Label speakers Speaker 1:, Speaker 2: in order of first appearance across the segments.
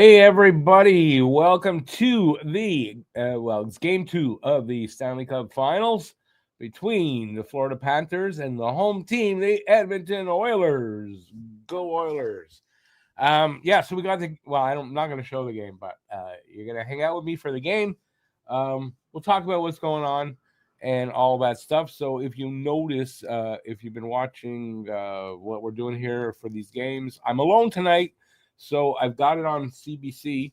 Speaker 1: Hey everybody, welcome to it's game 2 of the Stanley Cup Finals between the Florida Panthers and the home team, the Edmonton Oilers. Go Oilers. So we got I'm not going to show the game, but you're going to hang out with me for the game. We'll talk about what's going on and all that stuff. So if you notice, if you've been watching what we're doing here for these games, I'm alone tonight. So I've got it on CBC,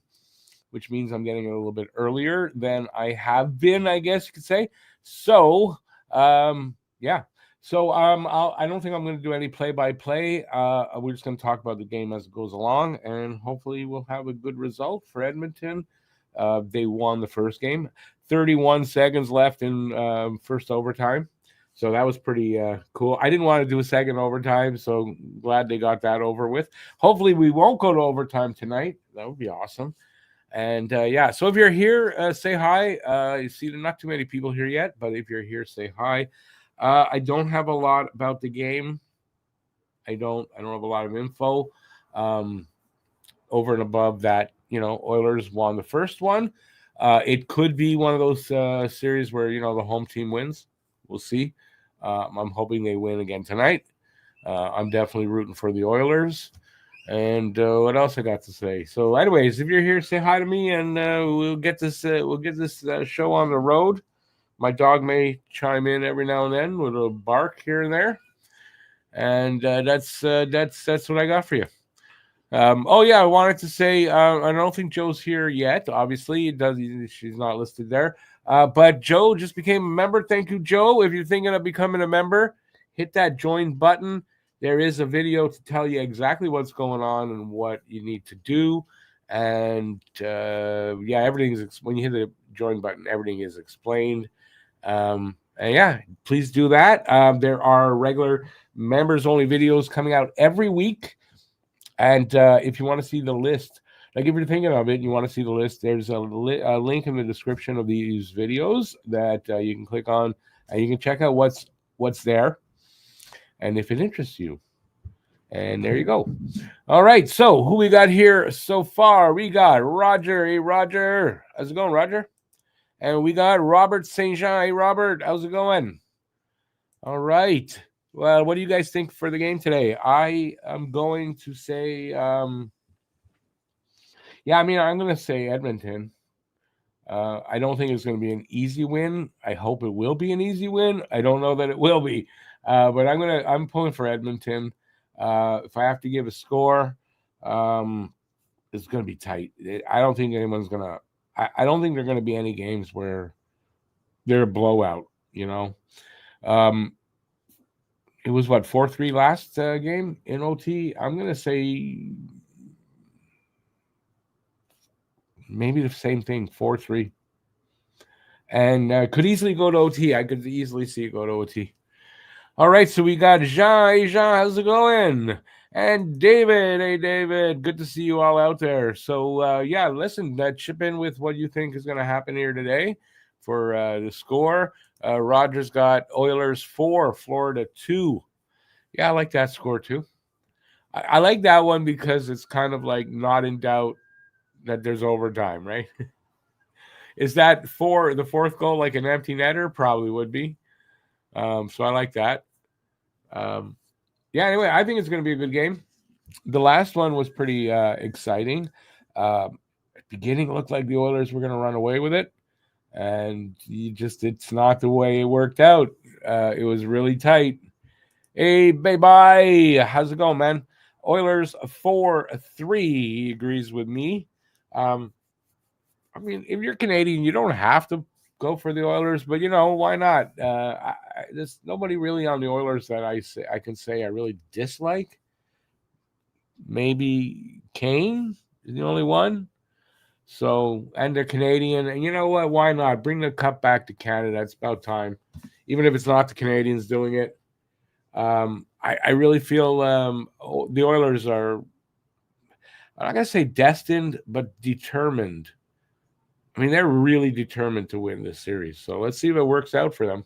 Speaker 1: which means I'm getting it a little bit earlier than I have been, I guess you could say. So, yeah. So I don't think I'm going to do any play-by-play. We're just going to talk about the game as it goes along, and hopefully we'll have a good result for Edmonton. They won the first game. 31 seconds left in first overtime. So that was pretty cool. I didn't want to do a second overtime, so glad they got that over with. Hopefully we won't go to overtime tonight. That would be awesome. And so if you're here, say hi. You see, there's not too many people here yet, but if you're here, say hi. I don't have a lot about the game. I don't have a lot of info. Over and above that, Oilers won the first one. It could be one of those series where the home team wins. We'll see. I'm hoping they win again tonight. I'm definitely rooting for the Oilers. And what else I got to say? So, anyways, if you're here, say hi to me, and we'll get this show on the road. My dog may chime in every now and then with a bark here and there, and that's what I got for you. I wanted to say I don't think Joe's here yet. Obviously, she's not listed there. But Joe just became a member. Thank you, Joe. If you're thinking of becoming a member, hit that join button. There is a video to tell you exactly what's going on and what you need to do. And everything is when you hit the join button, everything is explained. Please do that. There are regular members only videos coming out every week. And if you want to see the list, like if you're thinking of it and you want to see the list, there's a link in the description of these videos that you can click on, and you can check out what's there, and if it interests you. And there you go. All right, so who we got here so far? We got Roger. Hey, Roger. How's it going, Roger? And we got Robert St. Jean. Hey, Robert. How's it going? All right. Well, what do you guys think for the game today? I am going to say, I'm going to say Edmonton. I don't think it's going to be an easy win. I hope it will be an easy win. I don't know that it will be, but I'm pulling for Edmonton. If I have to give a score, it's going to be tight. I don't think anyone's going to. I don't think there are going to be any games where they're a blowout. It was 4-3 last game in OT. I'm going to say maybe the same thing, 4-3. And could easily go to OT. I could easily see it go to OT. All right, so we got Jean. Hey, Jean, how's it going? And David. Hey, David. Good to see you all out there. So, listen, chip in with what you think is going to happen here today for the score. Rogers got Oilers 4, Florida 2. Yeah, I like that score too. I like that one because it's kind of like not in doubt that there's overtime, right? Is that the fourth goal like an empty netter? Probably would be. So I like that. Anyway, I think it's going to be a good game. The last one was pretty exciting. At the beginning, it looked like the Oilers were going to run away with it. And it's not the way it worked out. It was really tight. Hey, bye. How's it going, man? Oilers 4-3. He agrees with me. If you're Canadian, you don't have to go for the Oilers, but why not? There's nobody really on the Oilers that I can say I really dislike. Maybe Kane is the only one. So, and they're Canadian, and you know what? Why not bring the cup back to Canada? It's about time, even if it's not the Canadians doing it. I really feel the Oilers are, I'm not going to say destined, but determined. They're really determined to win this series. So let's see if it works out for them.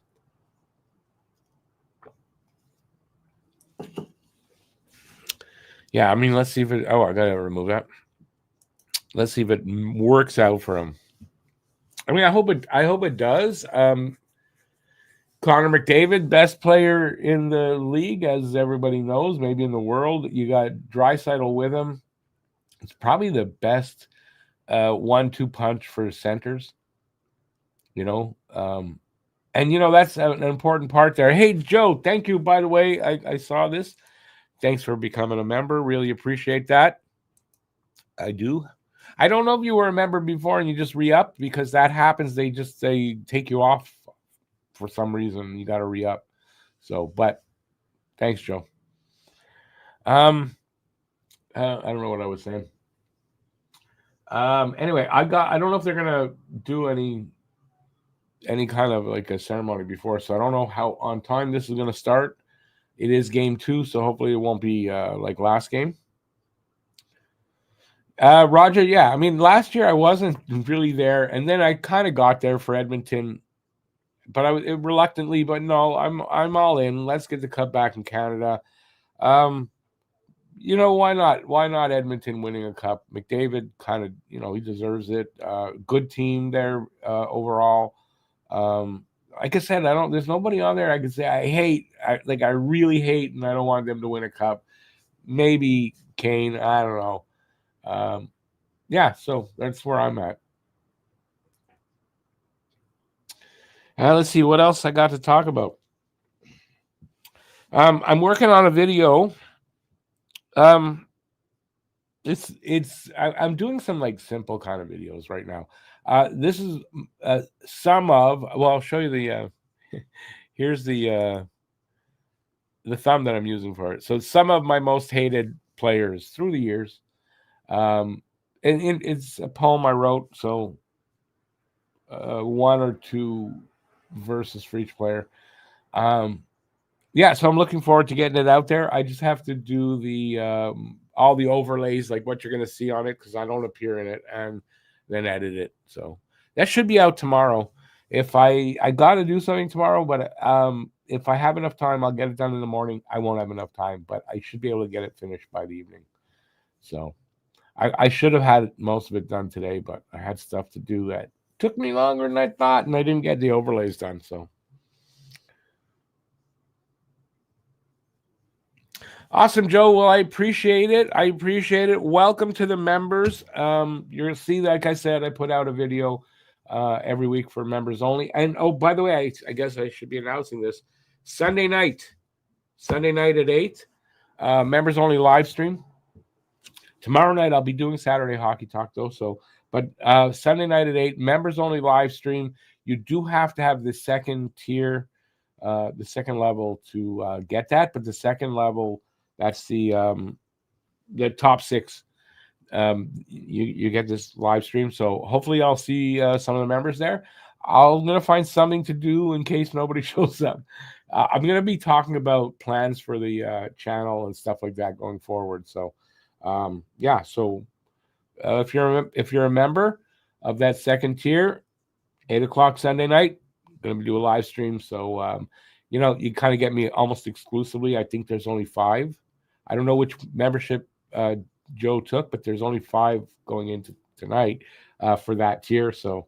Speaker 1: Yeah, let's see if it. Oh, I got to remove that. Let's see if it works out for him. I mean, I hope it does. Connor McDavid, best player in the league, as everybody knows, maybe in the world. You got Draisaitl with him. It's probably the best 1-2 punch for centers. And that's an important part there. Hey, Joe, thank you. By the way, I saw this. Thanks for becoming a member. Really appreciate that. I do. I don't know if you were a member before and you just re-upped, because that happens. They take you off for some reason. You got to re-up. So, but thanks, Joe. I don't know what I was saying. Anyway, I don't know if they're gonna do any kind of like a ceremony before, so I don't know how on time this is gonna start. It is game 2, so hopefully it won't be like last game. Roger, yeah. I mean, last year I wasn't really there, and then I kind of got there for Edmonton, but reluctantly. But no, I'm all in. Let's get the cup back in Canada. Why not? Why not Edmonton winning a cup? McDavid kind of, he deserves it. Good team there overall. Like I said, there's nobody on there I could say I really hate, and I don't want them to win a cup. Maybe Kane, I don't know. Yeah, so that's where I'm at. Let's see what else I got to talk about. I'm working on a video. I'm doing some like simple kind of videos right now. This is I'll show you the here's the thumb that I'm using for it. So some of my most hated players through the years. And it's a poem I wrote, so 1 or 2 verses for each player. Yeah, so I'm looking forward to getting it out there. I just have to do the all the overlays, like what you're going to see on it, because I don't appear in it, and then edit it. So that should be out tomorrow. If I got to do something tomorrow, but if I have enough time, I'll get it done in the morning. I won't have enough time, but I should be able to get it finished by the evening. So I should have had most of it done today, but I had stuff to do that took me longer than I thought, and I didn't get the overlays done. So awesome, Joe. Well, I appreciate it. Welcome to the members. You're going to see, like I said, I put out a video every week for members only. And oh, by the way, I guess I should be announcing this. Sunday night at 8, members only live stream. Tomorrow night I'll be doing Saturday Hockey Talk though. But Sunday night at 8, members only live stream. You do have to have the second tier, the second level to get that. But the second level, that's the top 6. You get this live stream. So hopefully I'll see some of the members there. I'm going to find something to do in case nobody shows up. I'm going to be talking about plans for the channel and stuff like that going forward. So yeah, so if you're a member of that second tier, 8:00 Sunday night, going to do a live stream. So you kind of get me almost exclusively. I think there's only 5. I don't know which membership Joe took, but there's only 5 going into tonight for that tier. So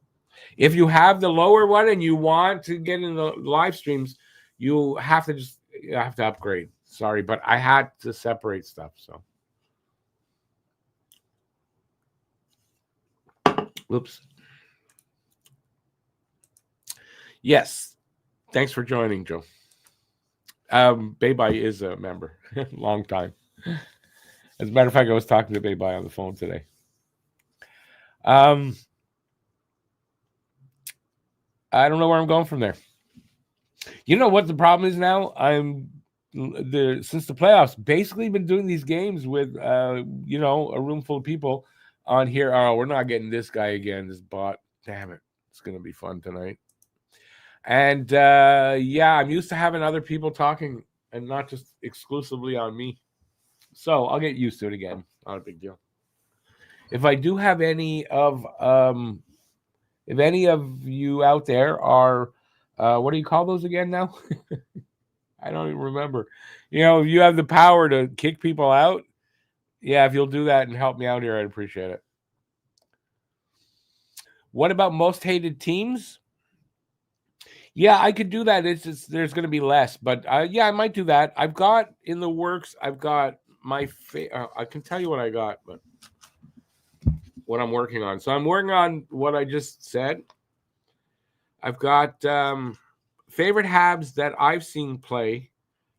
Speaker 1: if you have the lower one and you want to get in the live streams, you have to upgrade. Sorry, but I had to separate stuff. So oops. Yes. Thanks for joining, Joe. Bayby is a member. Long time. As a matter of fact, I was talking to Bayby on the phone today. I don't know where I'm going from there. You know what the problem is now? Since the playoffs, basically been doing these games with a room full of people on here. Oh, we're not getting this guy again, this bot. Damn it. It's gonna be fun tonight. And yeah, I'm used to having other people talking and not just exclusively on me. So I'll get used to it again. Not a big deal. If I do have any of you out there are what do you call those again now? I don't even remember. If you have the power to kick people out, yeah, if you'll do that and help me out here, I'd appreciate it. What about most hated teams? Yeah, I could do that. It's just there's going to be less, but yeah, I might do that. I've got in the works. I've got my. I can tell you what I got, but what I'm working on. So I'm working on what I just said. I've got favorite Habs that I've seen play,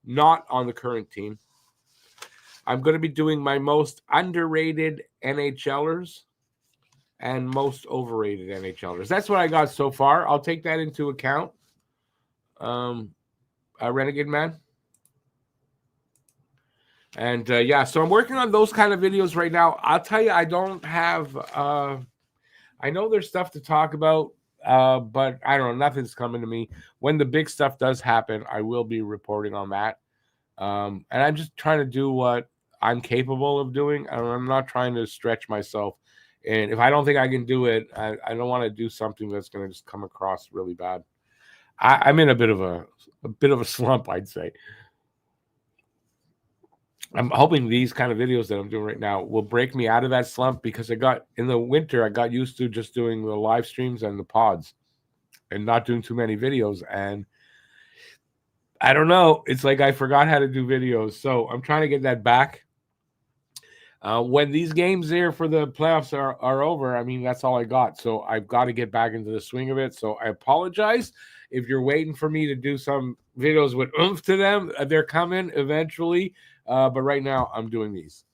Speaker 1: not on the current team. I'm going to be doing my most underrated NHLers and most overrated NHLers. That's what I got so far. I'll take that into account. Renegade Man. And yeah, so I'm working on those kind of videos right now. I'll tell you, I don't have, I know there's stuff to talk about, but I don't know, nothing's coming to me. When the big stuff does happen, I will be reporting on that. And I'm just trying to do what I'm capable of doing. I'm not trying to stretch myself. And if I don't think I can do it, I don't want to do something that's going to just come across really bad. I'm in a bit of a slump, I'd say. I'm hoping these kind of videos that I'm doing right now will break me out of that slump, because in the winter, I got used to just doing the live streams and the pods and not doing too many videos. And I don't know, it's like I forgot how to do videos. So I'm trying to get that back. When these games there for the playoffs are over, I mean, that's all I got. So I've got to get back into the swing of it. So I apologize if you're waiting for me to do some videos with oomph to them. They're coming eventually. But right now I'm doing these.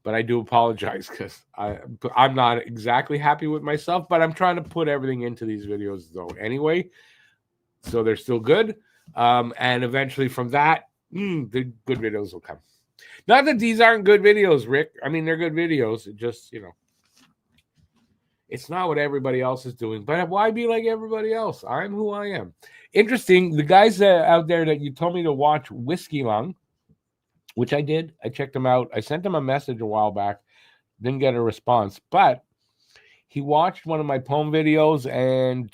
Speaker 1: But I do apologize because I'm not exactly happy with myself, but I'm trying to put everything into these videos though anyway. So they're still good. And eventually from that, the good videos will come. Not that these aren't good videos, Rick. I mean, they're good videos. It just, it's not what everybody else is doing. But why be like everybody else? I'm who I am. Interesting. The guys out there that you told me to watch Whiskey Lung, which I did. I checked him out. I sent him a message a while back. Didn't get a response. But he watched one of my poem videos and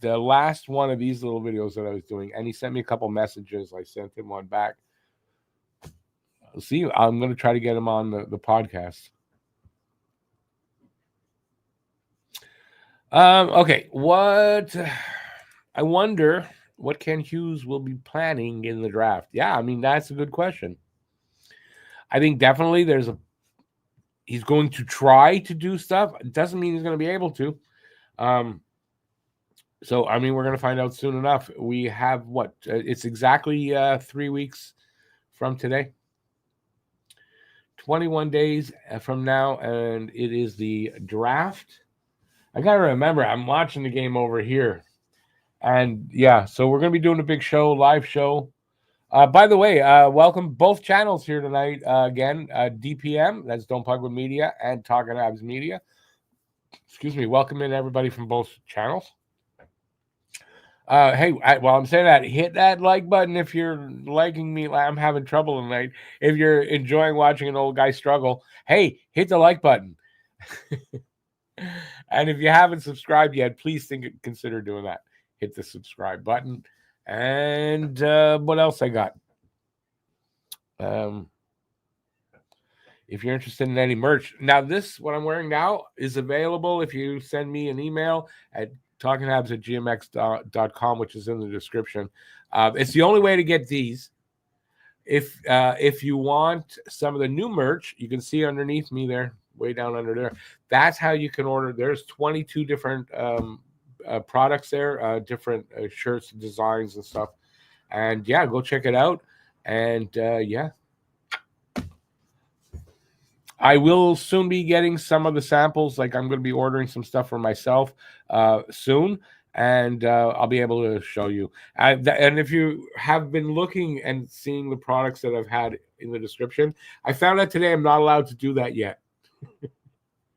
Speaker 1: the last one of these little videos that I was doing. And he sent me a couple messages. I sent him one back. See, I'm going to try to get him on the podcast. Okay, I wonder what Ken Hughes will be planning in the draft. Yeah, I mean, that's a good question. I think definitely he's going to try to do stuff. It doesn't mean he's going to be able to. So, I mean, we're going to find out soon enough. We have it's exactly 3 weeks from today. 21 days from now, and it is the draft. I got to remember, I'm watching the game over here. And yeah, so we're going to be doing a big show, live show. By the way, welcome both channels here tonight. Again, DPM, that's Don't Pug With Media, and Talking Habs Media. Excuse me, welcome in everybody from both channels. Hey, while I'm saying that, hit that like button if you're liking me. I'm having trouble tonight. If you're enjoying watching an old guy struggle, hey, hit the like button. And if you haven't subscribed yet, please consider doing that. Hit the subscribe button. And what else I got? If you're interested in any merch. Now, what I'm wearing now is available if you send me an email at talkinghabs@gmx.com, which is in the description. It's the only way to get these. If you want some of the new merch, you can see underneath me there, way down under there. That's how you can order. There's 22 different products there, different shirts, designs, and stuff. And yeah, go check it out. And yeah, I will soon be getting some of the samples. Like I'm going to be ordering some stuff for myself soon, and I'll be able to show you. And if you have been looking and seeing the products that I've had in the description, I found out today I'm not allowed to do that yet.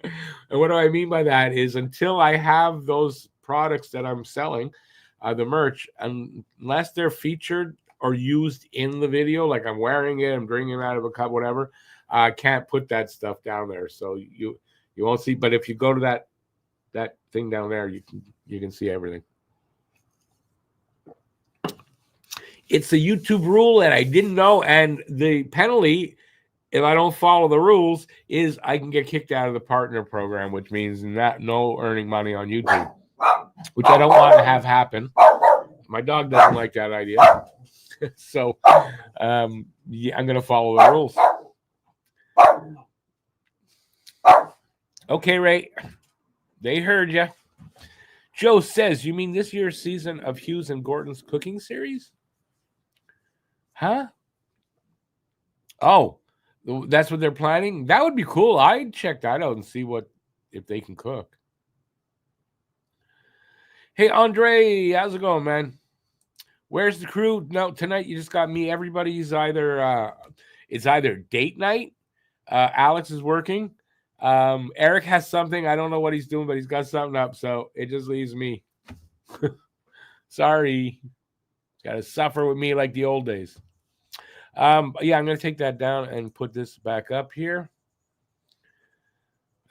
Speaker 1: And what do I mean by that is until I have those products that I'm selling, the merch, unless they're featured or used in the video, like I'm wearing it, I'm drinking out of a cup, whatever, I can't put that stuff down there. So you won't see. But if you go to that thing down there, you can see everything. It's a YouTube rule, and I didn't know. And the penalty if I don't follow the rules, is I can get kicked out of the partner program, which means no earning money on YouTube, which I don't want to have happen. My dog doesn't like that idea. So, yeah, I'm going to follow the rules. Okay, Ray. They heard you. Joe says, you mean this year's season of Hughes and Gordon's cooking series? Huh? Oh, that's what they're planning? That would be cool. I'd check that out and see if they can cook. Hey, Andre, how's it going, man? Where's the crew? No, tonight you just got me. Everybody's it's either date night. Alex is working. Eric has something. I don't know what he's doing, but he's got something up. So it just leaves me. Sorry. Got to suffer with me like the old days. Yeah, I'm going to take that down and put this back up here.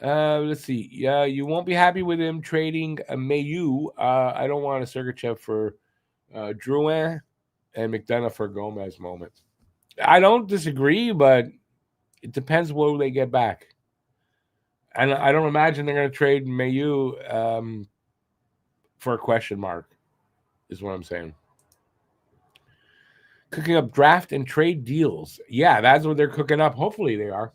Speaker 1: Let's see. Yeah, you won't be happy with him trading Mayu. I don't want a Sergachev for Drouin and McDonough for Gomez moment. I don't disagree, but it depends what they get back. And I don't imagine they're going to trade Mayu for a question mark, is what I'm saying. Cooking up draft and trade deals. Yeah, that's what they're cooking up. Hopefully they are.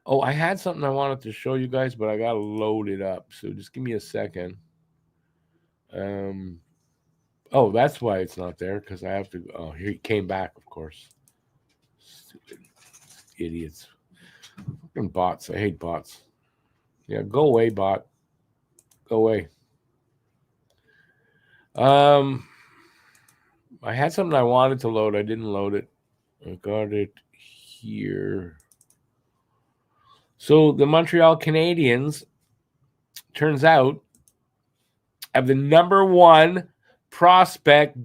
Speaker 1: Oh, I had something I wanted to show you guys, but I got to load it up. So just give me a second. Oh, that's why it's not there, because I have to. Oh, here he came back, of course. Stupid idiots. Fucking bots. I hate bots. Yeah, go away, bot. Go away. I had something I wanted to load. I didn't load it. I got it here. So the Montreal Canadiens, turns out, have the number one prospect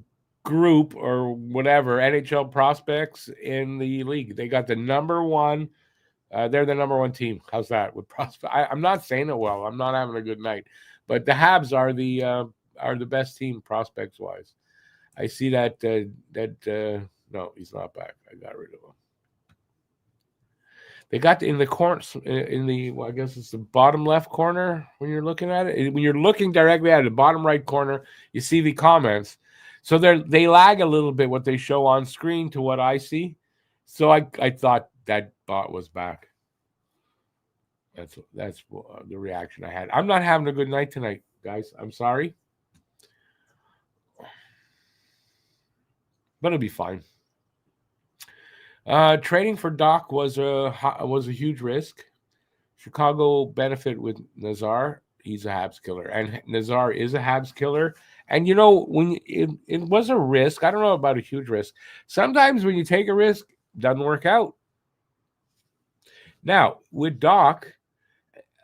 Speaker 1: group or whatever, NHL prospects in the league. They got the number one. They're the number one team. How's that with prospect? I'm not saying it well. I'm not having a good night. But the Habs are the best team prospects wise. I see that no, he's not back. I got rid of him. They got in the corner, I guess it's the bottom left corner when you're looking at it. When you're looking directly at it, the bottom right corner, you see the comments. So they lag a little bit what they show on screen to what I see. So I thought that bot was back. That's the reaction I had. I'm not having a good night tonight, guys. I'm sorry. But it'll be fine. Trading for Doc was a huge risk. Chicago benefit with Nazar. He's a Habs killer, and Nazar is a Habs killer. And you know, when it was a risk, I don't know about a huge risk. Sometimes when you take a risk, it doesn't work out. Now with Doc,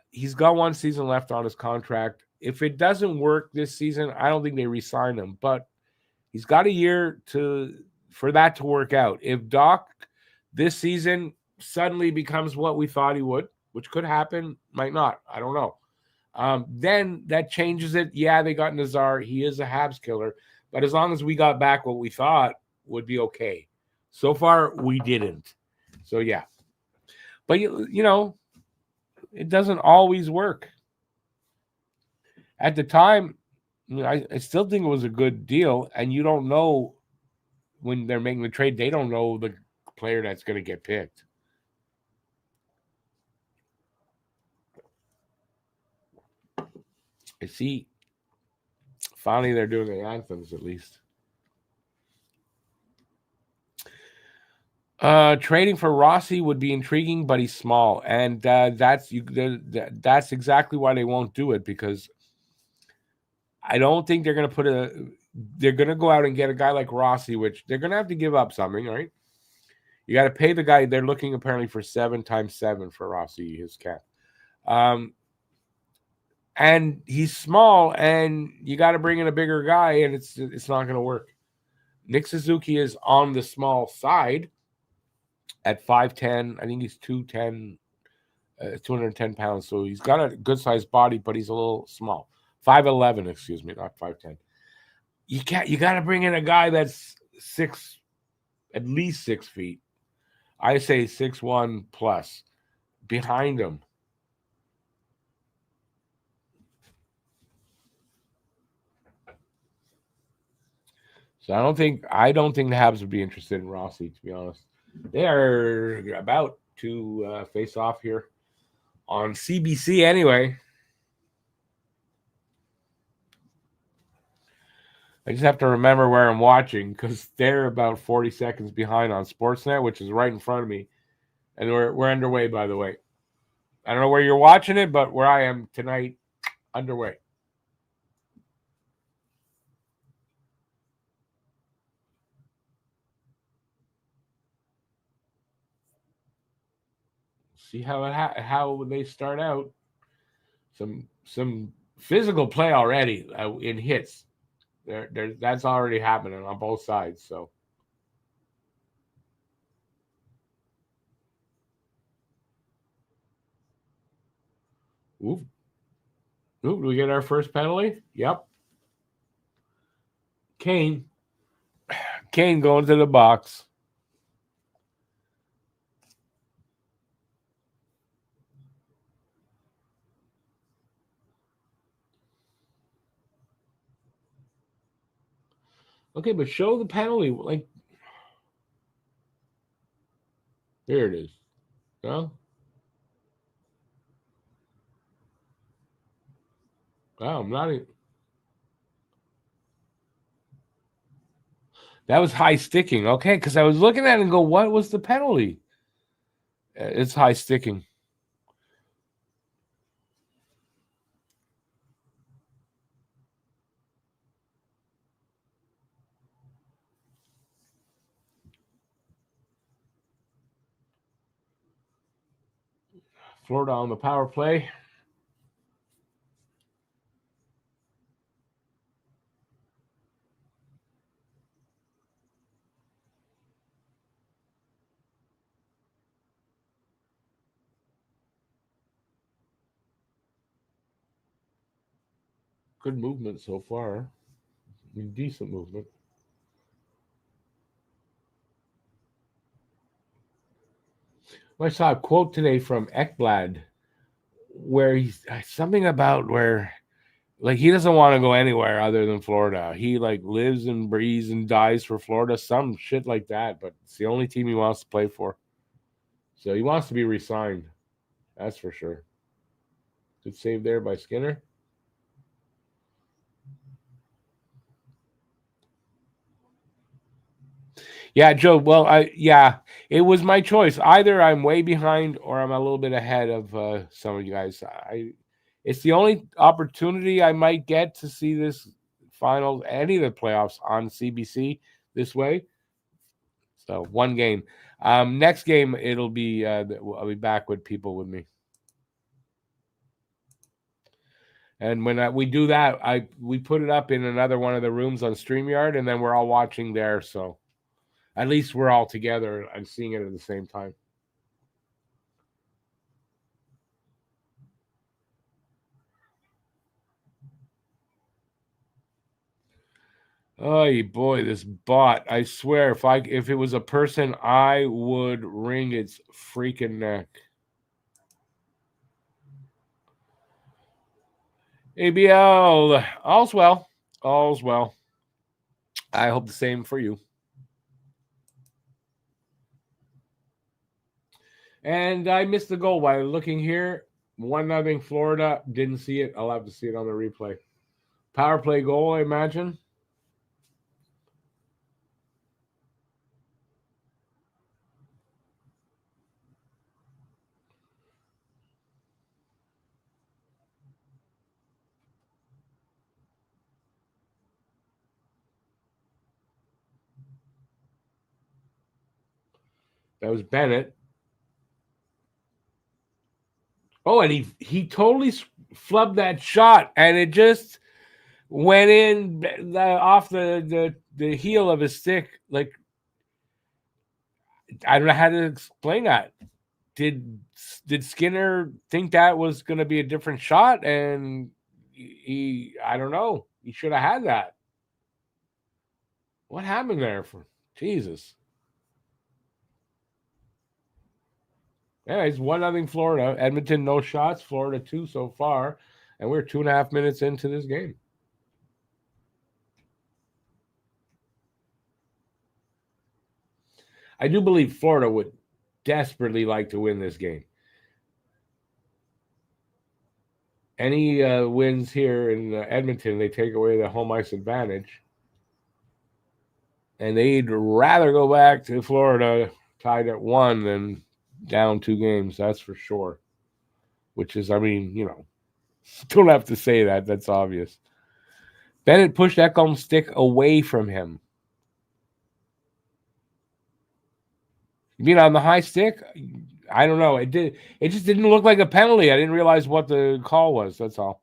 Speaker 1: he's got one season left on his contract. If it doesn't work this season, I don't think they re-sign him. But he's got a year for that to work out. If Doc this season suddenly becomes what we thought he would, which could happen, might not. I don't know. Then that changes it. Yeah, they got Nazar. He is a Habs killer. But as long as we got back what we thought would be okay. So far, we didn't. So, yeah. But, you know, it doesn't always work. At the time, I still think it was a good deal. And you don't know when they're making the trade, they don't know the player that's going to get picked. I see. Finally, they're doing the anthems at least. Trading for Rossi would be intriguing, but he's small, and that's exactly why they won't do it, because I don't think they're going to they're going to go out and get a guy like Rossi, which they're going to have to give up something, right? You got to pay the guy. They're looking apparently for 7 times 7 for Rossi, his cap. And he's small, and you got to bring in a bigger guy, and it's not going to work. Nick Suzuki is on the small side at 5'10". I think he's 210, 210 pounds. So he's got a good-sized body, but he's a little small. 5'11", excuse me, not 5'10". You got to bring in a guy that's at least 6 feet. I say 6-1 plus behind them. So I don't think the Habs would be interested in Rossi, to be honest. They are about to face off here on CBC anyway. I just have to remember where I'm watching because they're about 40 seconds behind on Sportsnet, which is right in front of me. And we're underway, by the way. I don't know where you're watching it, but where I am tonight, underway. See how they start out. Some physical play already in hits. That's already happening on both sides. So. Ooh, do we get our first penalty? Yep. Kane going to the box. Okay, but show the penalty. Like, there it is. No? Wow, I'm not. That was high sticking. Okay, because I was looking at it and go, what was the penalty? It's high sticking. Florida on the power play. Good movement so far. I mean, decent movement. I saw a quote today from Ekblad where he's something about where like he doesn't want to go anywhere other than Florida. He like lives and breathes and dies for Florida, some shit like that. But it's the only team he wants to play for. So he wants to be re-signed. That's for sure. Good save there by Skinner. Yeah, Joe. Well, it was my choice. Either I'm way behind or I'm a little bit ahead of some of you guys. It's the only opportunity I might get to see this finals, any of the playoffs on CBC this way. So one game. Next game, it'll be I'll be back with people with me. And when we do that, we put it up in another one of the rooms on StreamYard, and then we're all watching there. So at least we're all together and seeing it at the same time. Oh boy, this bot! I swear, if it was a person, I would wring its freaking neck. ABL, all's well, all's well. I hope the same for you. And I missed the goal while looking here. 1-0 Florida. Didn't see it. I'll have to see it on the replay. Power play goal, I imagine. That was Bennett. Oh, and he totally flubbed that shot, and it just went in off the heel of his stick. Like, I don't know how to explain that. Did Skinner think that was going to be a different shot? And I don't know. He should have had that. What happened there? For Jesus. Anyways, 1-0 Florida. Edmonton, no shots. Florida, 2 so far. And we're 2.5 minutes into this game. I do believe Florida would desperately like to win this game. Any wins here in Edmonton, they take away the home ice advantage. And they'd rather go back to Florida tied at 1 than down 2 games. That's for sure. Which is, I mean, don't have to say that. That's obvious. Bennett pushed Ekholm's stick away from him. You mean on the high stick? I don't know. It just didn't look like a penalty. I didn't realize what the call was. That's all.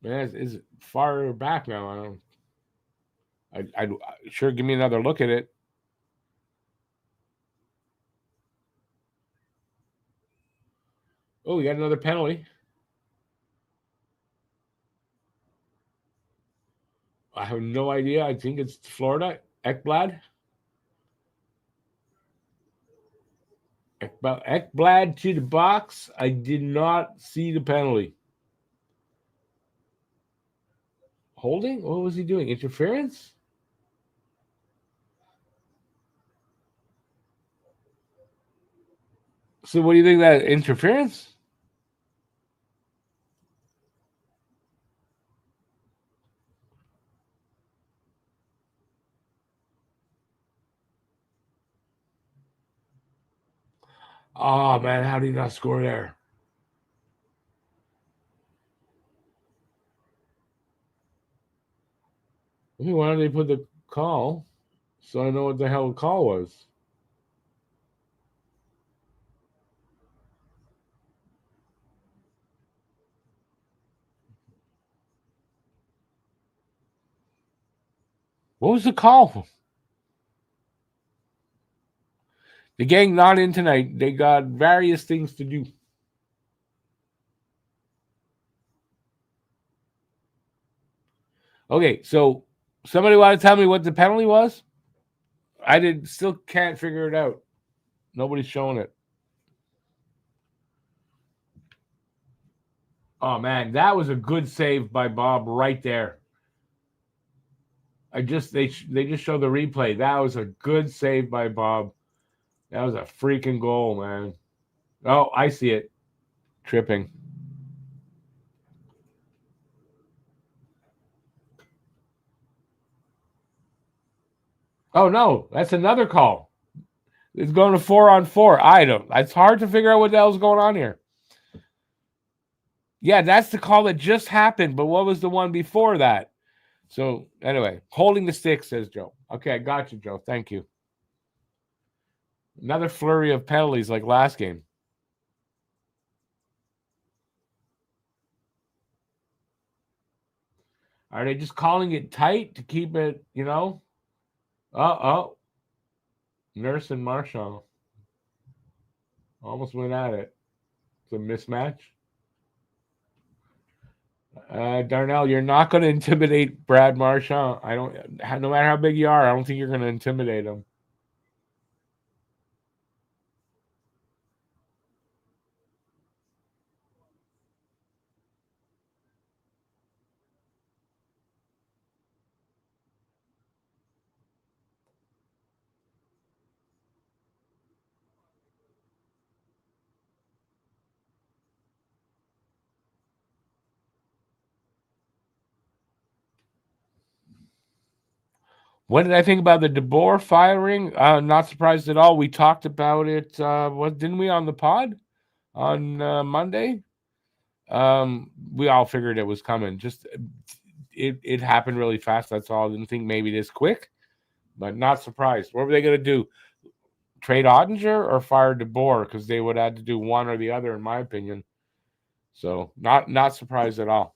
Speaker 1: Man, it's far back now. I sure give me another look at it. Oh, we got another penalty. I have no idea. I think it's Florida. Ekblad. Ekblad to the box. I did not see the penalty. Holding? What was he doing? Interference? So what do you think that interference? Oh man, how did he not score there? Why don't they put the call so I know what the hell the call was? What was the call? The gang not in tonight. They got various things to do. Okay, so somebody want to tell me what the penalty was? Still can't figure it out. Nobody's showing it. Oh man, that was a good save by Bob right there. They just show the replay. That was a good save by Bob. That was a freaking goal, man. Oh, I see it. Tripping. Oh no, that's another call. It's going to 4-on-4. It's hard to figure out what the hell's going on here. Yeah, that's the call that just happened, but what was the one before that? So anyway, holding the stick, says Joe. Okay, I got you, Joe. Thank you. Another flurry of penalties like last game. Are they just calling it tight to keep it, Oh. Nurse and Marshall almost went at it. It's a mismatch. Darnell, you're not going to intimidate Brad Marchand. No matter how big you are, I don't think you're going to intimidate him. What did I think about the DeBoer firing? Not surprised at all. We talked about it. What didn't we on the pod on Monday? We all figured it was coming. Just it happened really fast. That's all. I didn't think maybe this quick, but not surprised. What were they going to do? Trade Ottinger or fire DeBoer? Because they would have to do one or the other, in my opinion. So not surprised at all.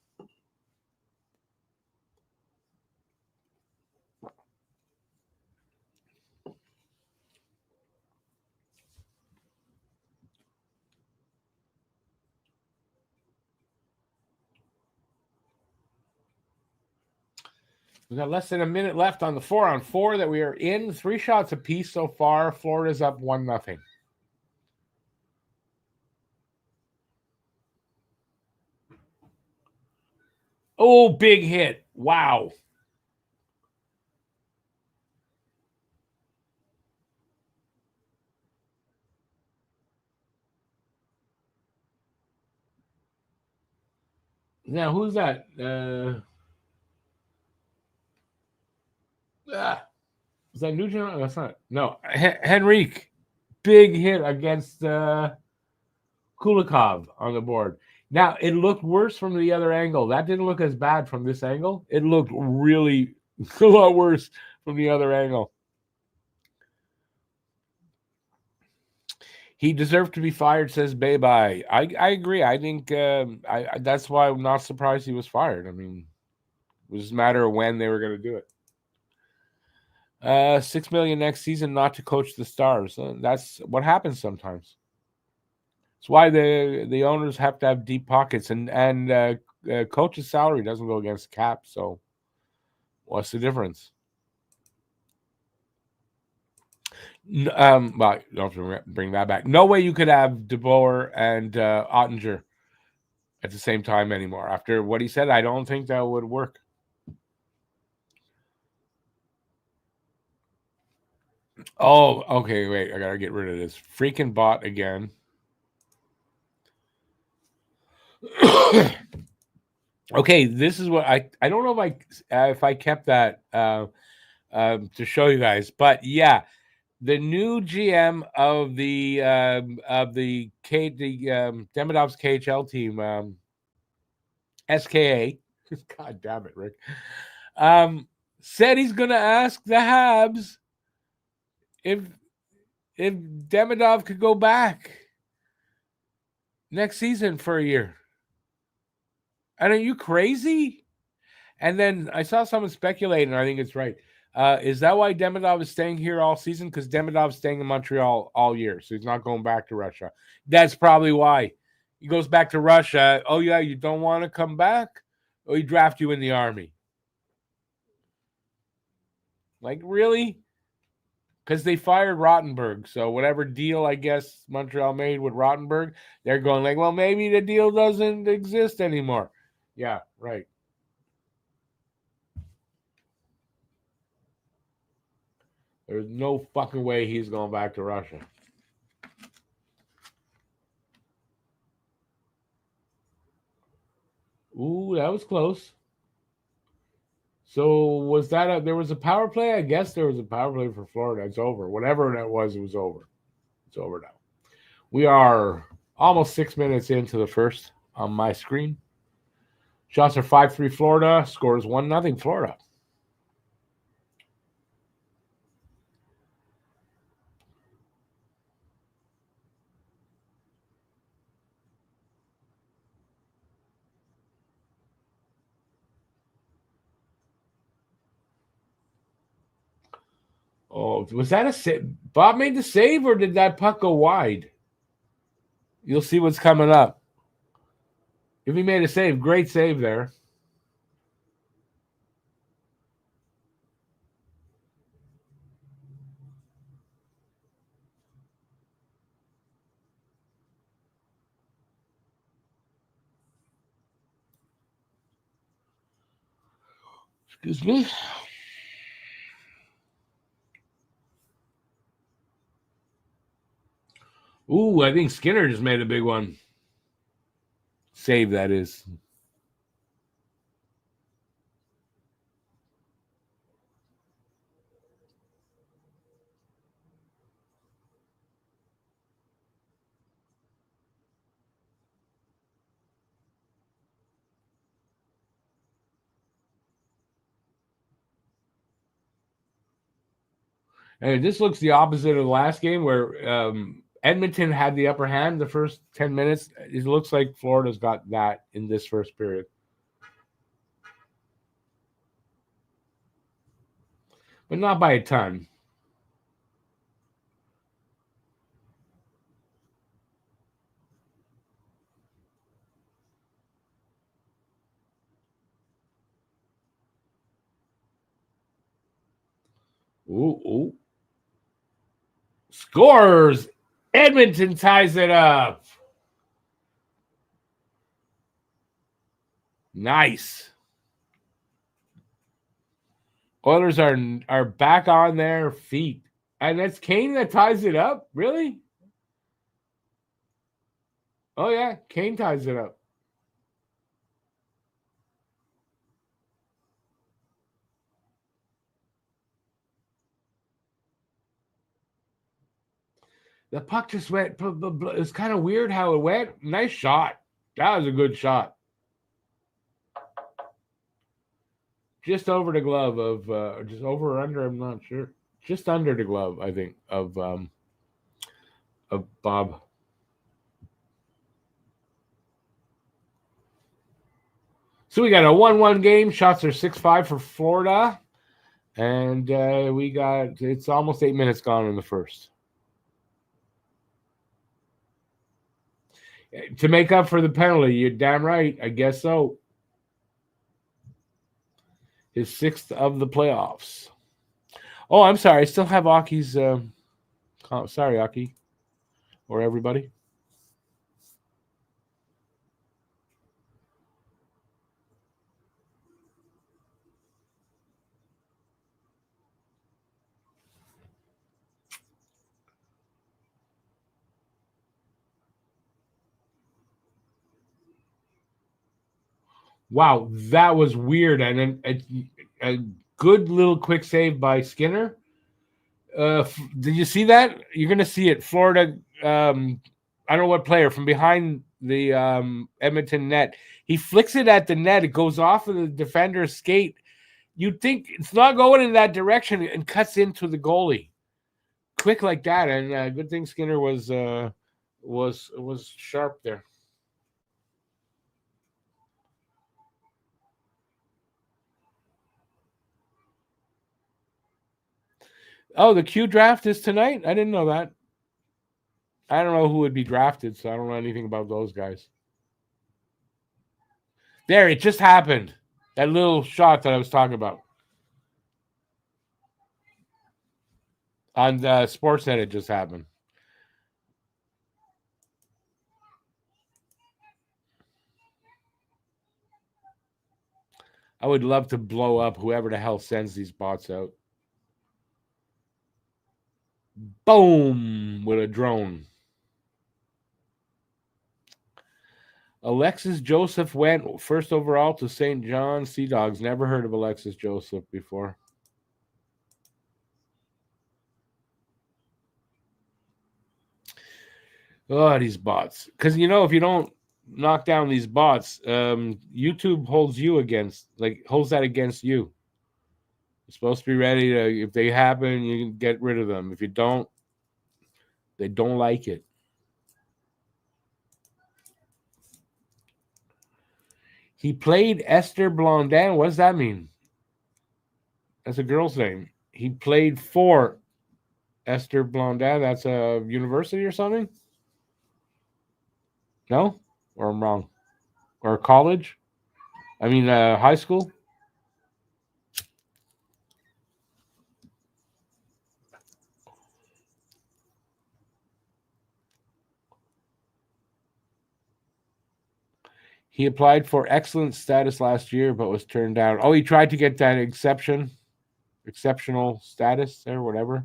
Speaker 1: We got less than a minute left on the 4-on-4 that we are in. 3 shots apiece so far. Florida's up 1-0. Oh, big hit. Wow. Now, who's that? Is that Nugent? That's not. No, Henrique. Big hit against Kulikov on the board. Now, it looked worse from the other angle. That didn't look as bad from this angle. It looked really a lot worse from the other angle. He deserved to be fired, says Bye-Bye. I agree. I think that's why I'm not surprised he was fired. I mean, it was just a matter of when they were going to do it. $6 million next season not to coach the Stars. That's what happens sometimes. It's why the owners have to have deep pockets, and coach's salary doesn't go against cap. So, what's the difference? Well, you have to bring that back. No way you could have DeBoer and Ottinger at the same time anymore. After what he said, I don't think that would work. Oh, okay, wait. I gotta get rid of this freaking bot again. Okay, this is what I don't know if I kept that to show you guys, but yeah, the new GM of the Demidov's KHL team, SKA. God damn it, Rick. Said he's gonna ask the Habs if Demidov could go back next season for a year. And are you crazy? And then I saw someone speculating, I think it's right. Is that why Demidov is staying here all season? Because Demidov's staying in Montreal all year, so he's not going back to Russia. That's probably why. He goes back to Russia. Oh, yeah, you don't want to come back? Or he draft you in the army. Like, really? Because they fired Rottenberg. So whatever deal, I guess, Montreal made with Rottenberg, they're going like, well, maybe the deal doesn't exist anymore. Yeah, right. There's no fucking way he's going back to Russia. Ooh, that was close. So was that there was a power play? I guess there was a power play for Florida. It's over. Whatever that was, it was over. It's over now. We are almost 6 minutes into the first on my screen. Shots are 5-3 Florida. Scores 1-0 Florida. Oh, was that a save? Bob made the save, or did that puck go wide? You'll see what's coming up. If he made a save, great save there. Excuse me. Ooh, I think Skinner just made a big one. Save, that is. And this looks the opposite of the last game where Edmonton had the upper hand the first 10 minutes. It looks like Florida's got that in this first period. But not by a ton. Ooh. Scores. Edmonton ties it up. Nice. Oilers are back on their feet. And that's Kane that ties it up? Really? Oh, yeah. Kane ties it up. The puck just went. It's kind of weird how it went. Nice shot. That was a good shot. Just over the glove of, just over or under, I'm not sure. Just under the glove, I think, of Bob. So we got a 1-1 game. Shots are 6-5 for Florida. And it's almost 8 minutes gone in the first. To make up for the penalty, you're damn right. I guess so. His 6th of the playoffs. Oh, I'm sorry. I still have Aki's. Sorry, Aki. Or everybody. Wow, that was weird. And a good little quick save by Skinner. Did you see that? You're going to see it. Florida, I don't know what player, from behind the Edmonton net. He flicks it at the net. It goes off of the defender's skate. You'd think it's not going in that direction and cuts into the goalie. Quick like that. And good thing Skinner was sharp there. Oh, the Q draft is tonight? I didn't know that. I don't know who would be drafted, so I don't know anything about those guys. There, it just happened. That little shot that I was talking about. On Sportsnet, it just happened. I would love to blow up whoever the hell sends these bots out. Boom! With a drone. Alexis Joseph went first overall to St. John Sea Dogs. Never heard of Alexis Joseph before. Oh, these bots. Because, if you don't knock down these bots, YouTube holds that against you. You're supposed to be ready to, if they happen, you can get rid of them. If you don't, they don't like it. He played Esther Blondin. What does that mean? That's a girl's name. He played for Esther Blondin. That's a university or something? No? Or I'm wrong? Or college? I mean, high school? He applied for excellent status last year, but was turned down. Oh, he tried to get that exceptional status or whatever.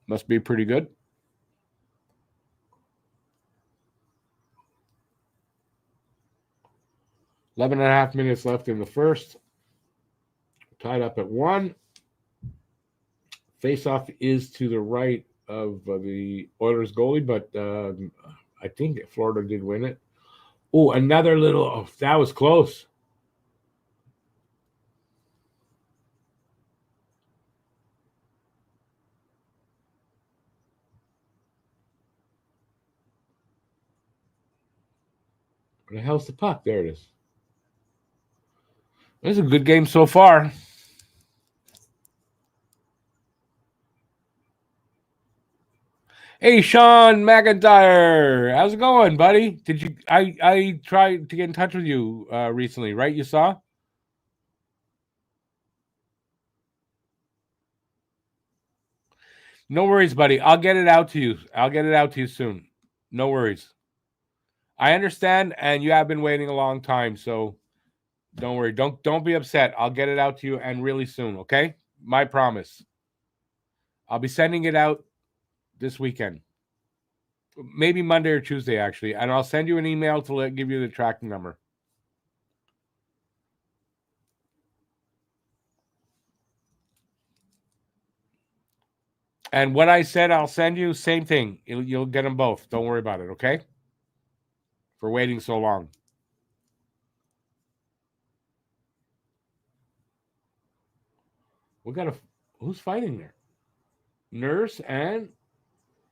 Speaker 1: Must be pretty good. 11.5 minutes left in the first. Tied up at 1. Face-off is to the right of the Oilers goalie, but I think Florida did win it. Oh, another little. Oh, that was close. Where the hell's the puck? There it is. This is a good game so far. Hey, Sean McIntyre, how's it going, buddy? Did you? I tried to get in touch with you recently, right? You saw? No worries, buddy. I'll get it out to you. I'll get it out to you soon. No worries. I understand, and you have been waiting a long time, so don't worry. Don't be upset. I'll get it out to you and really soon, okay? My promise. I'll be sending it out this weekend. Maybe Monday or Tuesday, actually. And I'll send you an email to give you the tracking number. And what I said, I'll send you, same thing. You'll get them both. Don't worry about it, okay? For waiting so long. Who's fighting there? Nurse and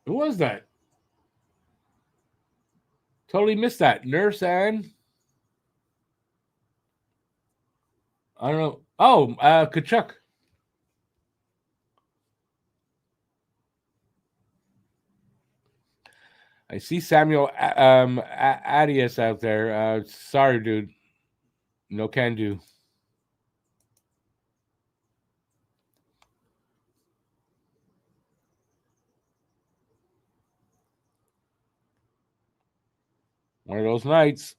Speaker 1: who was that? Totally missed that. Nurse and I don't know. Oh, Kachuk. I see Samuel Adias out there. Sorry, dude. No can do. One of those nights.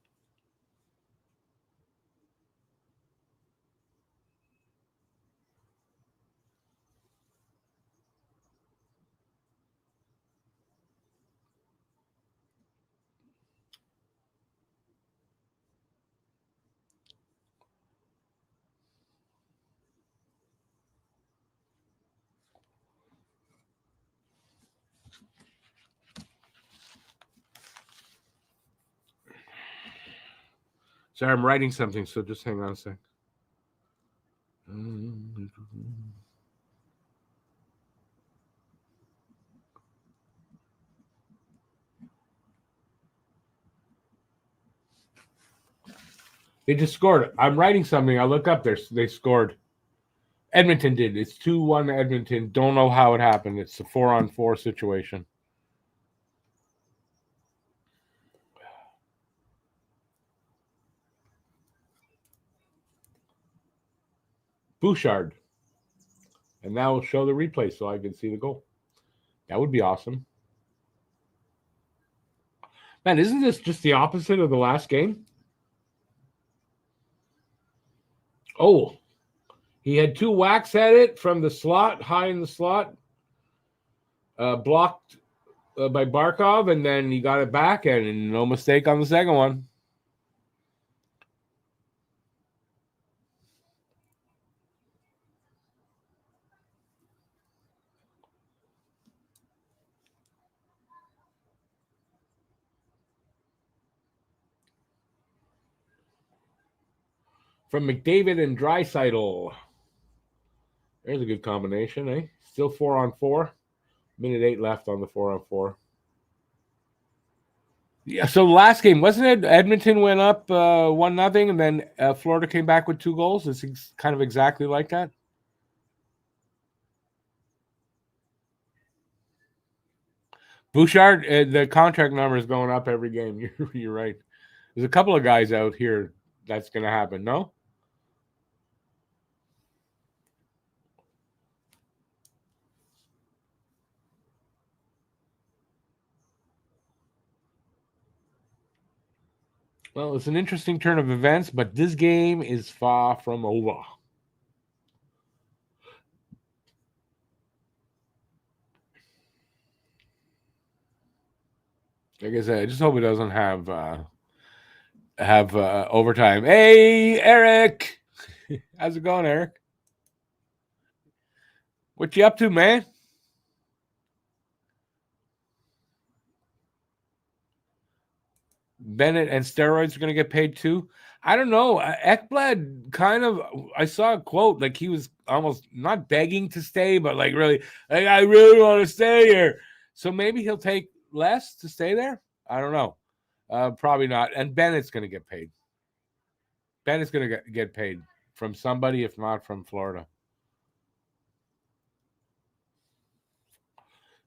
Speaker 1: Sorry, I'm writing something, so just hang on a sec. They just scored. I'm writing something. I look up there. They scored. Edmonton did. It's 2-1 Edmonton. Don't know how it happened. It's a 4-on-4 situation. Bouchard. And now we'll show the replay so I can see the goal. That would be awesome. Man, isn't this just the opposite of the last game? Oh, he had 2 whacks at it from the slot, high in the slot, blocked by Barkov, and then he got it back, and no mistake on the second one. From McDavid and Draisaitl. There's a good combination, eh? Still 4-on-4. Minute 8 left on the 4-on-4. Yeah, so the last game, wasn't it? Edmonton went up 1-0, and then Florida came back with 2 goals. It's kind of exactly like that. Bouchard, the contract number is going up every game. You're right. There's a couple of guys out here that's going to happen, no? Well, it's an interesting turn of events, but this game is far from over. Like I said, I just hope it doesn't have overtime. Hey, Eric. How's it going, Eric? What you up to, man? Bennett and steroids are going to get paid too. I don't know. Ekblad kind of, I saw a quote like he was almost not begging to stay, but like really, like I really want to stay here. So maybe he'll take less to stay there. I don't know. Probably not. And Bennett's going to get paid. Bennett's going to get paid from somebody, if not from Florida.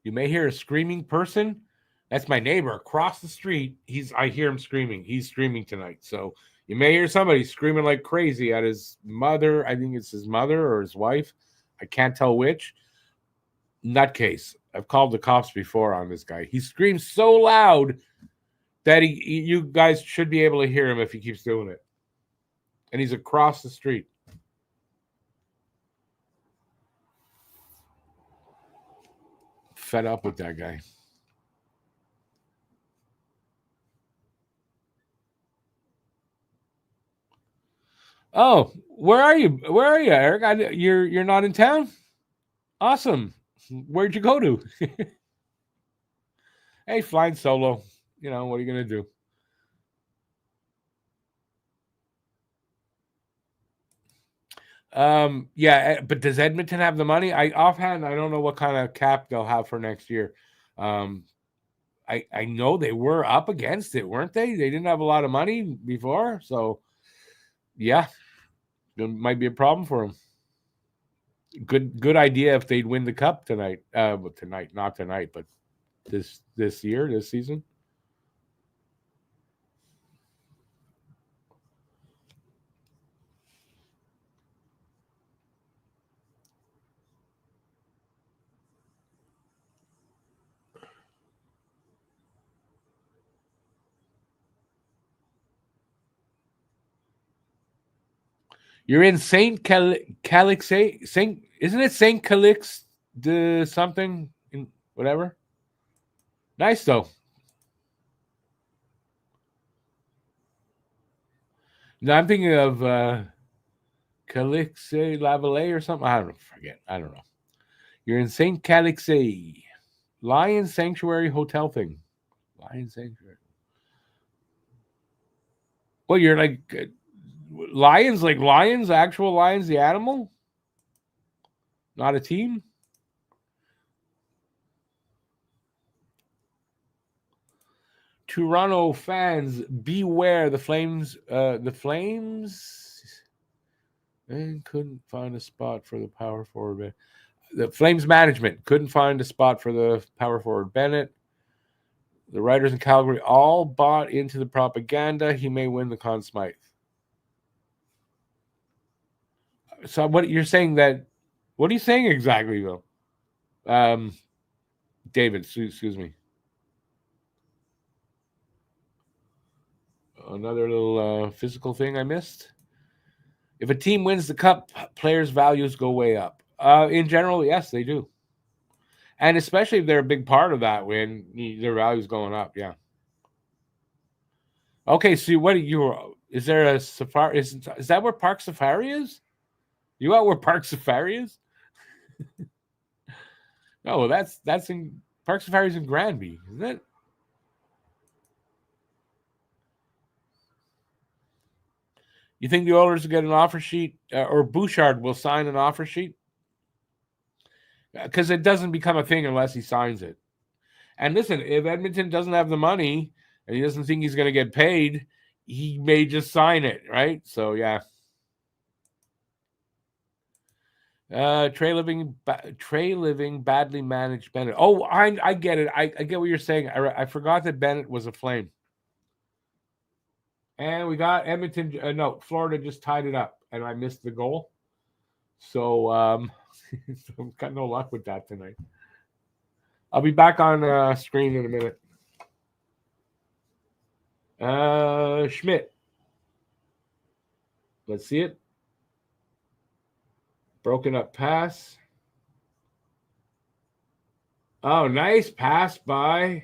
Speaker 1: You may hear a screaming person. That's my neighbor across the street. I hear him screaming. He's screaming tonight. So you may hear somebody screaming like crazy at his mother. I think it's his mother or his wife. I can't tell which. nutcase. I've called the cops before on this guy. He screams so loud that you guys should be able to hear him if he keeps doing it. And he's across the street. Fed up with that guy. Oh, where are you? Where are you, Eric? You're not in town? Awesome. Where'd you go to? Hey, flying solo. You know, what are you going to do? Yeah, but does Edmonton have the money? Offhand, I don't know what kind of cap they'll have for next year. I know they were up against it, weren't they? They didn't have a lot of money before, so yeah, it might be a problem for them. Good idea if they'd win the cup tonight. Well, not tonight, but this season. You're in Saint Calix, Saint, isn't it Saint Calix de something in whatever? Nice though. No, I'm thinking of Calix Lavallee or something. I don't forget. I don't know. You're in Saint Calix, Lion Sanctuary Hotel thing. Lion Sanctuary. Well, you're like lions, actual lions, the animal, not a team. Toronto fans, beware the Flames. The Flames and couldn't find a spot for the power forward. The Flames management couldn't find a spot for the power forward Bennett. The writers in Calgary all bought into the propaganda. He may win the Conn Smythe. So what you're saying that? What are you saying exactly, though? David, excuse me. Another little physical thing I missed. If a team wins the cup, players' values go way up. In general, yes, they do. And especially if they're a big part of that win, their value's going up. Yeah. Okay, so what are you? Is there a safari? Is that where Park Safari is? You out where Park Safari is? No, that's in Park Safari's in Granby, isn't it? You think the Oilers will get an offer sheet, or Bouchard will sign an offer sheet? Because it doesn't become a thing unless he signs it. And listen, if Edmonton doesn't have the money and he doesn't think he's going to get paid, he may just sign it, right? So, yeah. Trey Living, badly managed Bennett. Oh, I get it. I get what you're saying. I forgot that Bennett was a Flame. And we got Edmonton. No, Florida just tied it up, and I missed the goal. So, I've got no luck with that tonight. I'll be back on screen in a minute. Schmidt. Let's see it. Broken up pass. Oh, nice pass by.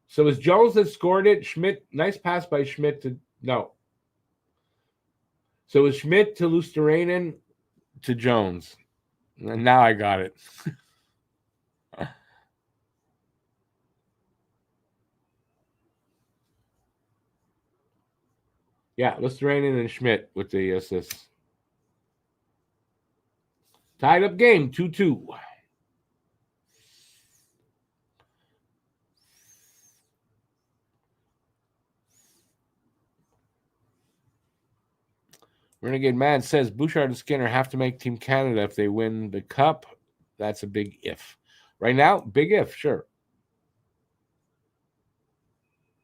Speaker 1: So it was Jones that scored it. Schmidt, nice pass by Schmidt to no. So it was Schmidt to Luosterainen to Jones. And now I got it. Yeah, Luosterainen and Schmidt with the assists. Tied up game, 2-2. Renegade Man says Bouchard and Skinner have to make Team Canada if they win the cup. That's a big if. Right now, big if, sure.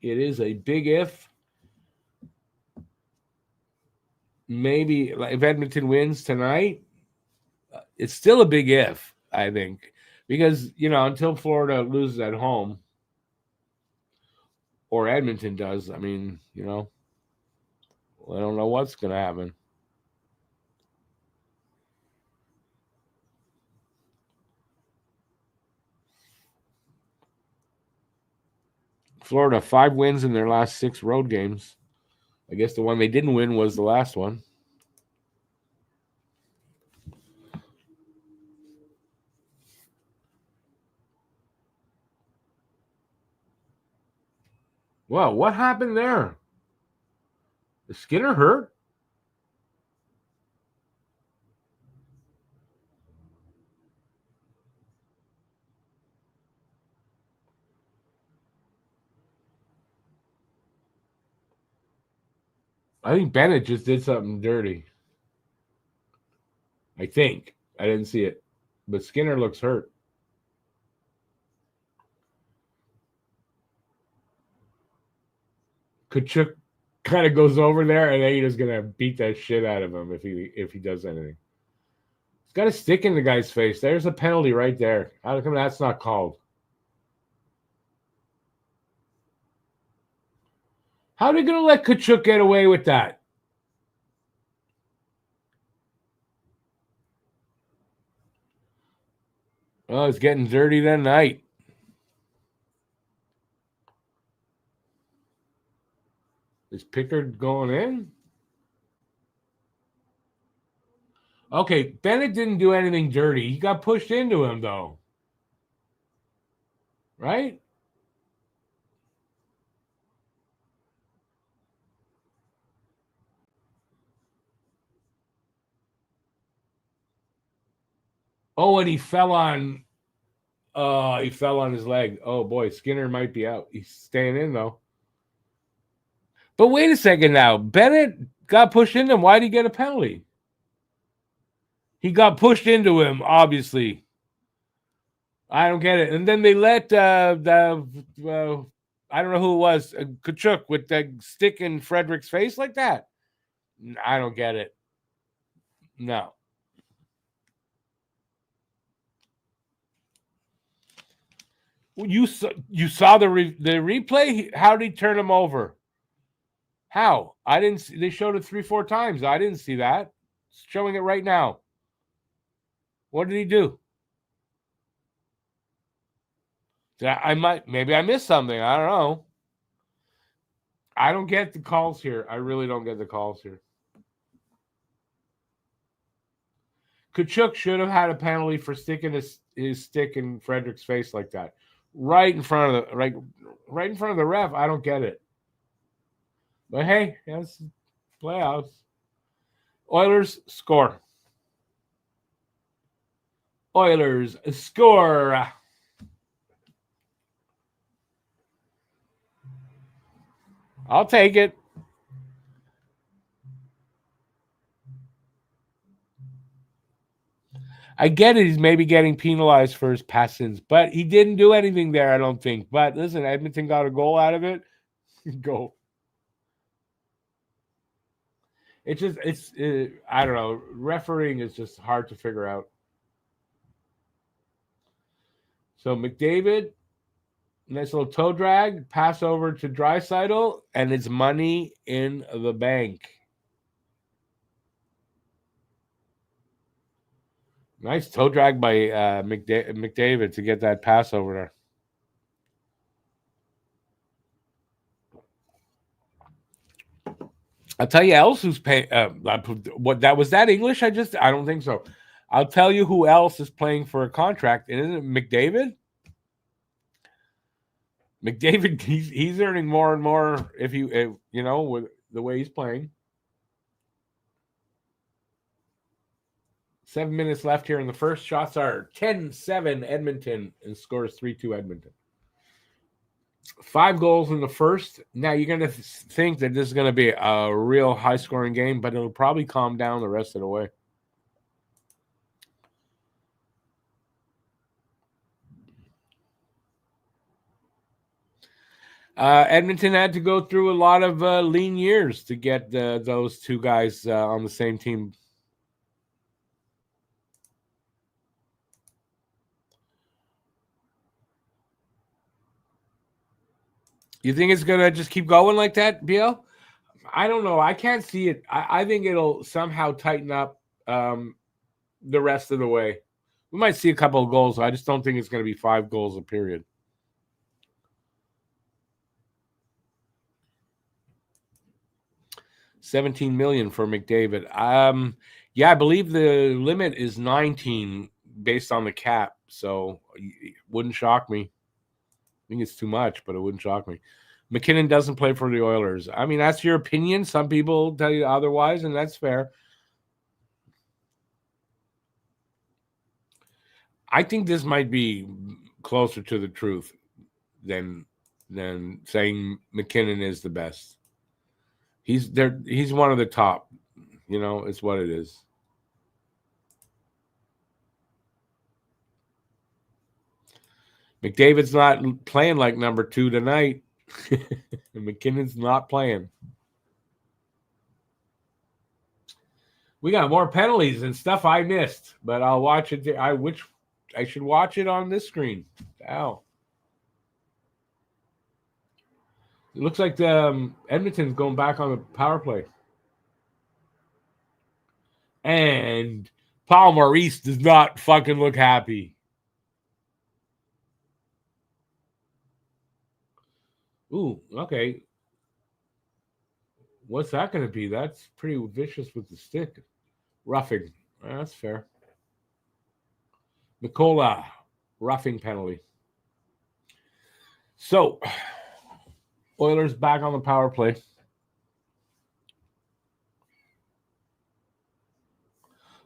Speaker 1: It is a big if. Maybe if Edmonton wins tonight, it's still a big if, I think. Because, until Florida loses at home, or Edmonton does, I mean, I don't know what's going to happen. Florida, 5 wins in their last 6 road games. I guess the one they didn't win was the last one. Well, what happened there? Is Skinner hurt? I think Bennett just did something dirty. I think. I didn't see it. But Skinner looks hurt. Kachuk kind of goes over there, and then he's going to beat that shit out of him if he does anything. He's got a stick in the guy's face. There's a penalty right there. How come that's not called? How are they going to let Kachuk get away with that? Oh, it's getting dirty that night. Is Pickard going in? Okay, Bennett didn't do anything dirty. He got pushed into him, though. Right? Oh, and he fell on his leg. Oh, boy, Skinner might be out. He's staying in, though. But wait a second now. Bennett got pushed into him. Why did he get a penalty? He got pushed into him, obviously. I don't get it. And then they let I don't know who it was, Kachuk with the stick in Frederick's face like that. I don't get it. No. You saw the replay? How did he turn him over? How? I didn't see. They showed it 3-4 times. I didn't see that. It's showing it right now. What did he do? Maybe I missed something. I don't know. I don't get the calls here. I really don't get the calls here. Kachuk should have had a penalty for sticking his stick in Frederick's face like that. Right in front of right in front of the ref. I don't get it. But hey, that's playoffs. Oilers score. Oilers score. I'll take it. I get it. He's maybe getting penalized for his passings, but he didn't do anything there, I don't think. But listen, Edmonton got a goal out of it. Go. It's I don't know. Refereeing is just hard to figure out. So McDavid, nice little toe drag, pass over to Draisaitl, and it's money in the bank. Nice toe drag by McDavid to get that pass over there. I'll tell you else who's paying. What that was that English? I don't think so. I'll tell you who else is playing for a contract, and isn't it McDavid? McDavid, he's earning more and more if with the way he's playing. 7 minutes left here in the first. Shots are 10-7 Edmonton, and scores 3-2 Edmonton. 5 goals in the first. Now you're going to think that this is going to be a real high-scoring game, but it'll probably calm down the rest of the way. Edmonton had to go through a lot of lean years to get those two guys on the same team. You think it's gonna just keep going like that, BL? I don't know. I can't see it. I think it'll somehow tighten up the rest of the way. We might see a couple of goals. I just don't think it's going to be 5 goals a period. $17 million for McDavid. Yeah, I believe the limit is 19 based on the cap. So it wouldn't shock me. I think it's too much, but it wouldn't shock me. McKinnon doesn't play for the Oilers. I mean, that's your opinion. Some people tell you otherwise, and that's fair. I think this might be closer to the truth than saying McKinnon is the best. He's there. He's one of the top. You know, it's what it is. McDavid's not playing like number 2 tonight. McKinnon's not playing. We got more penalties and stuff I missed, but I'll watch it. I should watch it on this screen. Ow. It looks like Edmonton's going back on the power play. And Paul Maurice does not fucking look happy. Ooh, okay. What's that going to be? That's pretty vicious with the stick. Roughing. That's fair. Nicola, roughing penalty. So, Oilers back on the power play.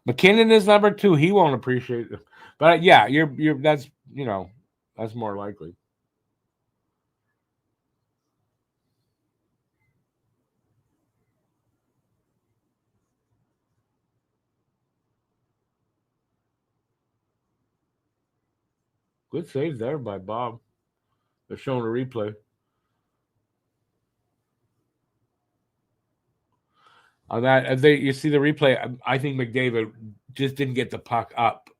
Speaker 1: McKinnon is number 2. He won't appreciate it. But yeah, you're that's that's more likely. Good save there by Bob. They're showing a replay. On that, as you see the replay, I think McDavid just didn't get the puck up.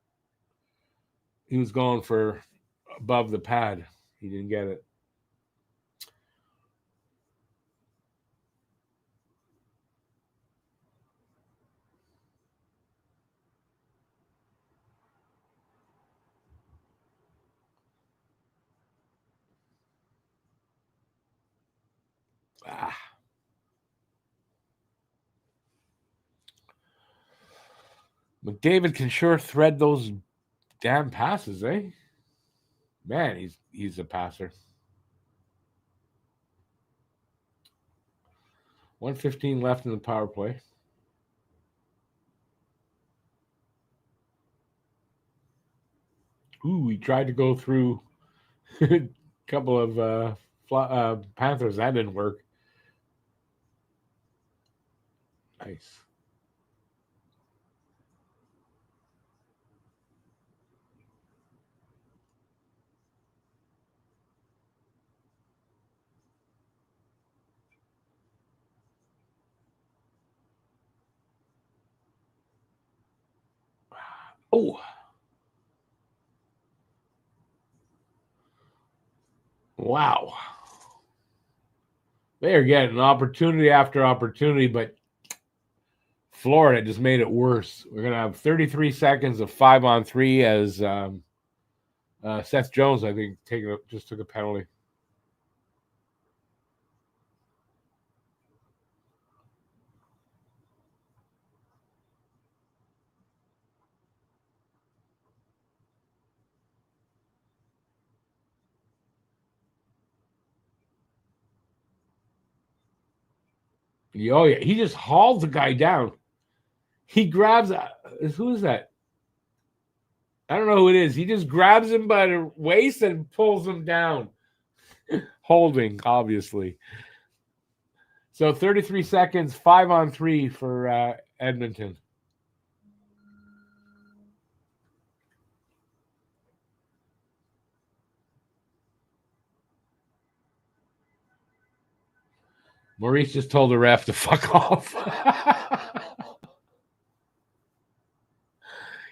Speaker 1: He was going for above the pad. He didn't get it. McDavid can sure thread those damn passes, eh? Man, he's a passer. 1:15 left in the power play. Ooh, he tried to go through a couple of Panthers. That didn't work. Nice. Oh. Wow. They are getting opportunity after opportunity, but Florida just made it worse. We're going to have 33 seconds of 5-on-3 as Seth Jones, I think, just took a penalty. Oh, yeah. He just hauls the guy down. He grabs. Who is that? I don't know who it is. He just grabs him by the waist and pulls him down. Holding, obviously. So 33 seconds, 5-on-3 for Edmonton. Maurice just told the ref to fuck off.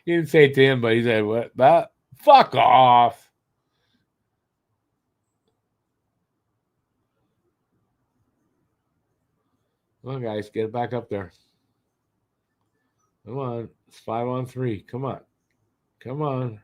Speaker 1: He didn't say it to him, but he said, "What? That fuck off." Come on, guys, get it back up there. Come on. It's 5-on-3. Come on. Come on.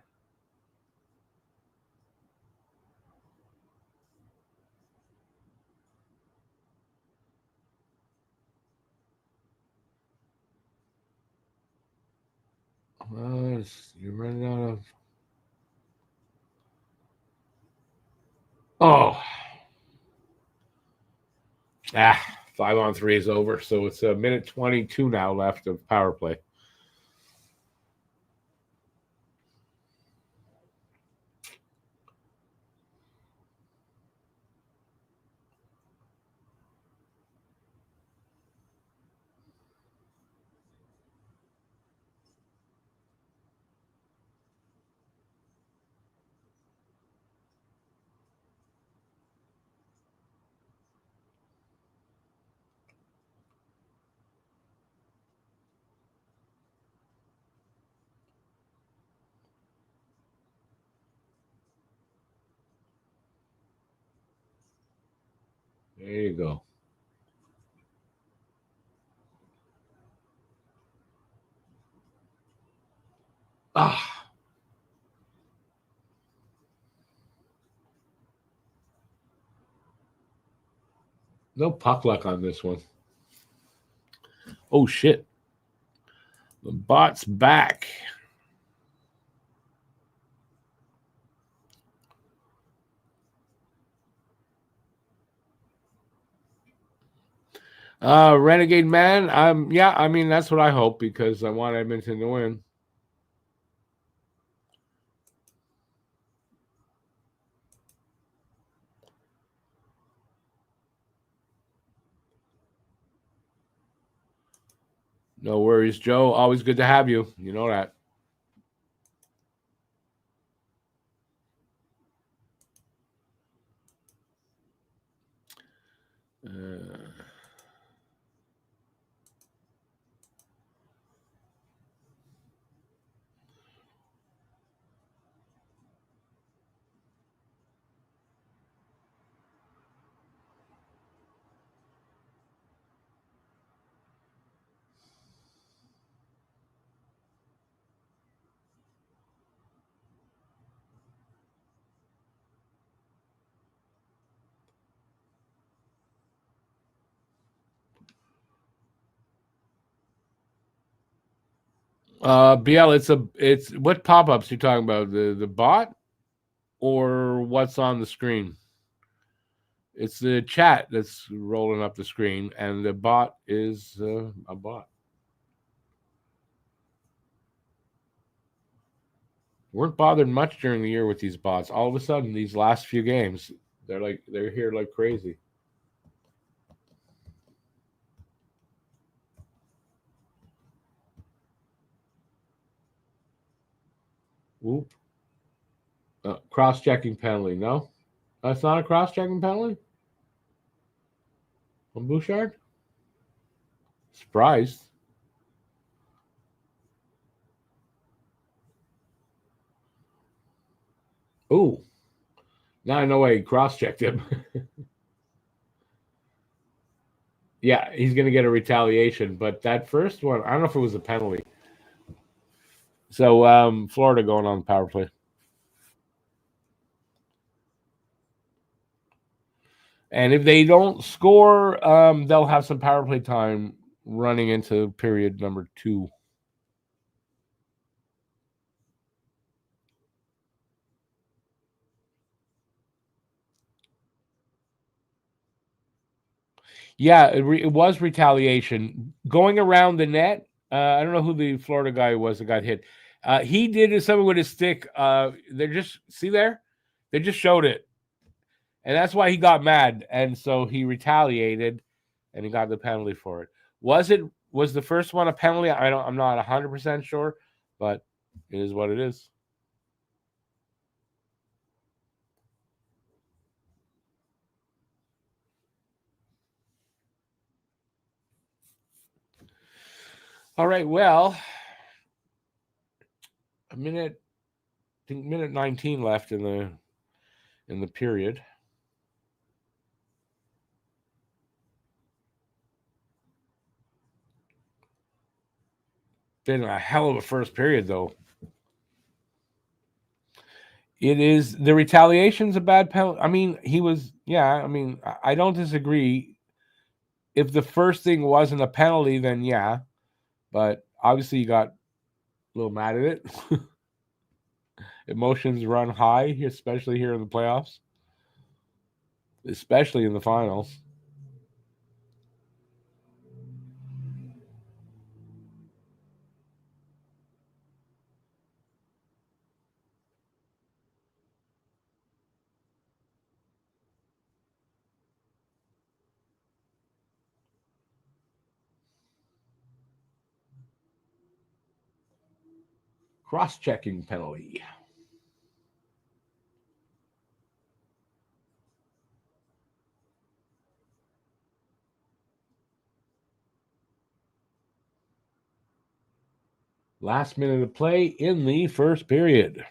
Speaker 1: You're running out of. Oh. 5-on-3 is over. So it's a minute 22 now left of power play. There you go. No puck luck on this one. Oh, shit. The bot's back. Renegade Man. Yeah, I mean, that's what I hope because I want Edmonton to win. No worries, Joe. Always good to have you. You know that. BL, it's what pop-ups you talking about? The bot or what's on the screen? It's the chat that's rolling up the screen, and the bot is a bot. Weren't bothered much during the year with these bots. All of a sudden, these last few games, they're here like crazy. Whoop. Cross-checking penalty. No, that's not a cross-checking penalty on Bouchard. Surprised. Ooh. Now I know why he cross-checked him. Yeah, he's going to get a retaliation. But that first one, I don't know if it was a penalty. So Florida going on the power play. And if they don't score, they'll have some power play time running into period number 2. Yeah, it was retaliation. Going around the net, I don't know who the Florida guy was that got hit. He did something with his stick. They're just, see there? They just showed it. And that's why he got mad. And so he retaliated and he got the penalty for it. Was the first one a penalty? I'm not 100% sure, but it is what it is. All right, well, minute 19 left in the period. been a hell of a first period, though. It is the retaliation's a bad penalty. I mean, I don't disagree. If the first thing wasn't a penalty, then yeah. But obviously, you got a little mad at it. Emotions run high, especially here in the playoffs, especially in the finals. Cross-checking penalty. Last minute of play in the first period.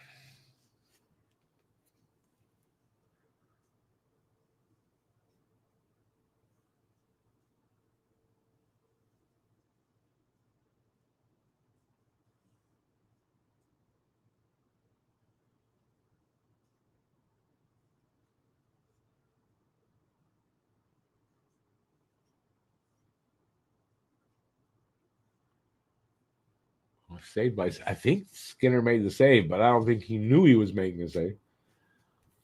Speaker 1: Saved by, I think Skinner made the save, but I don't think he knew he was making a save.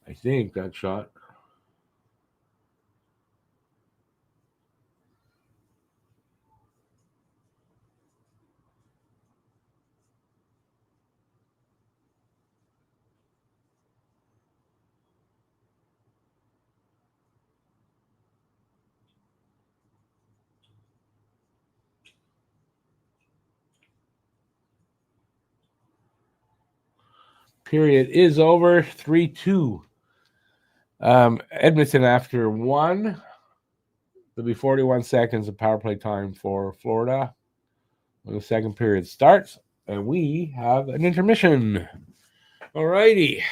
Speaker 1: I think that shot. Period is over. 3-2. Edmonton after one. There'll be 41 seconds of power play time for Florida when the second period starts, and we have an intermission. All righty.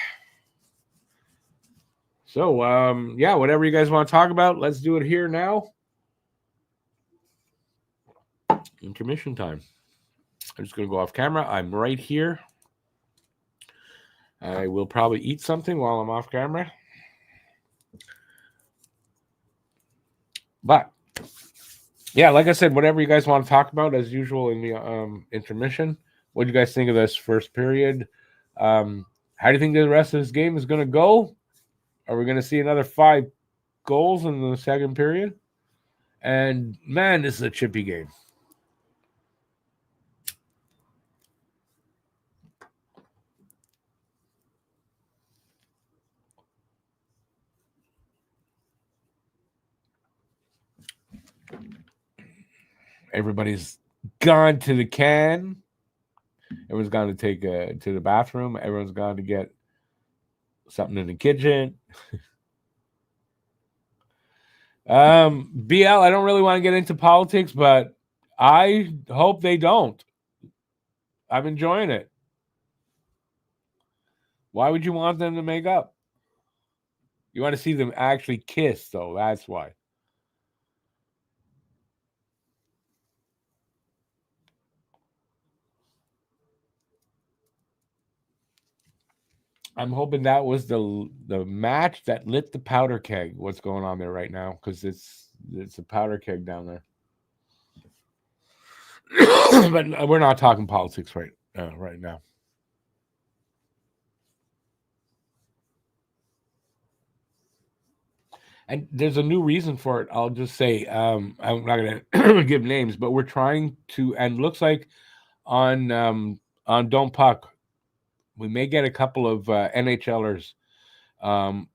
Speaker 1: So, whatever you guys want to talk about, let's do it here now. Intermission time. I'm just going to go off camera. I'm right here. I will probably eat something while I'm off camera. But, yeah, like I said, whatever you guys want to talk about, as usual in the intermission. What do you guys think of this first period? How do you think the rest of this game is going to go? Are we going to see another 5 goals in the second period? And, man, this is a chippy game. Everybody's gone to the can. Everyone's gone to take to the bathroom. Everyone's gone to get something in the kitchen. BL, I don't really want to get into politics, but I hope they don't. I'm enjoying it. Why would you want them to make up? You want to see them actually kiss, though. That's why. I'm hoping that was the match that lit the powder keg. What's going on there right now? Because it's a powder keg down there. But we're not talking politics right now. And there's a new reason for it. I'll just say, I'm not going to give names, but we're trying to, and looks like on Don't Puck, we may get a couple of NHLers on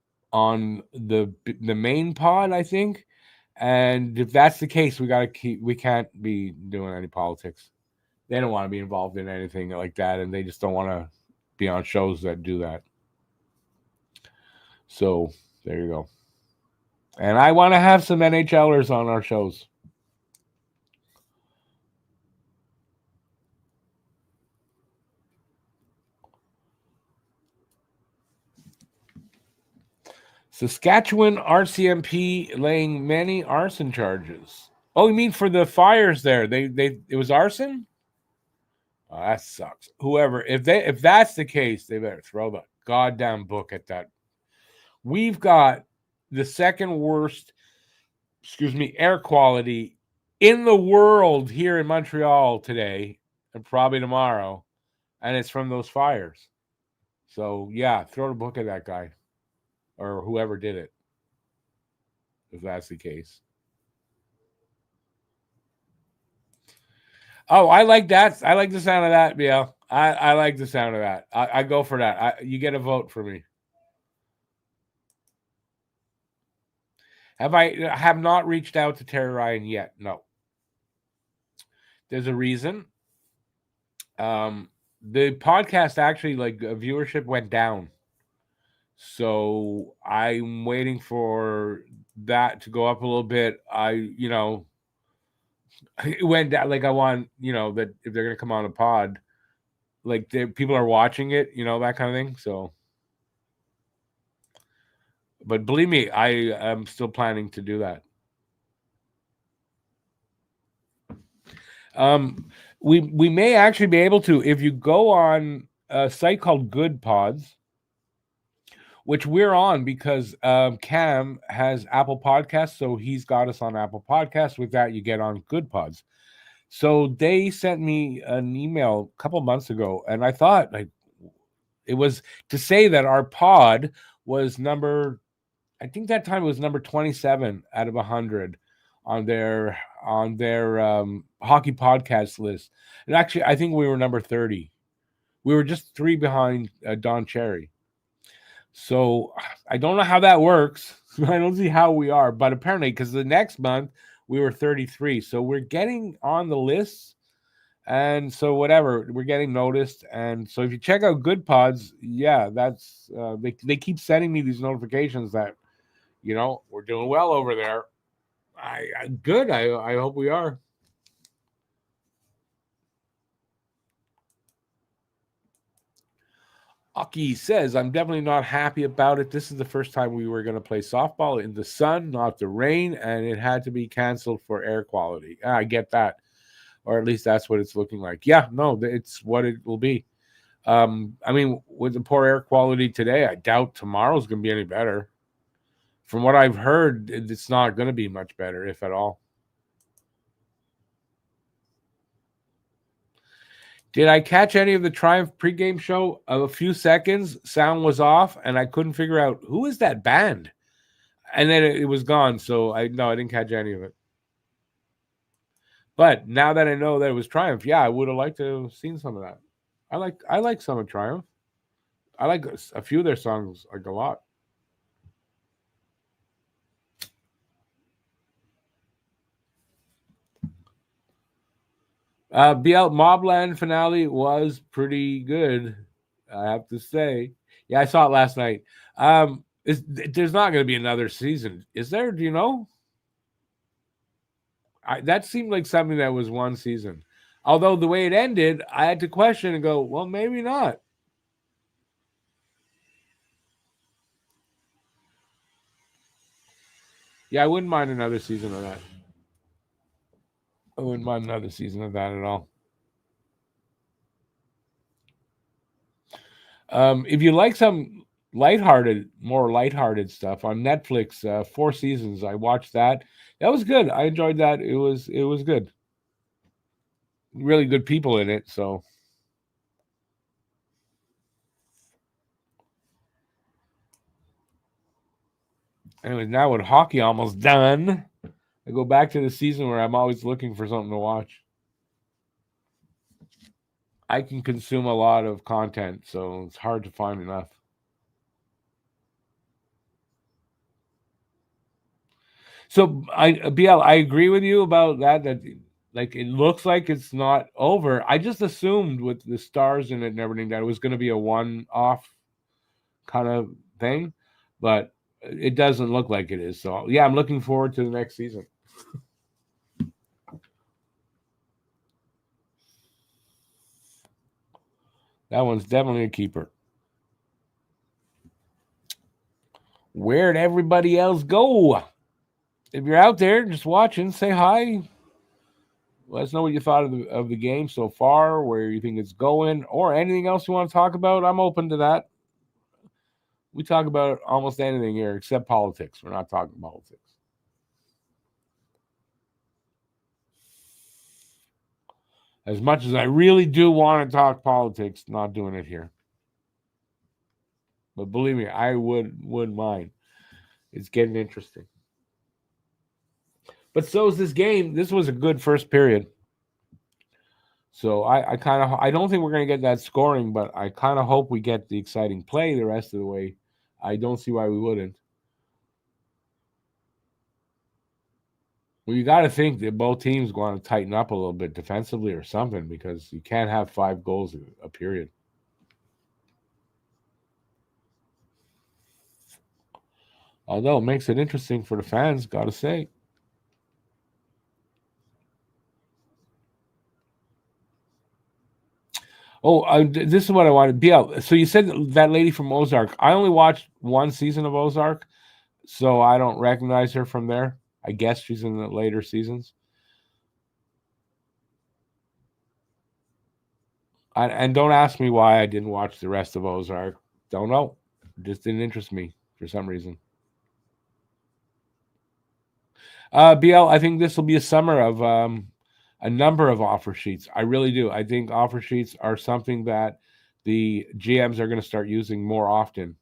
Speaker 1: the main pod, I think. And if that's the case, we can't be doing any politics. They don't want to be involved in anything like that, and they just don't want to be on shows that do that. So there you go. And I want to have some NHLers on our shows. Saskatchewan RCMP laying many arson charges. Oh, you mean for the fires there? It was arson? Oh, that sucks. Whoever, if that's the case, they better throw the goddamn book at that. We've got the second worst, air quality in the world here in Montreal today and probably tomorrow, and it's from those fires. So yeah, throw the book at that guy or whoever did it, if that's the case. Oh, I like that. I like the sound of that, BL. I like the sound of that. I go for that. You get a vote for me. Have not reached out to Terry Ryan yet. No. There's a reason. The podcast actually, like, viewership went down. So I'm waiting for that to go up a little bit. It went down. Like, I want, that if they're going to come on a pod, like, people are watching it, that kind of thing. So, but believe me, I am still planning to do that. We may actually be able to, if you go on a site called Good Pods, which we're on because Cam has Apple Podcasts, so he's got us on Apple Podcasts. With that, you get on Good Pods. So they sent me an email a couple months ago, and I thought, like, it was to say that our pod was I think that time it was number 27 out of 100 on their hockey podcast list. And actually, I think we were number 30. We were just 3 behind Don Cherry. So I don't know how that works. I don't see how we are, but apparently, because the next month we were 33. So we're getting on the list. And so whatever, we're getting noticed. And so if you check out Good Pods, yeah, that's they keep sending me these notifications that, we're doing well over there. Good. I hope we are. Aki says, I'm definitely not happy about it. This is the first time we were going to play softball in the sun, not the rain, and it had to be canceled for air quality. I get that. Or at least that's what it's looking like. Yeah, no, it's what it will be. I mean, with the poor air quality today, I doubt tomorrow's going to be any better. From what I've heard, it's not going to be much better, if at all. Did I catch any of the Triumph pregame show? Of a few seconds, sound was off, and I couldn't figure out who is that band. And then it was gone, so I didn't catch any of it. But now that I know that it was Triumph, yeah, I would have liked to have seen some of that. I like some of Triumph. I like a few of their songs, like, a lot. BL Mobland finale was pretty good, I have to say. Yeah, I saw it last night. There's not going to be another season, is there? Do you know? That seemed like something that was one season. Although the way it ended, I had to question and go, well, maybe not. Yeah, I wouldn't mind another season of that. I wouldn't mind another season of that at all. If you like some more lighthearted stuff on Netflix, 4 seasons, I watched that. That was good. I enjoyed that. It was good. Really good people in it, so. Anyway, now with hockey almost done, I go back to the season where I'm always looking for something to watch. I can consume a lot of content, so it's hard to find enough. So BL, I agree with you about that. That, like, it looks like it's not over. I just assumed with the stars in it and everything that it was going to be a one-off kind of thing, but it doesn't look like it is. So yeah, I'm looking forward to the next season. That one's definitely a keeper. Where'd everybody else go? If you're out there just watching, say hi. Let us know what you thought of the game so far, where you think it's going, or anything else you want to talk about. I'm open to that. We talk about almost anything here except politics. We're not talking politics. As much as I really do want to talk politics, not doing it here. But believe me, I wouldn't mind. It's getting interesting. But so is this game. This was a good first period. So I don't think we're going to get that scoring, but I kind of hope we get the exciting play the rest of the way. I don't see why we wouldn't. Well, you got to think that both teams want to tighten up a little bit defensively or something, because you can't have 5 goals a period. Although it makes it interesting for the fans, got to say. Oh, this is what I wanted. BL. So you said that lady from Ozark. I only watched one season of Ozark, so I don't recognize her from there. I guess she's in the later seasons. And don't ask me why I didn't watch the rest of Ozark. Don't know. It just didn't interest me for some reason. BL, I think this will be a summer of a number of offer sheets. I really do. I think offer sheets are something that the GMs are going to start using more often.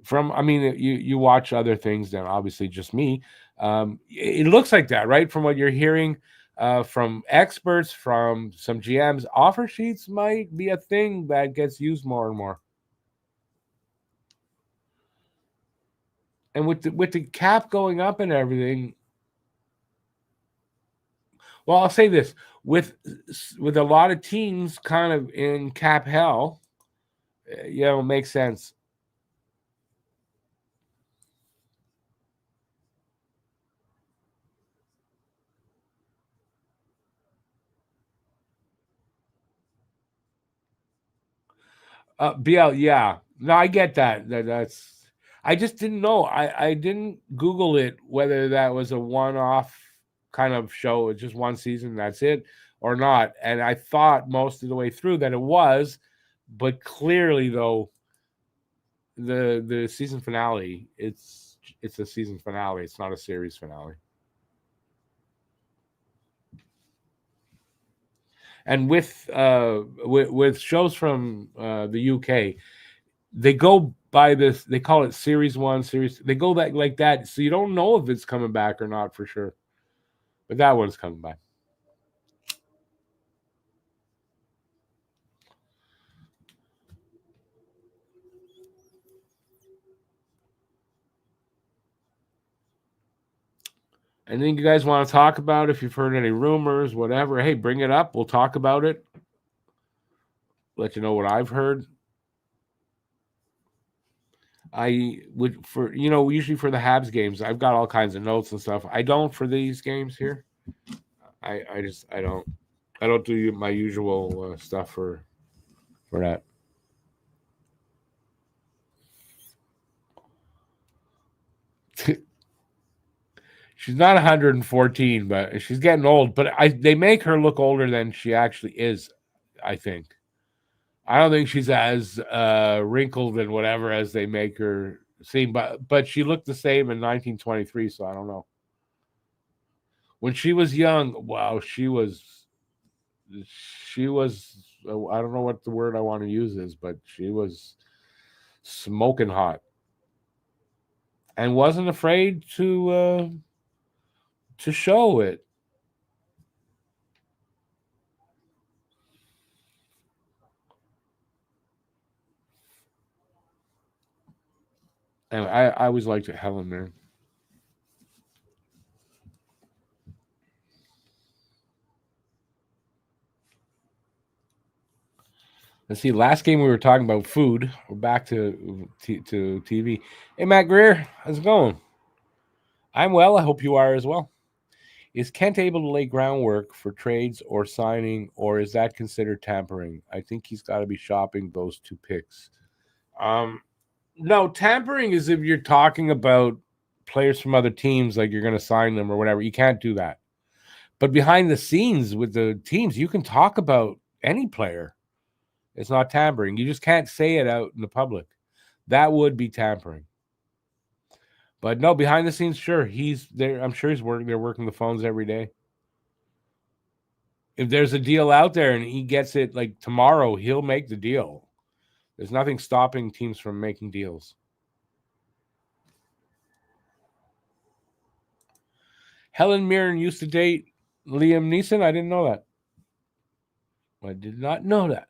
Speaker 1: You watch other things than obviously just me. It looks like that, right? From what you're hearing from experts, from some GMs, offer sheets might be a thing that gets used more and more. And with the cap going up and everything, well, I'll say this: with a lot of teams kind of in cap hell, it makes sense. BL, yeah. No, I get that. That's. I just didn't know. I didn't Google it whether that was a one-off kind of show, it's just one season, that's it, or not. And I thought most of the way through that it was, but clearly though, the season finale, it's a season finale. It's not a series finale. And with shows from the UK, they go by this. They call it series 1, series. They go that like that, so you don't know if it's coming back or not for sure. But that one's coming back. Anything you guys want to talk about? If you've heard any rumors, whatever, hey, bring it up. We'll talk about it. Let you know what I've heard. I would usually for the Habs games, I've got all kinds of notes and stuff. I don't for these games here. I don't do my usual stuff for that. She's not 114, but she's getting old. But they make her look older than she actually is, I think. I don't think she's as wrinkled and whatever as they make her seem, but she looked the same in 1923, so I don't know. When she was young, wow, she was I don't know what the word I want to use is, but she was smoking hot and wasn't afraid to show it. And I always liked Helen there. Let's see. Last game we were talking about food. We're back to TV. Hey, Matt Greer, how's it going? I'm well. I hope you are as well. Is Kent able to lay groundwork for trades or signing, or is that considered tampering? I think he's got to be shopping those 2 picks. No, tampering is if you're talking about players from other teams, like you're going to sign them or whatever. You can't do that. But behind the scenes with the teams, you can talk about any player. It's not tampering. You just can't say it out in the public. That would be tampering. But no, behind the scenes, sure, he's there. I'm sure he's working. They're working the phones every day. If there's a deal out there and he gets it like tomorrow, he'll make the deal. There's nothing stopping teams from making deals. Helen Mirren used to date Liam Neeson. I didn't know that. I did not know that.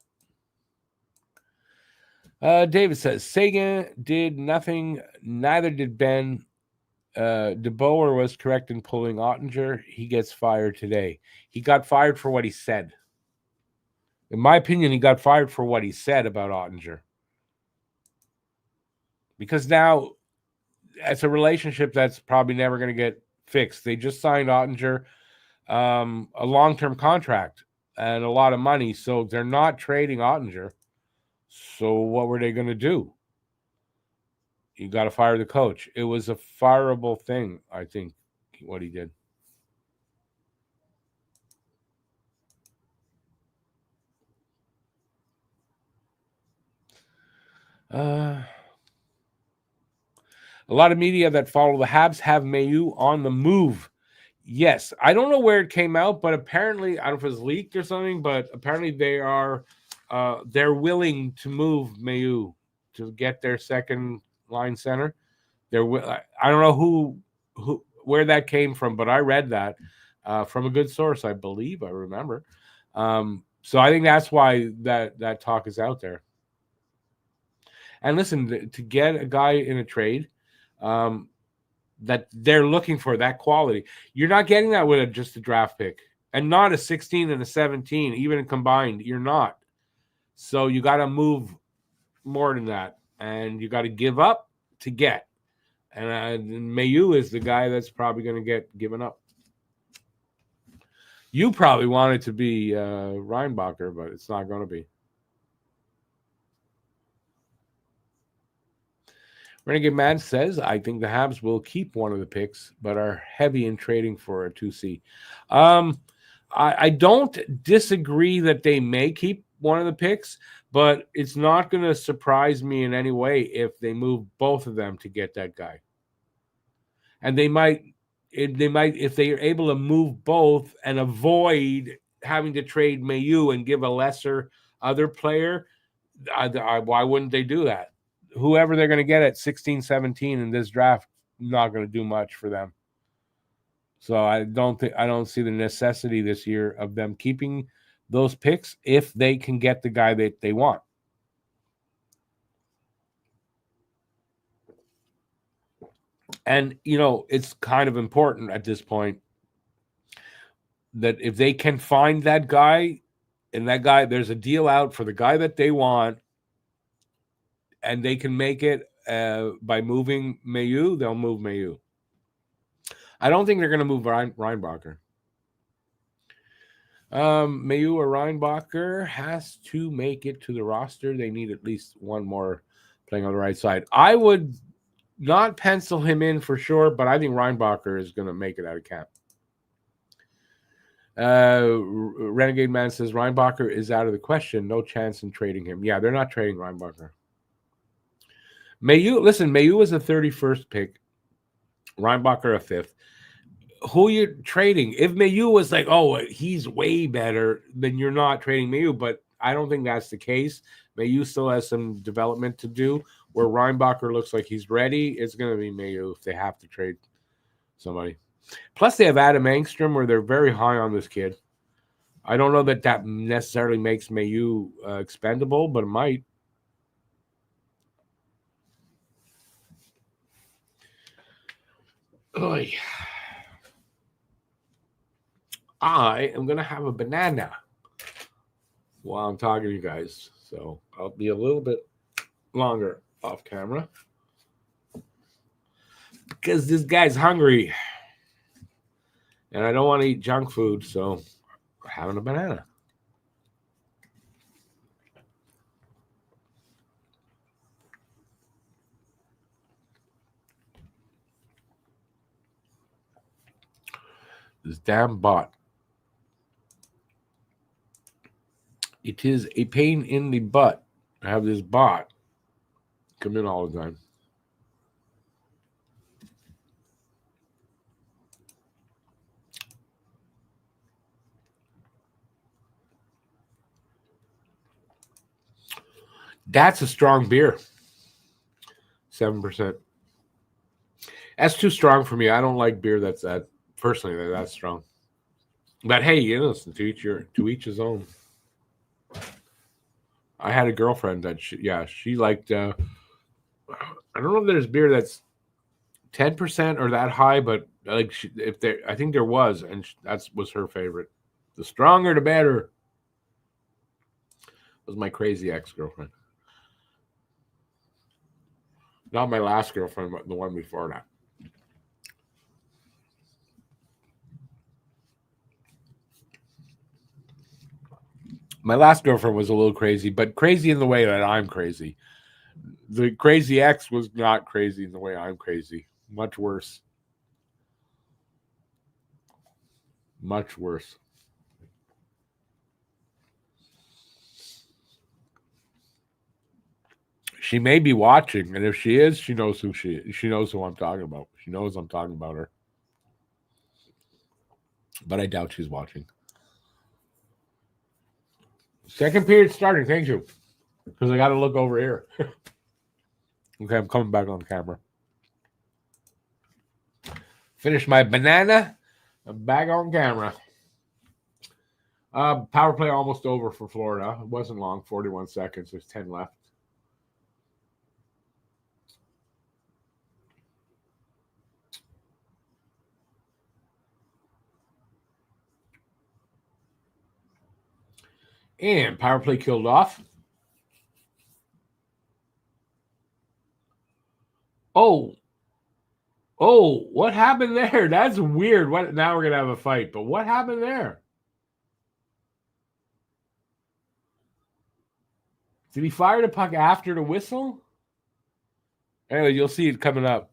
Speaker 1: David says Sagan did nothing. Neither did Ben. DeBoer was correct in pulling Ottinger. He gets fired today. He got fired for what he said. In my opinion, he got fired for what he said about Ottinger. Because now it's a relationship that's probably never going to get fixed. They just signed Ottinger a long-term contract and a lot of money, so they're not trading Ottinger. So what were they going to do? You got to fire the coach. It was a fireable thing, I think, what he did. A lot of media that follow the Habs have Mailloux on the move. Yes, I don't know where it came out, but apparently, I don't know if it's leaked or something, but apparently they're willing to move Mailloux to get their second line center. I don't know where that came from, but I read that from a good source, I believe. I remember. So I think that's why that talk is out there. And listen, to get a guy in a trade that they're looking for, that quality, you're not getting that with just a draft pick, and not a 16 and a 17, even combined. You're not. So you got to move more than that, and you got to give up to get. And Mailloux is the guy that's probably going to get given up. You probably want it to be Reinbacher, but it's not going to be. Renegade Man says, I think the Habs will keep one of the picks, but are heavy in trading for a 2C. I don't disagree that they may keep one of the picks, but it's not going to surprise me in any way if they move both of them to get that guy. And they might, if they are able to move both and avoid having to trade Mailloux and give a lesser other player, why wouldn't they do that? Whoever they're going to get at 16, 17 in this draft, not going to do much for them. So I don't see the necessity this year of them keeping those picks if they can get the guy that they want. And, it's kind of important at this point that if they can find that guy, and that guy, there's a deal out for the guy that they want, and they can make it by moving Mailloux, they'll move Mailloux. I don't think they're going to move Reinbacher. Mailloux or Reinbacher has to make it to the roster. They need at least one more playing on the right side. I would not pencil him in for sure, but I think Reinbacher is going to make it out of camp. Renegade Man says Reinbacher is out of the question. No chance in trading him. Yeah, they're not trading Reinbacher. Mailloux was a 31st pick. Reinbacher a 5th. Who you're trading? If Mailloux was like, oh, he's way better, then you're not trading Mailloux. But I don't think that's the case. Mailloux still has some development to do. Where Reinbacher looks like he's ready, it's going to be Mailloux if they have to trade somebody. Plus, they have Adam Engstrom, where they're very high on this kid. I don't know that necessarily makes Mailloux expendable, but it might. Oy. I am going to have a banana while I'm talking to you guys. So I'll be a little bit longer off camera because this guy's hungry and I don't want to eat junk food. So I'm having a banana. This damn bot It is a pain in the butt to have this bot come in all the time. That's a strong beer. 7%. That's too strong for me. I don't like beer that's that personally that's strong. But hey, listen, to each his own. I had a girlfriend that she liked. I don't know if there's beer that's 10% or that high, but like I think there was, and that was her favorite. The stronger, the better. Was my crazy ex-girlfriend. Not my last girlfriend, but the one before that. My last girlfriend was a little crazy, but crazy in the way that I'm crazy. The crazy ex was not crazy in the way I'm crazy. Much worse. Much worse. She may be watching, and if she is, she knows who she is. She knows who I'm talking about. She knows I'm talking about her. But I doubt she's watching. Second period starting. Thank you. Because I got to look over here. Okay, I'm coming back on camera. Finish my banana. I'm back on camera. Power play almost over for Florida. It wasn't long, 41 seconds. There's 10 left. And power play killed off. Oh, what happened there? That's weird. What? Now we're gonna have a fight. But what happened there? Did he fire the puck after the whistle? Anyway, you'll see it coming up.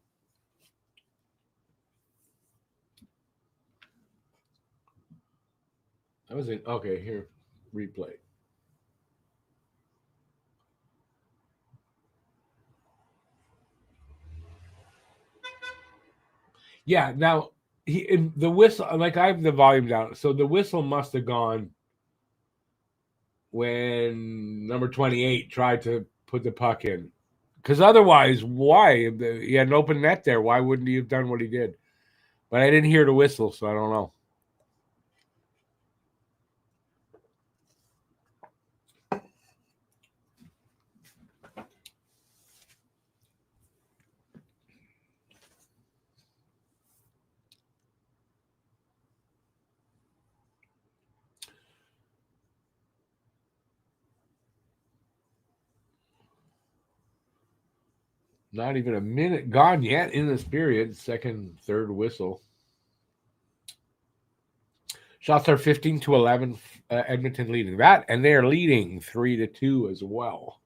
Speaker 1: That was it. Okay, here, replay. Yeah, now the whistle, like I have the volume down, so the whistle must have gone when number 28 tried to put the puck in. Because otherwise, why? He had an open net there. Why wouldn't he have done what he did? But I didn't hear the whistle, so I don't know. Not even a minute gone yet in this period. Second, third whistle. Shots are 15-11. Edmonton leading that, and they're leading 3-2 as well.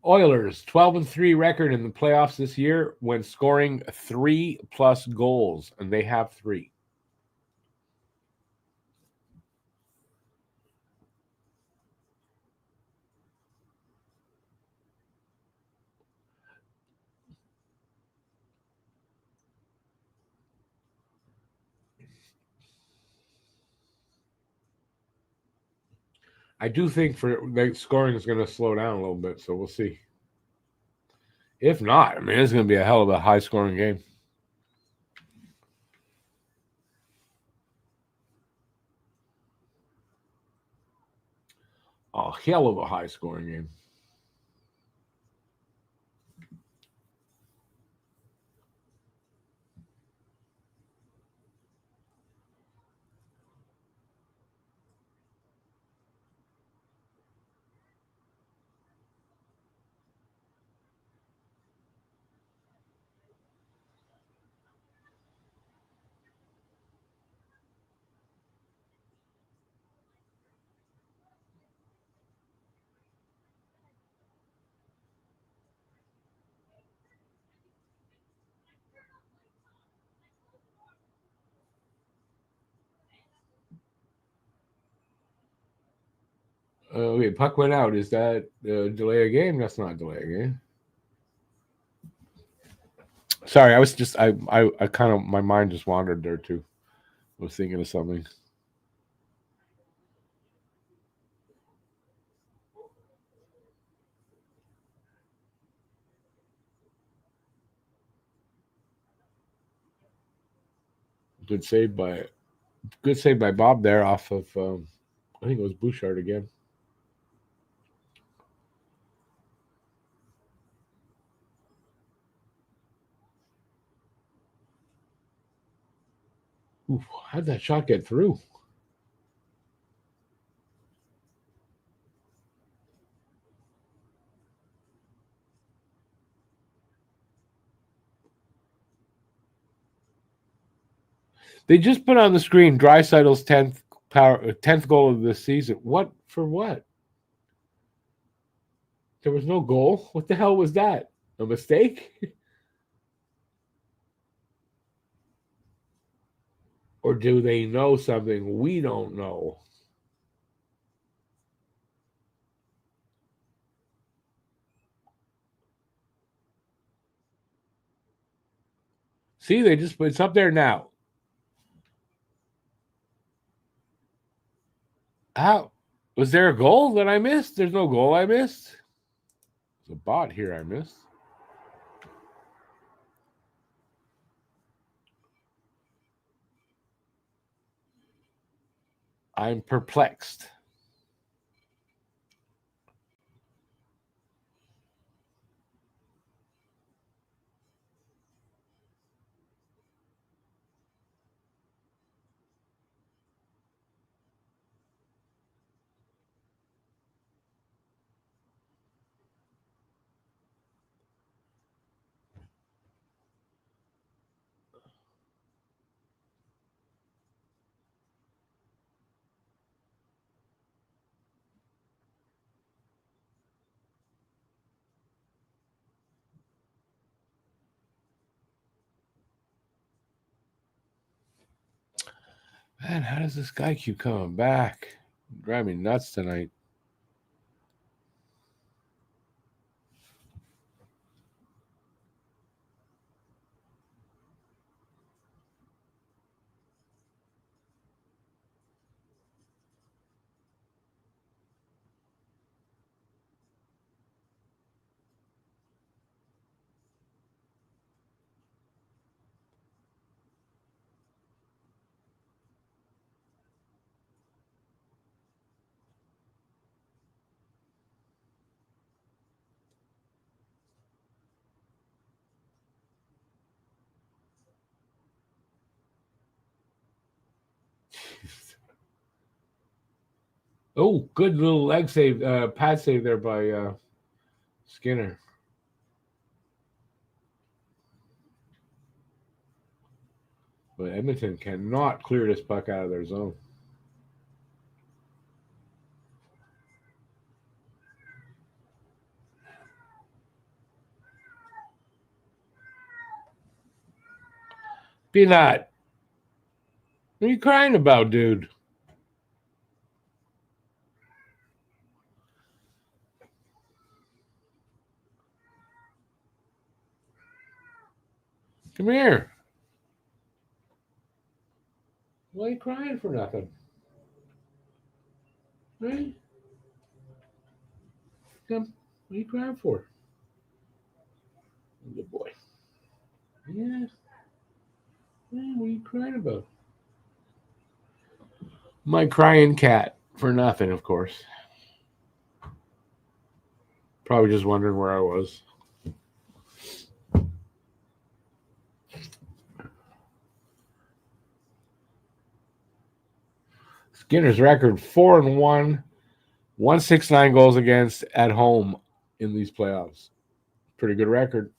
Speaker 1: Oilers 12-3 record in the playoffs this year when scoring 3+ goals, and they have 3. I do think for the scoring is going to slow down a little bit, so we'll see. If not, I mean, it's going to be a hell of a high-scoring game. A hell of a high-scoring game. Okay, puck went out. Is that delay a game? That's not delay a game. Sorry, I was just I kind of my mind just wandered there too. I was thinking of something. Good save by Bob there off of I think it was Bouchard again. Oof, how'd that shot get through? They just put on the screen Dreisaitl's 10th goal of the season. What for what? There was no goal? What the hell was that? A mistake? Or do they know something we don't know? See, it's up there now. How was there a goal that I missed? There's no goal I missed. There's a bot here I missed. I'm perplexed. Man, how does this guy keep coming back? Drive me nuts tonight. Oh, good little leg save, pad save there by Skinner. But Edmonton cannot clear this puck out of their zone. Peanut, what are you crying about, dude? Come here. Why are you crying for nothing? Right? Come. What are you crying for? Good boy. Yeah. What are you crying about? My crying cat for nothing, of course. Probably just wondering where I was. Skinner's record 4-1, 169 goals against at home in these playoffs. Pretty good record.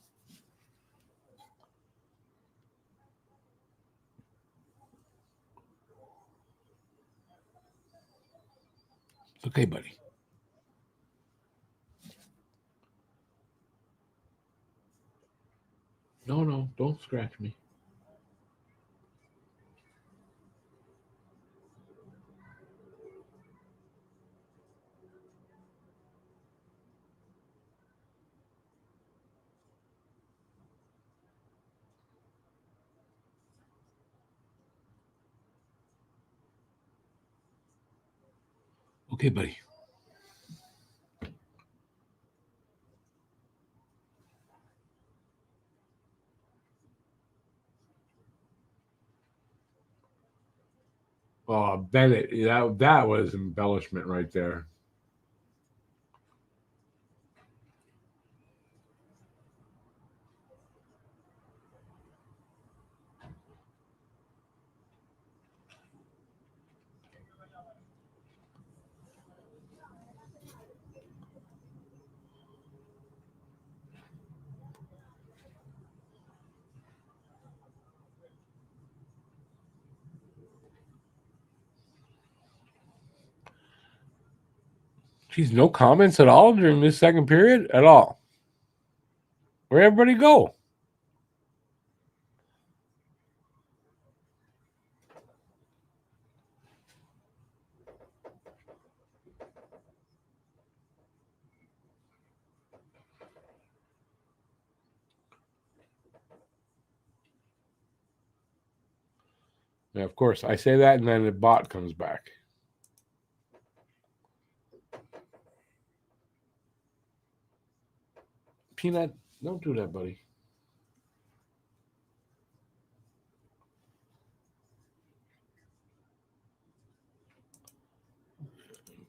Speaker 1: It's okay, buddy. No, don't scratch me. Okay, buddy. Oh, Bennett, that was embellishment right there. Geez, no comments at all during this second period at all. Where'd everybody go? Yeah, of course, I say that, and then the bot comes back. Peanut, don't do that, buddy.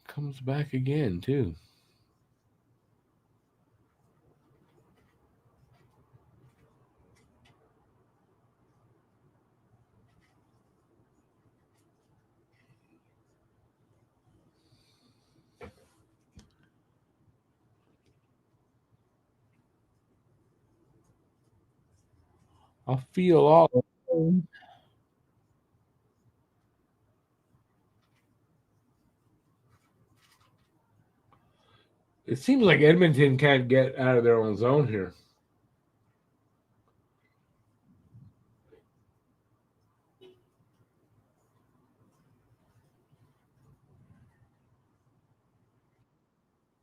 Speaker 1: Comes back again, too. I'll feel all. It seems like Edmonton can't get out of their own zone here.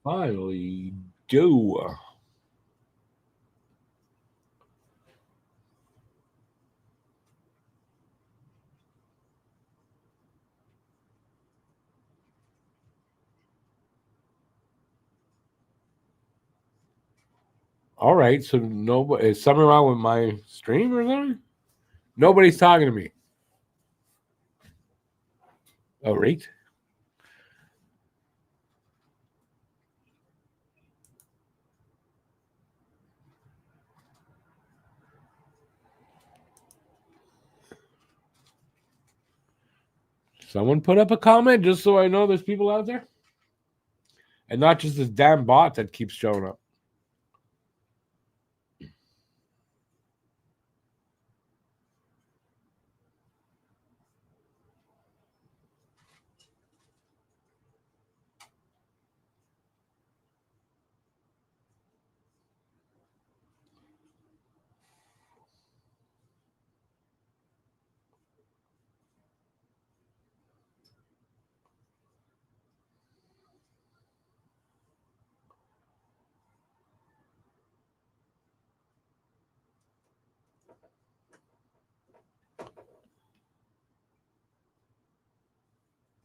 Speaker 1: Finally, do. All right, so nobody is something wrong with my stream or something? Nobody's talking to me. Oh, right. Someone put up a comment just so I know there's people out there, and not just this damn bot that keeps showing up.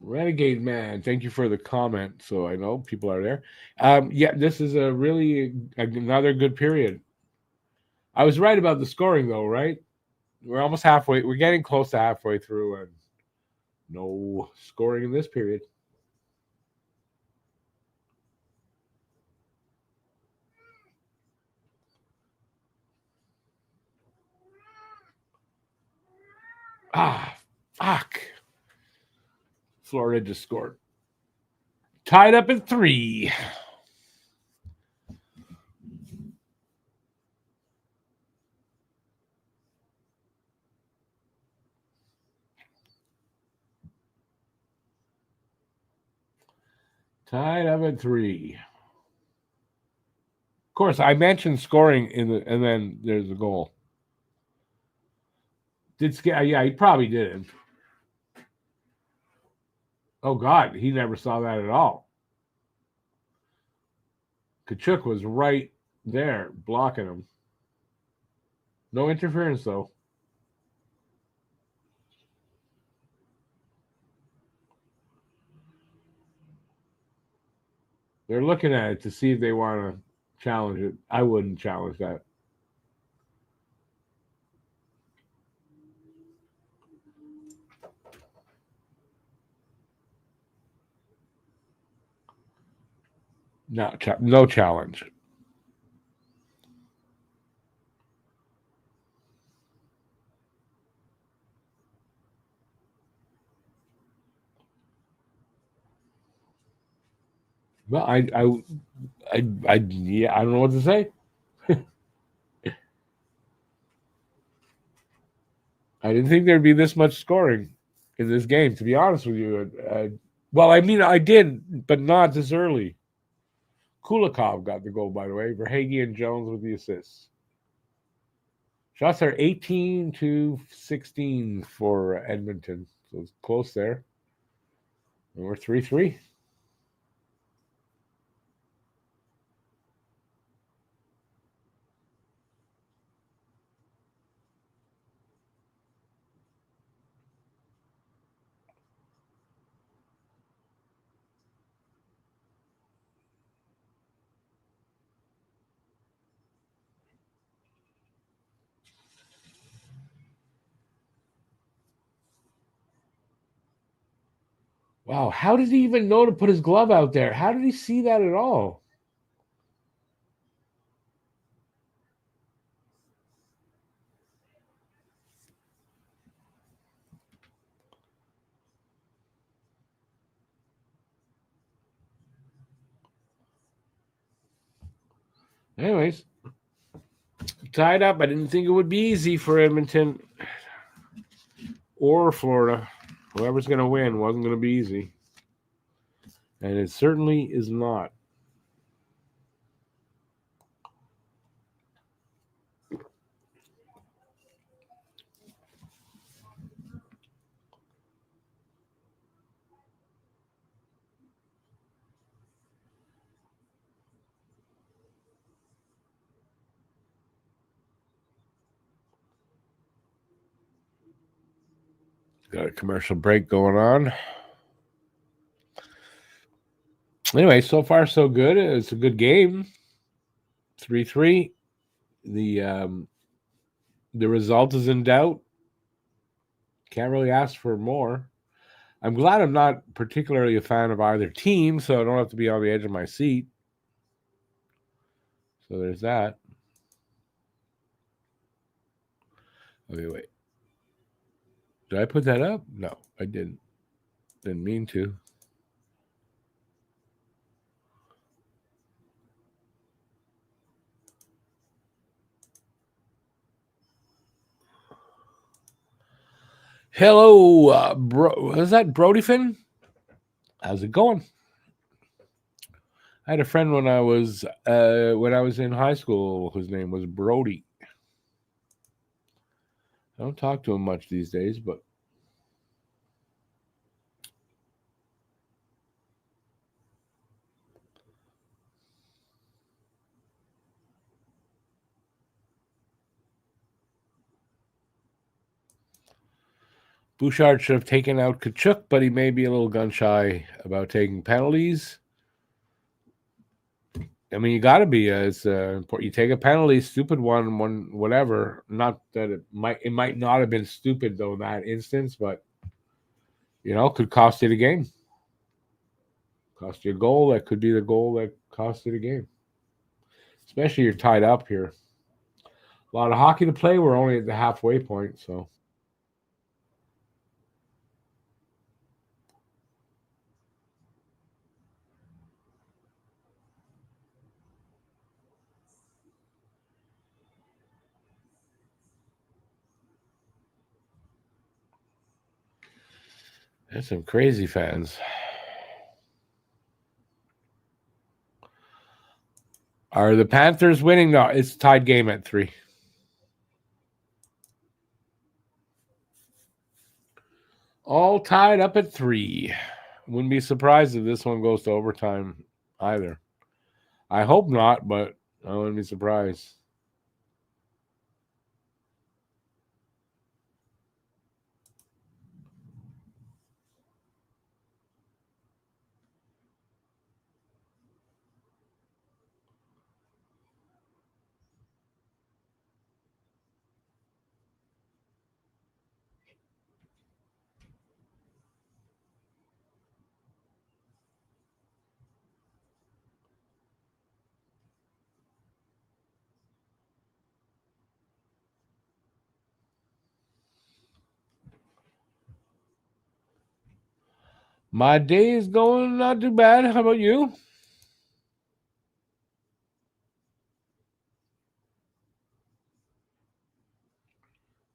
Speaker 1: Renegade Man, thank you for the comment. So I know people are there. Yeah, this is a really another good period. I was right about the scoring, though, right? We're almost halfway. We're getting close to halfway through, and no scoring in this period. Ah, fuck. Florida just scored. Tied up at 3. Tied up at 3. Of course, I mentioned scoring and then there's a goal. Yeah, he probably didn't. Oh God, he never saw that at all. Kachuk was right there blocking him. No interference though. They're looking at it to see if they want to challenge it. I wouldn't challenge that. No challenge. Well, yeah, I don't know what to say. I didn't think there'd be this much scoring in this game, to be honest with you. Well, I mean, I did, but not this early. Kulikov got the goal, by the way. Verhage and Jones with the assists. Shots are 18-16 for Edmonton. So it's close there. And we're 3-3. Wow, how did he even know to put his glove out there? How did he see that at all? Anyways, tied up. I didn't think it would be easy for Edmonton or Florida. Whoever's going to win wasn't going to be easy. And it certainly is not. Got a commercial break going on. Anyway, so far so good. It's a good game. 3-3. The result is in doubt. Can't really ask for more. I'm glad I'm not particularly a fan of either team, so I don't have to be on the edge of my seat. So there's that. Okay, wait. Did I put that up? No, I didn't. Didn't mean to. Hello, is that Brody Finn? How's it going? I had a friend when I was in high school whose name was Brody. I don't talk to him much these days, but Bouchard should have taken out Kachuk, but he may be a little gun shy about taking penalties. I mean, you got to be. It's important. You take a penalty, stupid one, whatever. Not that it might not have been stupid though in that instance, but could cost you the game. Cost you a goal. That could be the goal that cost you the game. Especially you're tied up here. A lot of hockey to play. We're only at the halfway point, so. There's some crazy fans. Are the Panthers winning? No, it's tied game at 3. All tied up at 3. Wouldn't be surprised if this one goes to overtime either. I hope not, but I wouldn't be surprised. My day is going not too bad. How about you?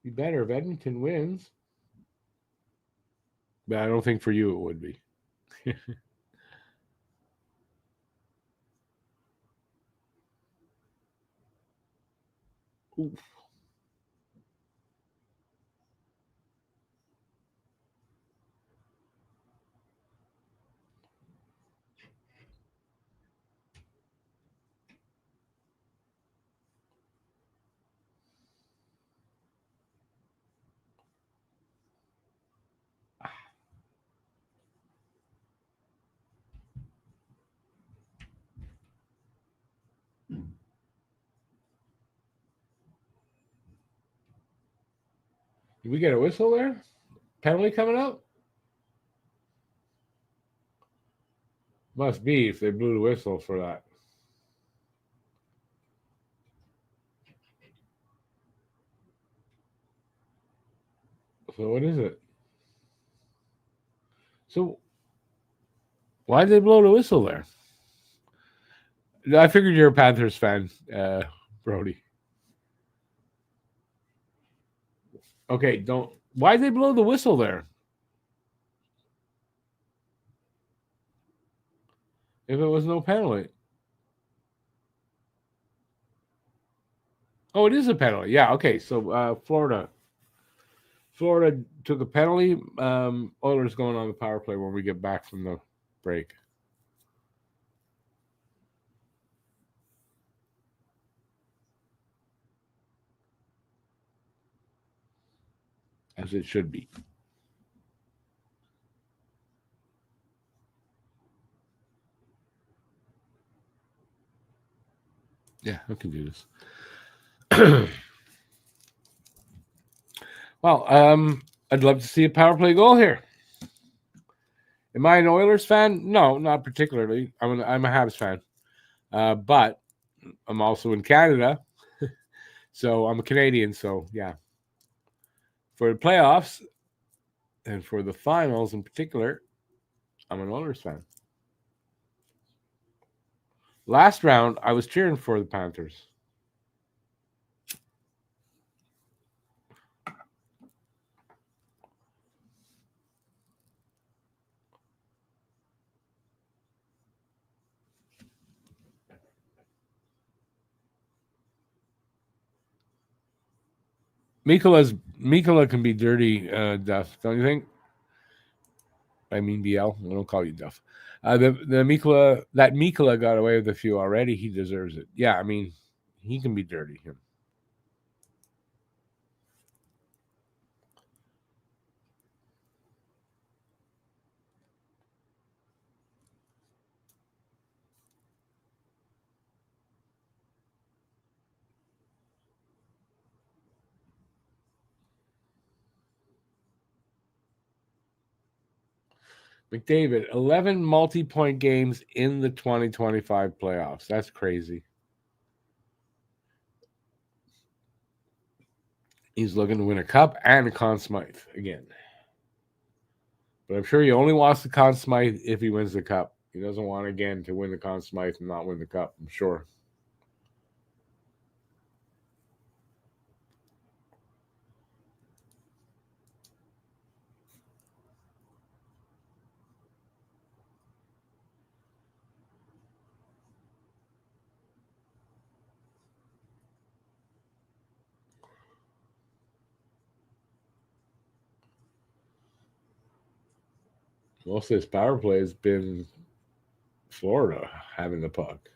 Speaker 1: Be better if Edmonton wins. But I don't think for you it would be. Oof. Did we get a whistle there? Penalty coming up? Must be if they blew the whistle for that. So what is it? So why did they blow the whistle there? I figured you're a Panthers fan, Brody. Okay, don't. Why did they blow the whistle there? If it was no penalty. Oh, it is a penalty. Yeah. Okay. So Florida took a penalty. Oilers going on the power play when we get back from the break. As it should be. Yeah, I can do this. Well, I'd love to see a power play goal here. Am I an Oilers fan? No, not particularly. I'm a Habs fan, but I'm also in Canada, so I'm a Canadian. So yeah, for the playoffs and for the finals in particular, I'm an Oilers fan. Last round, I was cheering for the Panthers. Mikula can be dirty, Duff, don't you think? I mean BL. I don't call you Duff. The Mikula got away with a few already. He deserves it. Yeah, I mean, he can be dirty. Him. McDavid, 11 multi-point games in the 2025 playoffs. That's crazy. He's looking to win a cup and a Conn Smythe again. But I'm sure he only wants the Conn Smythe if he wins the cup. He doesn't want again to win the Conn Smythe and not win the cup, I'm sure. Most of his power play has been Florida having the puck.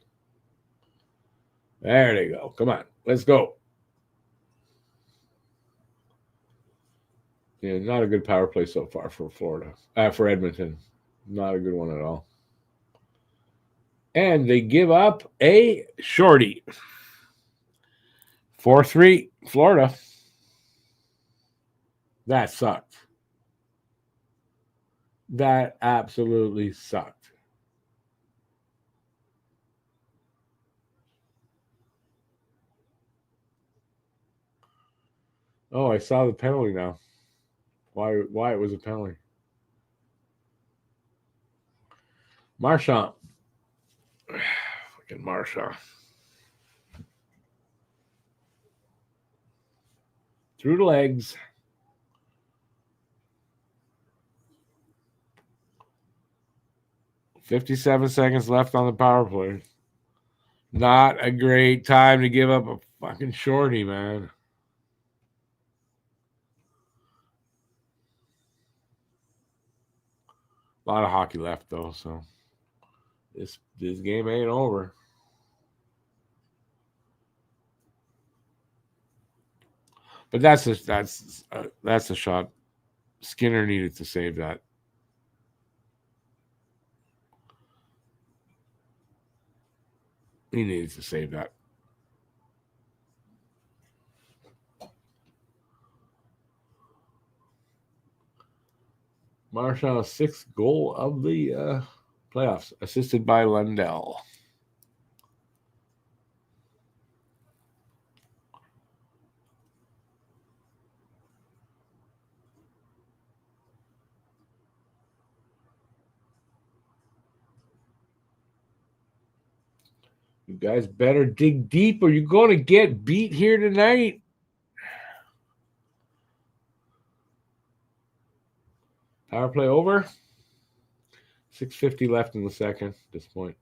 Speaker 1: There they go. Come on, let's go. Yeah, not a good power play so far for Florida. For Edmonton, not a good one at all. And they give up a shorty. 4-3, Florida. That sucked. That absolutely sucked. Oh, I saw the penalty now. Why it was a penalty? Marchand. Fucking Marchand. Through the legs. $57 left on the power play. Not a great time to give up a fucking shorty, man. A lot of hockey left, though, so this game ain't over. But that's a shot. Skinner needed to save that. He needs to save that. Marchand's sixth goal of the playoffs, assisted by Lundell. You guys better dig deep or you're going to get beat here tonight. Power play over. 6:50 left in the second at this point.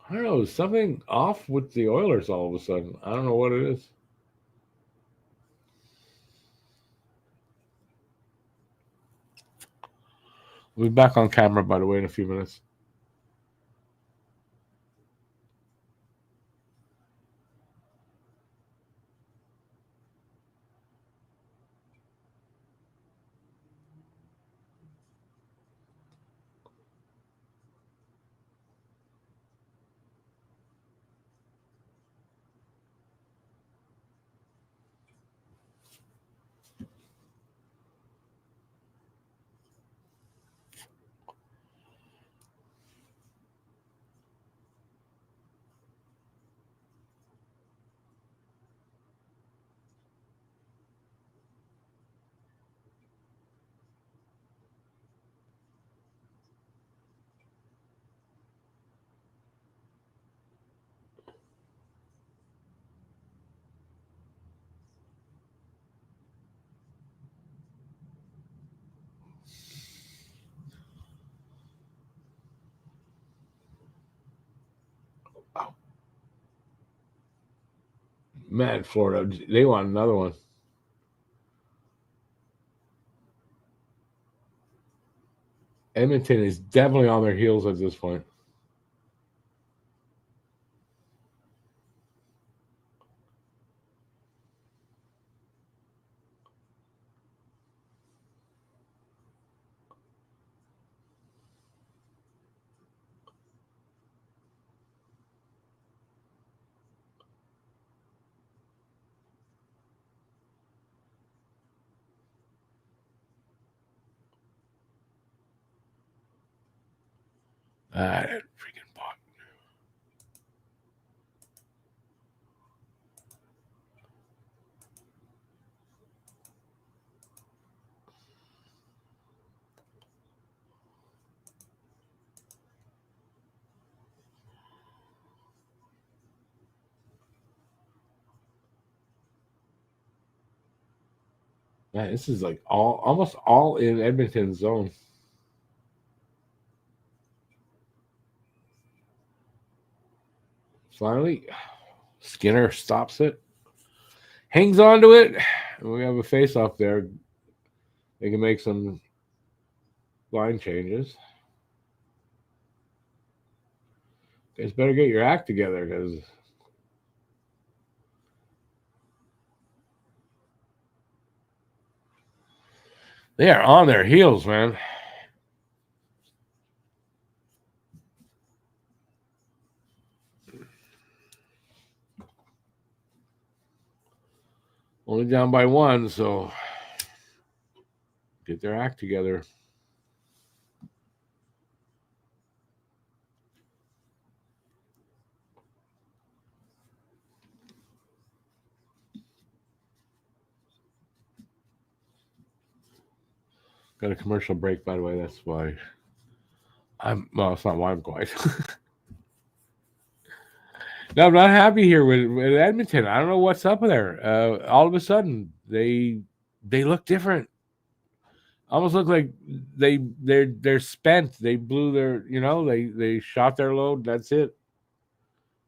Speaker 1: I don't know. Something off with the Oilers all of a sudden. I don't know what it is. We'll be back on camera, by the way, in a few minutes. Man, Florida, they want another one. Edmonton is definitely on their heels at this point. That freaking bot. Man, this is like almost all in Edmonton's zone. Finally, Skinner stops it, hangs onto it, and we have a face-off there. They can make some line changes. You guys better get your act together because they are on their heels, man. Only down by one, so get their act together. Got a commercial break, by the way. That's why well, it's not why I'm quiet. No, I'm not happy here with Edmonton. I don't know what's up there. All of a sudden, they look different. Almost look like they're spent. They blew their, they shot their load. That's it.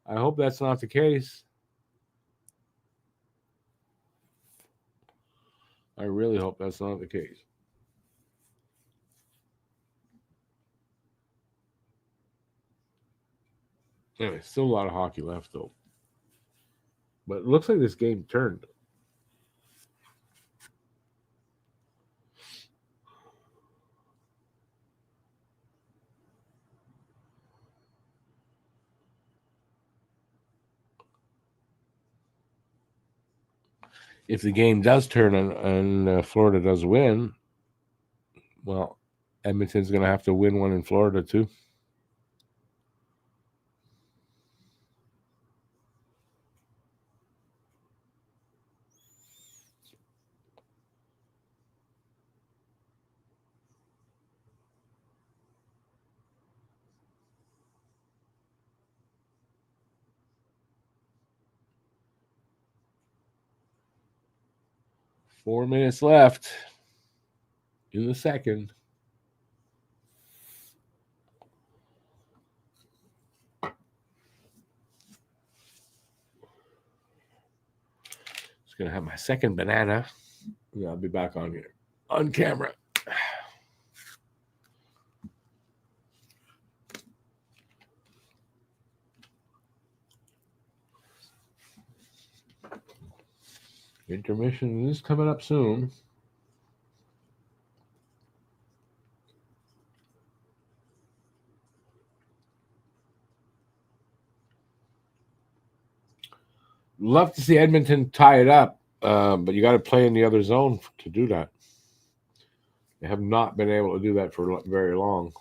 Speaker 1: I hope that's not the case. I really hope that's not the case. Anyway, still a lot of hockey left though. But it looks like this game turned. If the game does turn and Florida does win, well, Edmonton's going to have to win one in Florida too. Four minutes left in the second. Just going to have my second banana. Yeah, I'll be back on here on camera. Intermission is coming up soon. Love to see Edmonton tie it up, but you got to play in the other zone to do that. They have not been able to do that for very long.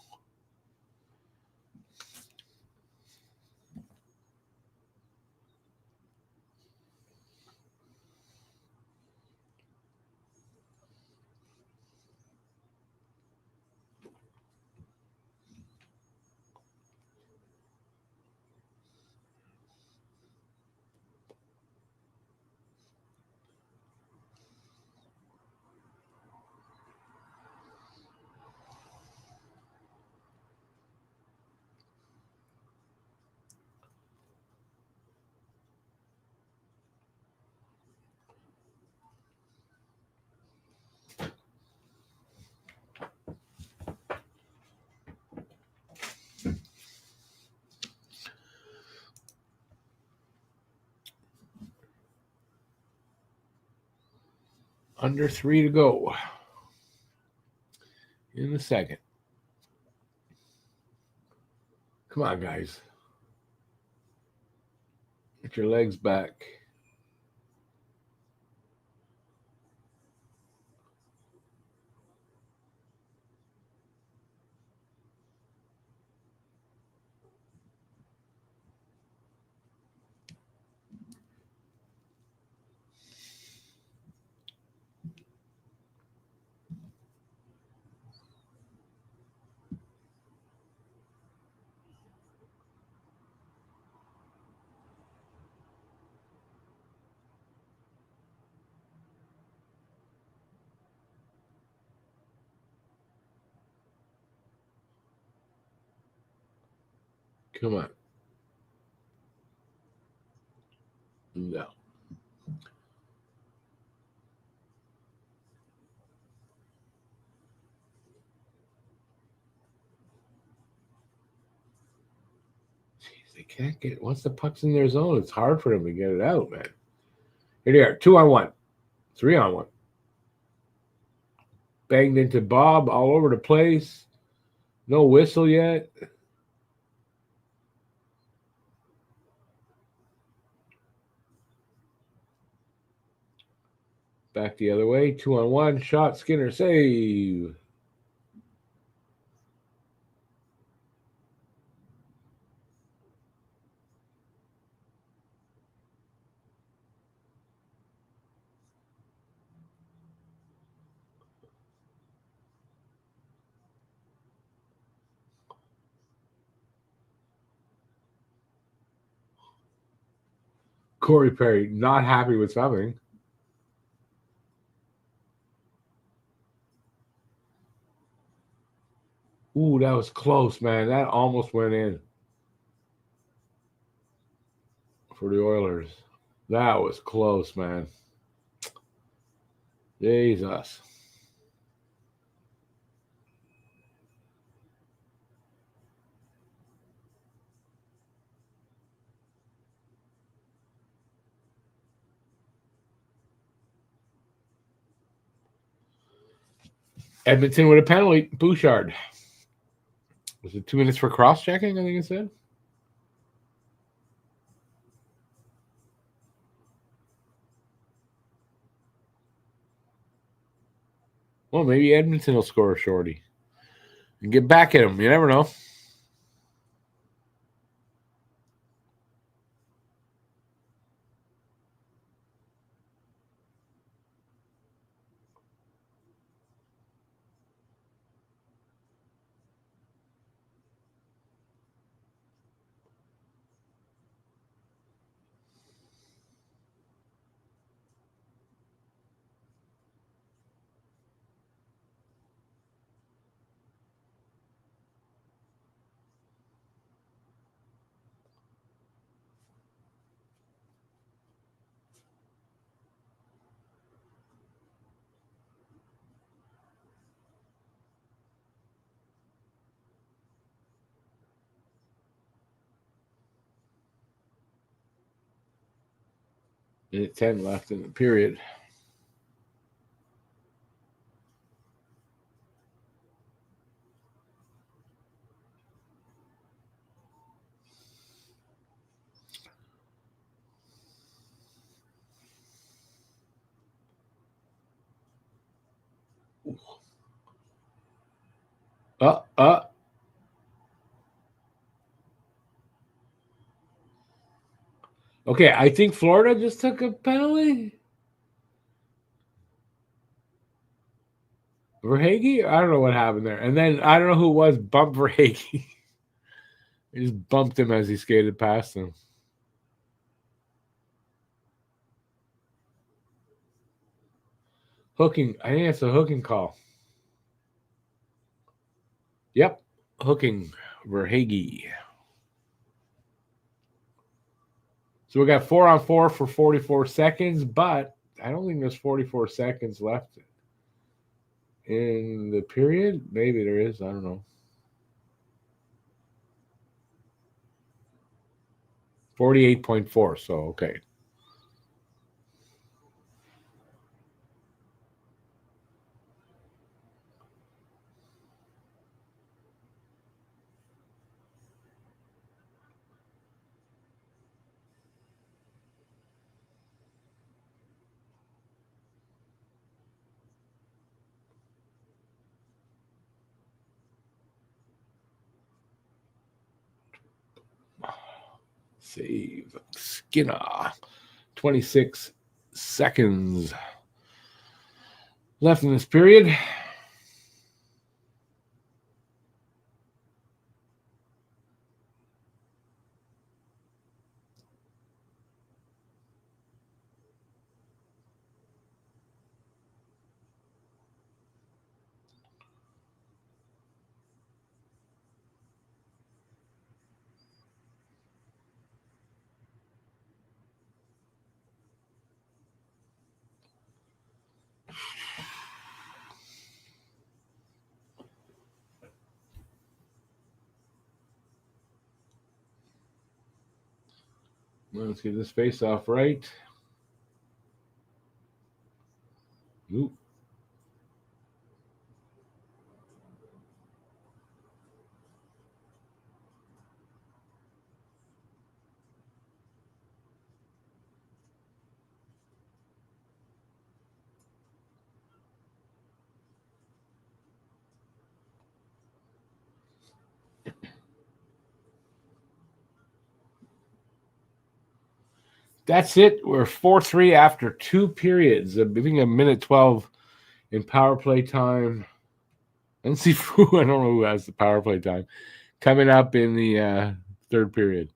Speaker 1: Under 3 to go in the second. Come on, guys. Get your legs back. Come on. No. Jeez, they can't get, once the puck's in their zone, it's hard for them to get it out, man. Here they are, 2-on-1, 3-on-1. Banged into Bob all over the place. No whistle yet. Back the other way, 2-on-1, shot, Skinner, save. Corey Perry not happy with something. Ooh, that was close, man. That almost went in for the Oilers. That was close, man. Jesus. Edmonton with a penalty. Bouchard. Was it 2 minutes for cross-checking, I think it said? Well, maybe Edmonton will score a shorty and get back at him. You never know. Minute 10 left in the period. Okay, I think Florida just took a penalty. Verhaeghe? I don't know what happened there. And then I don't know who it was, bumped Verhaeghe. He just bumped him as he skated past him. Hooking. I think it's a hooking call. Yep. Hooking. Verhaeghe. So we got 4-on-4 for 44 seconds, but I don't think there's 44 seconds left in the period. Maybe there is. I don't know. 48.4. So, okay. Save. Skinner. 26 seconds left in this period. Let's get this face off right. Oop. That's it. We're 4-3 after 2 periods. Being a minute 12 in power play time. And Sifu, I don't know who has the power play time. Coming up in the third period.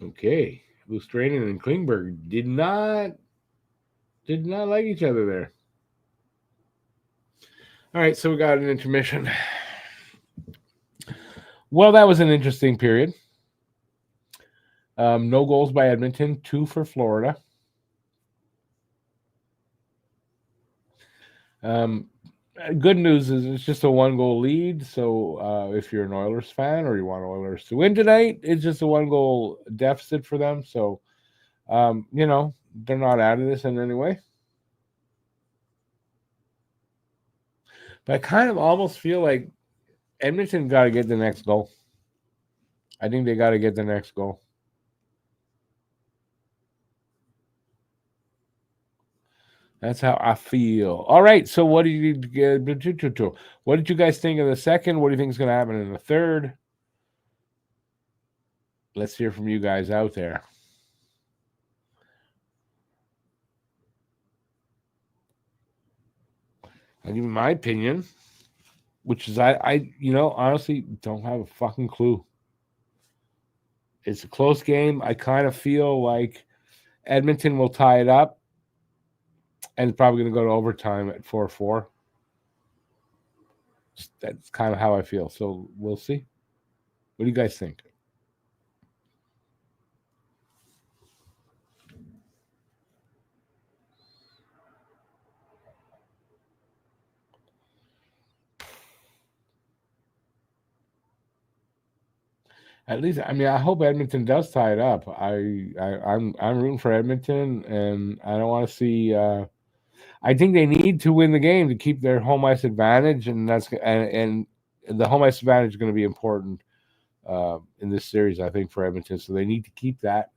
Speaker 1: Okay. Lustranian and Klingberg did not like each other there. All right, so we got an intermission. Well, that was an interesting period. No goals by Edmonton, 2 for Florida. Good news is it's just a 1-goal lead. So if you're an Oilers fan or you want Oilers to win tonight, it's just a 1-goal deficit for them. So, they're not out of this in any way. But I kind of almost feel like Edmonton got to get the next goal. I think they got to get the next goal. That's how I feel. All right. So, what did you guys think of the second? What do you think is going to happen in the third? Let's hear from you guys out there. I'll give you my opinion, which is I honestly don't have a fucking clue. It's a close game. I kind of feel like Edmonton will tie it up, and it's probably going to go to overtime at 4-4. That's kind of how I feel. So we'll see. What do you guys think? At least, I mean, I hope Edmonton does tie it up. I'm rooting for Edmonton, and I don't want to see. I think they need to win the game to keep their home ice advantage, and the home ice advantage is going to be important in this series, I think, for Edmonton. So they need to keep that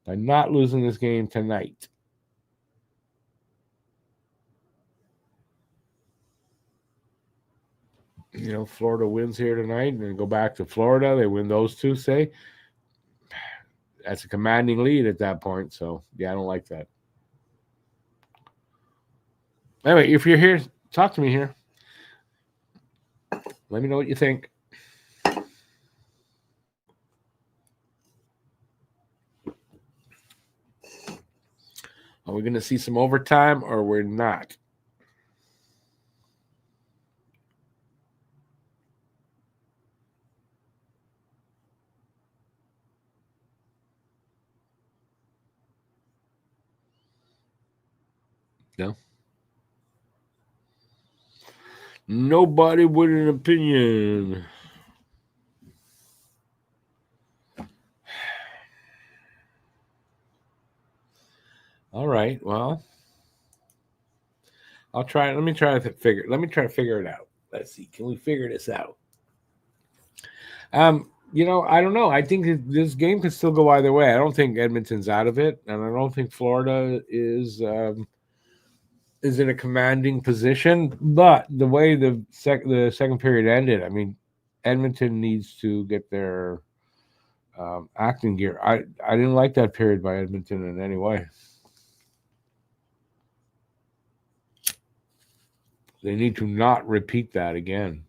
Speaker 1: by not losing this game tonight. Florida wins here tonight and then go back to Florida. They win those two, say. That's a commanding lead at that point. So, yeah, I don't like that. Anyway, if you're here, talk to me here. Let me know what you think. Are we going to see some overtime or we're not? No. Nobody with an opinion. All right. Well, I'll try. Let me try to figure it out. Let's see. Can we figure this out? I don't know. I think this game could still go either way. I don't think Edmonton's out of it, and I don't think Florida is in a commanding position. But the way the second period ended, I mean, Edmonton needs to get their acting gear. I didn't like that period by Edmonton in any way. They need to not repeat that again.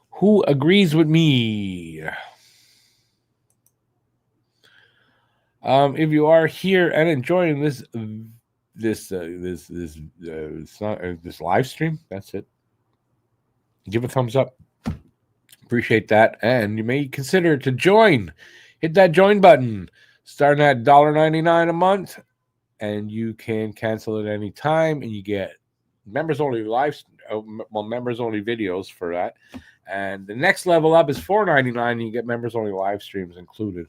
Speaker 1: Who agrees with me? If you are here and enjoying this live stream, that's it. Give a thumbs up. Appreciate that, and you may consider to join. Hit that join button. Starting at $1.99 a month, and you can cancel at any time, and you get members only videos for that. And the next level up is $4.99, and you get members only live streams included.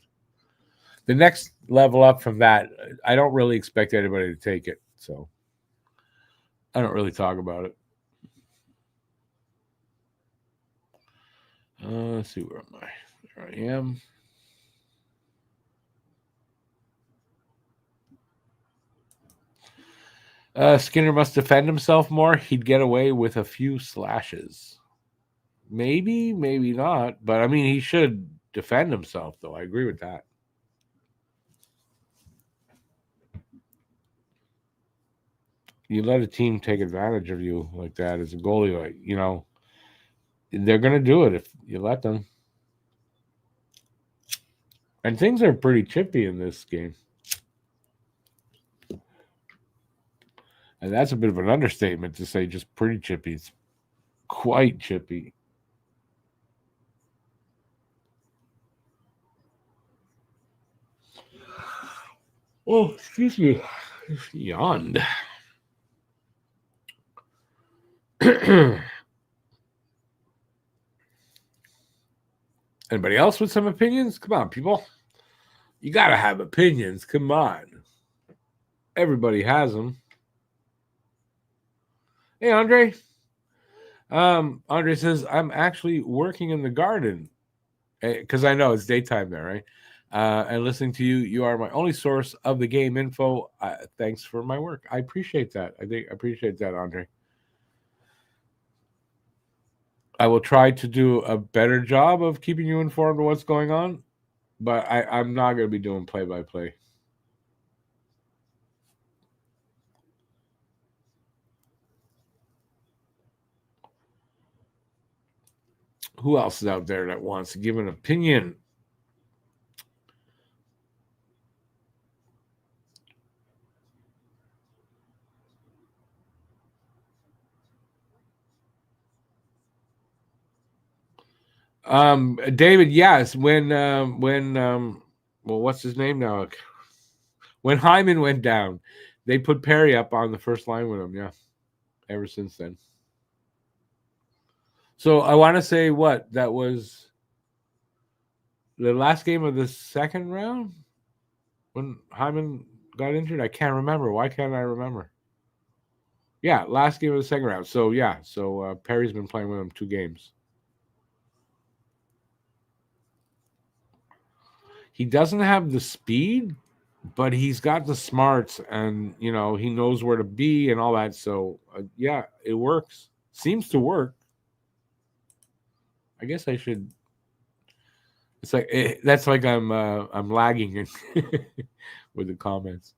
Speaker 1: The next level up from that, I don't really expect anybody to take it, so I don't really talk about it. Let's see, where am I? There I am. Skinner must defend himself more. He'd get away with a few slashes. Maybe, maybe not. But, I mean, he should defend himself, though. I agree with that. you let a team take advantage of you like that as a goalie, like, they're going to do it if you let them. And things are pretty chippy in this game. And that's a bit of an understatement to say just pretty chippy. It's quite chippy. Oh, excuse me. Yawned. Anybody else with some opinions? Come on, people. You got to have opinions. Come on. Everybody has them. Hey, Andre. Andre says, I'm actually working in the garden because I know it's daytime there, right? And listening to you, you are my only source of the game info. Thanks for my work. I appreciate that. I appreciate that, Andre. I will try to do a better job of keeping you informed of what's going on, but I'm not going to be doing play-by-play. Who else is out there that wants to give an opinion? David, yes. When what's his name now? When Hyman went down, they put Perry up on the first line with him. Yeah, ever since then. So I want to say that was the last game of the second round when Hyman got injured. I can't remember. Why can't I remember? Yeah, last game of the second round. So yeah, Perry's been playing with him 2 games. He doesn't have the speed, but he's got the smarts, and he knows where to be and all that. So yeah, it works. Seems to work. I guess I should. It's like that's like I'm lagging with the comments.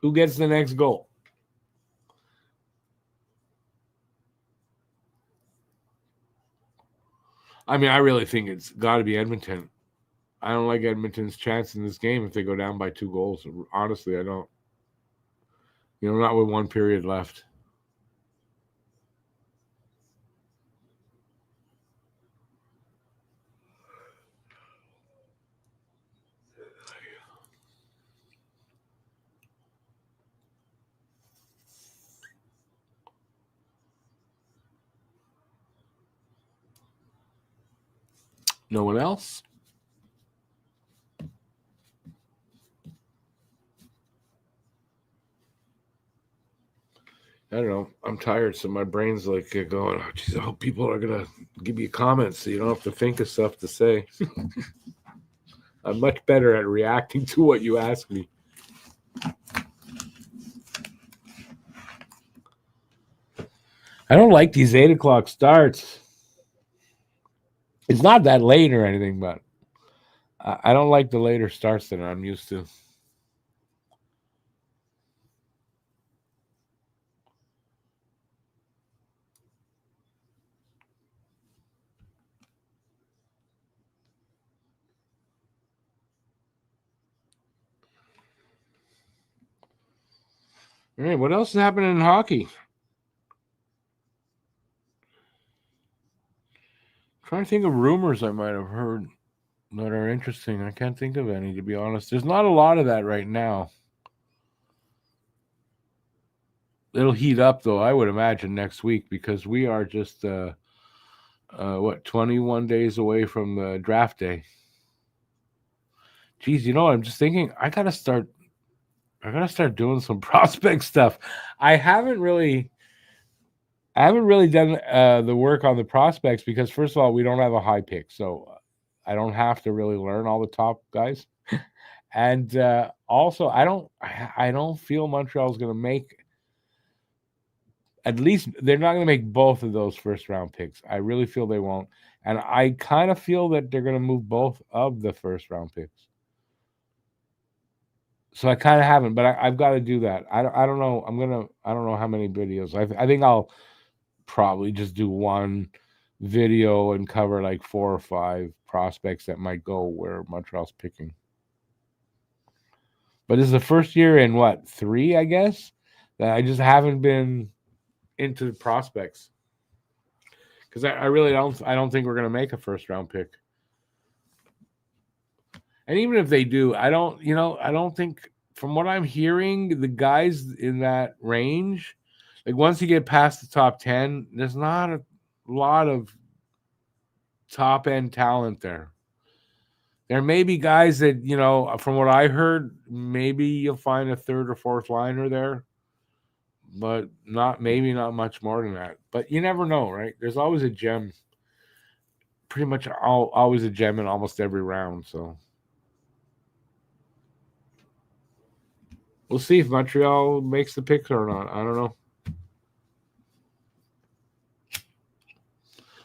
Speaker 1: Who gets the next goal? I mean, I really think it's got to be Edmonton. I don't like Edmonton's chance in this game if they go down by 2 goals. Honestly, I don't. Not with 1 period left. No one else? I don't know. I'm tired, so my brain's like going, oh, geez, I hope people are going to give you comments so you don't have to think of stuff to say. I'm much better at reacting to what you ask me. I don't like these 8 o'clock starts. It's not that late or anything, but I don't like the later starts that I'm used to. All right, what else is happening in hockey? I'm trying to think of rumors I might have heard that are interesting. I can't think of any, to be honest. There's not a lot of that right now. It'll heat up, though, I would imagine, next week, because we are just 21 days away from the draft day. Geez, I'm just thinking I gotta start doing some prospect stuff. I haven't really done the work on the prospects because, first of all, we don't have a high pick, so I don't have to really learn all the top guys. And also, I don't feel Montreal's going to make. At least they're not going to make both of those first round picks. I really feel they won't, and I kind of feel that they're going to move both of the first round picks. So I kind of haven't, but I've got to do that. I don't know. I don't know how many videos. I think I'll probably just do one video and cover like 4 or 5 prospects that might go where Montreal's picking. But this is the first year in what, 3, I guess, that I just haven't been into the prospects. Because I really don't think we're gonna make a first round pick. And even if they do, I don't think, from what I'm hearing, the guys in that range, like once you get past the top 10, there's not a lot of top end talent there. There may be guys that, from what I heard, maybe you'll find a third or fourth liner there, but not much more than that. But you never know, right? There's always a gem, pretty much always a gem in almost every round. So we'll see if Montreal makes the pick or not. I don't know.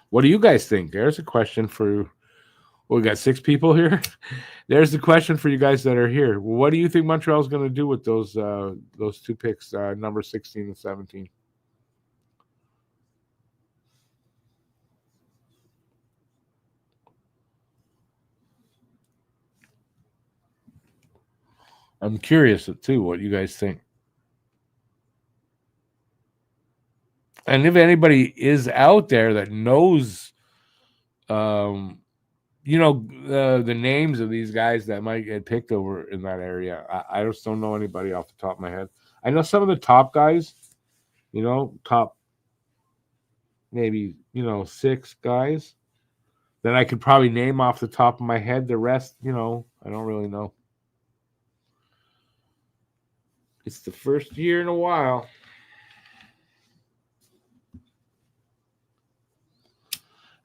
Speaker 1: What do you guys think? There's a question for. Well, we got 6 people here. There's the question for you guys that are here. What do you think Montreal's going to do with those 2 picks, number 16 and 17? I'm curious too what you guys think. And if anybody is out there that knows, the names of these guys that might get picked over in that area, I just don't know anybody off the top of my head. I know some of the top guys, top maybe 6 guys that I could probably name off the top of my head. The rest, I don't really know. It's the first year in a while.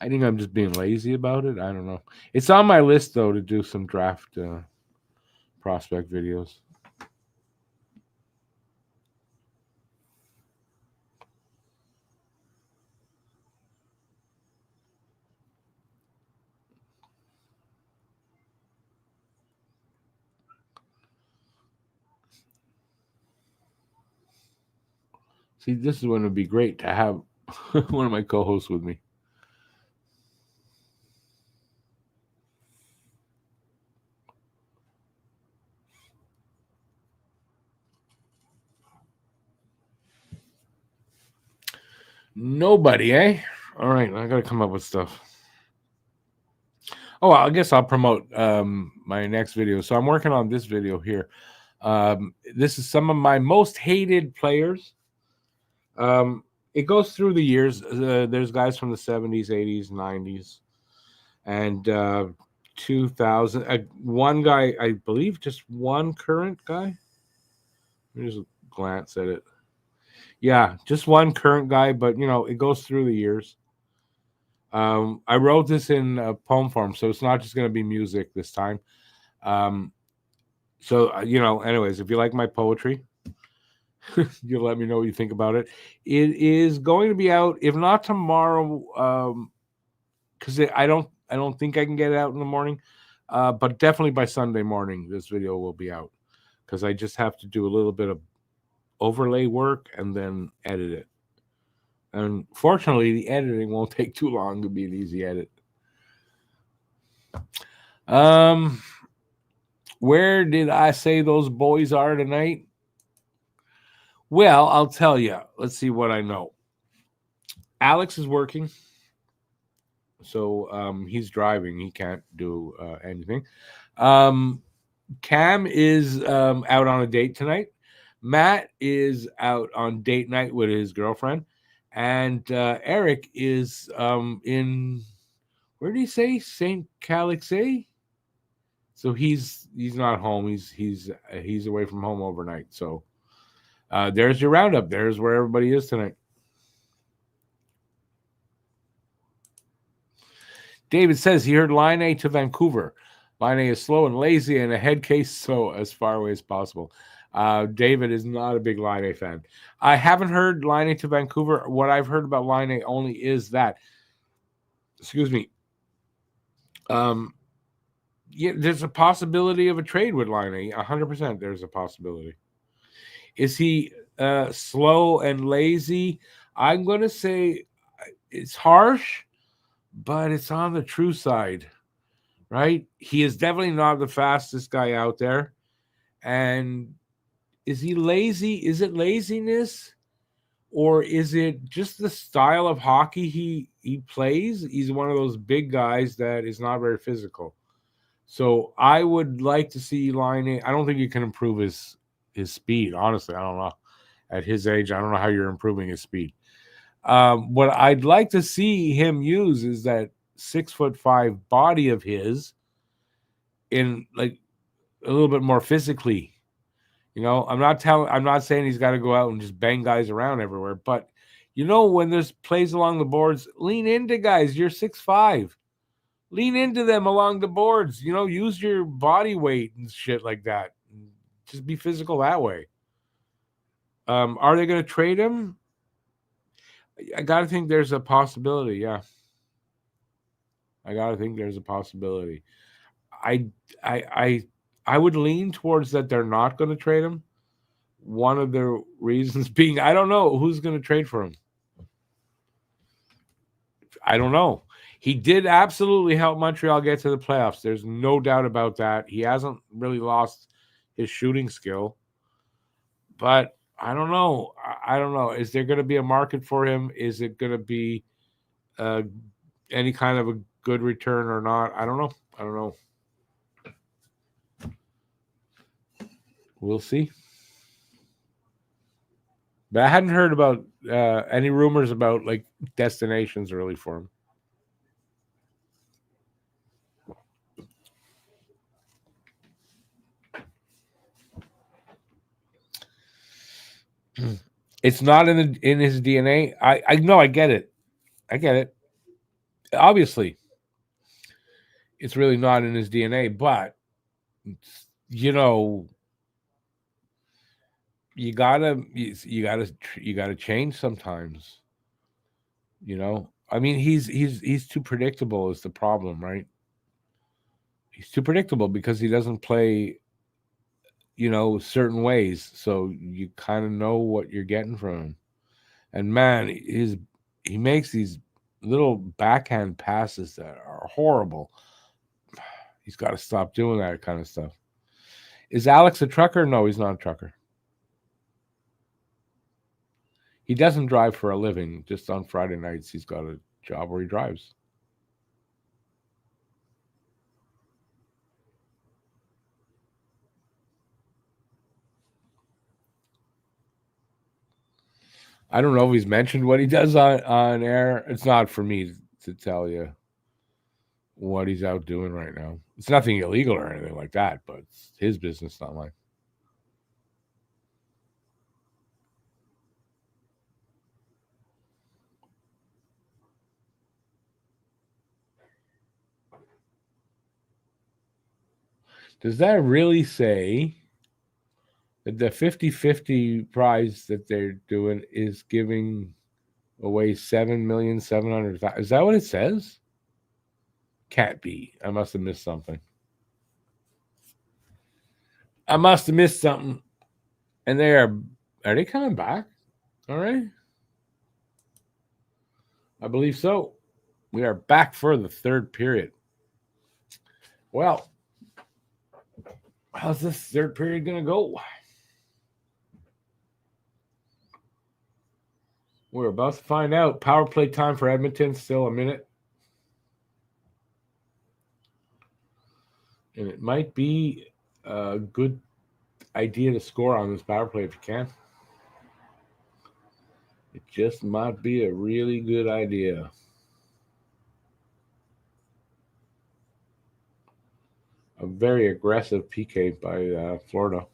Speaker 1: I think I'm just being lazy about it. I don't know. It's on my list, though, to do some draft prospect videos. See, this is when it would be great to have one of my co-hosts with me. Nobody, eh? All right, I got to come up with stuff. Oh, I guess I'll promote my next video. So I'm working on this video here. This is some of my most hated players. It goes through the years. There's guys from the 70s, 80s, 90s, and 2000. One guy, I believe, just one current guy. Let me just glance at it. Yeah, just one current guy, but it goes through the years. I wrote this in poem form, so it's not just going to be music this time. So anyways, if you like my poetry, you'll let me know what you think about it. It is going to be out, if not tomorrow, because I don't think I can get it out in the morning, but definitely by Sunday morning, this video will be out, because I just have to do a little bit of overlay work and then edit it. And fortunately, the editing won't take too long to be an easy edit. Where did I say those boys are tonight? Well, I'll tell you. Let's see what I know. Alex is working, so he's driving. He can't do anything. Cam is out on a date tonight. Matt is out on date night with his girlfriend. And Eric is in, where did he say? St. Calixte? So he's not home. He's away from home overnight. So there's your roundup. There's where everybody is tonight. David says he heard Line A to Vancouver. Line A is slow and lazy and a head case, so as far away as possible. David is not a big Line A fan. I haven't heard Line A to Vancouver. What I've heard about Line A only is that, excuse me, Yeah, there's a possibility of a trade with Line 100%. There's a possibility. Is he slow and lazy? I'm going to say it's harsh, but it's on the true side, right? He is definitely not the fastest guy out there. And is he lazy? Is it laziness? Or is it just the style of hockey he plays? He's one of those big guys that is not very physical. So I would like to see Line. I don't think you can improve his speed. Honestly, I don't know. At his age, I don't know how you're improving his speed. What I'd like to see him use is that 6'5" body of his in like a little bit more physically. I'm not saying he's got to go out and just bang guys around everywhere, but when there's plays along the boards, lean into guys. You're 6'5". Lean into them along the boards. Use your body weight and shit like that. Just be physical that way. Are they going to trade him? I got to think there's a possibility. Yeah. I got to think there's a possibility. I would lean towards that they're not going to trade him. One of the reasons being, I don't know who's going to trade for him. I don't know. He did absolutely help Montreal get to the playoffs. There's no doubt about that. He hasn't really lost his shooting skill. But I don't know. I don't know. Is there going to be a market for him? Is it going to be any kind of a good return or not? I don't know. We'll see. But I hadn't heard about any rumors about like destinations really for him. It's not in his DNA. I know. I get it. Obviously, it's really not in his DNA. But you gotta change sometimes. I mean, he's too predictable is the problem, right? He's too predictable because he doesn't play, certain ways. So you kind of know what you're getting from him. And man, he makes these little backhand passes that are horrible. He's got to stop doing that kind of stuff. Is Alex a trucker? No, he's not a trucker. He doesn't drive for a living. Just on Friday nights, he's got a job where he drives. I don't know if he's mentioned what he does on air. It's not for me to tell you what he's out doing right now. It's nothing illegal or anything like that, but it's his business, not mine. Does that really say that the 50-50 prize that they're doing is giving away 7,700,000? Is that what it says? Can't be. I must have missed something. And they are they coming back? All right. I believe so. We are back for the third period. Well, how's this third period going to go? We're about to find out. Power play time for Edmonton, still a minute. And it might be a good idea to score on this power play if you can. It just might be a really good idea. A very aggressive PK by Florida.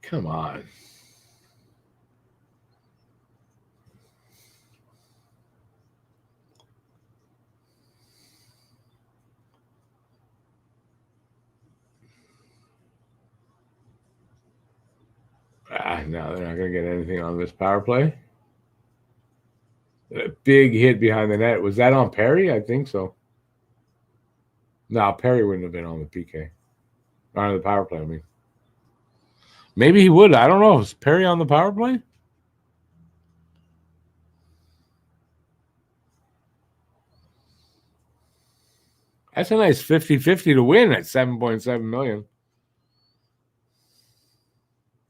Speaker 1: Come on. No, they're not going to get anything on this power play. A big hit behind the net. Was that on Perry? I think so. No, Perry wouldn't have been on the PK. Or on the power play, I mean. Maybe he would. I don't know. Is Perry on the power play? That's a nice 50-50 to win at $7.7 million.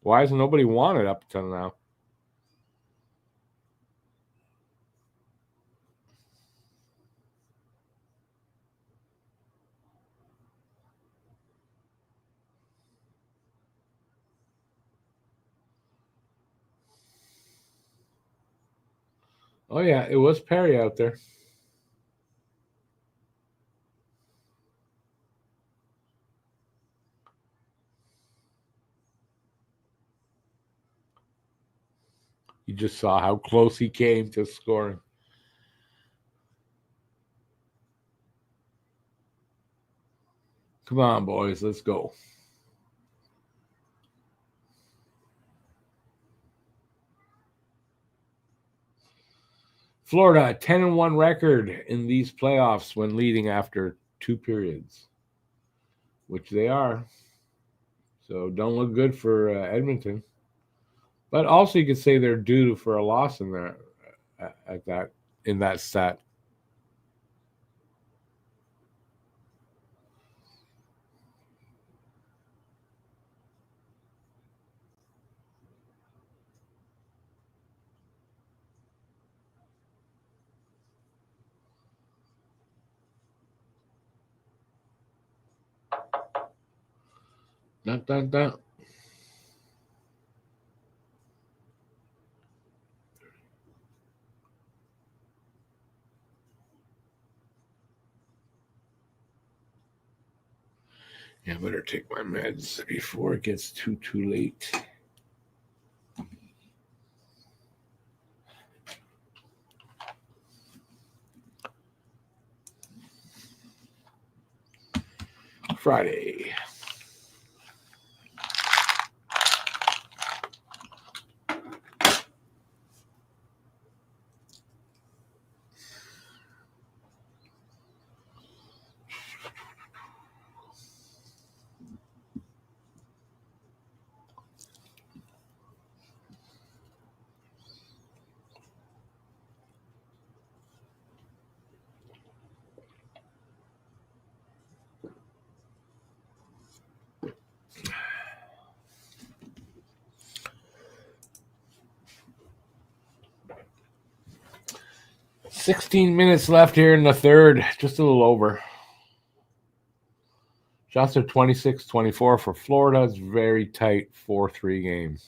Speaker 1: Why hasn't nobody won it up until now? Oh, yeah, it was Perry out there. You just saw how close he came to scoring. Come on, boys, let's go. Florida, 10-1 record in these playoffs when leading after 2 periods, which they are. So don't look good for Edmonton. But also you could say they're due for a loss in there in that stat. Dun, dun, dun. Yeah, I better take my meds before it gets too late. Friday. $16 minutes left here in the third, just a little over. Shots are 26-24 for Florida. It's very tight 4-3 game.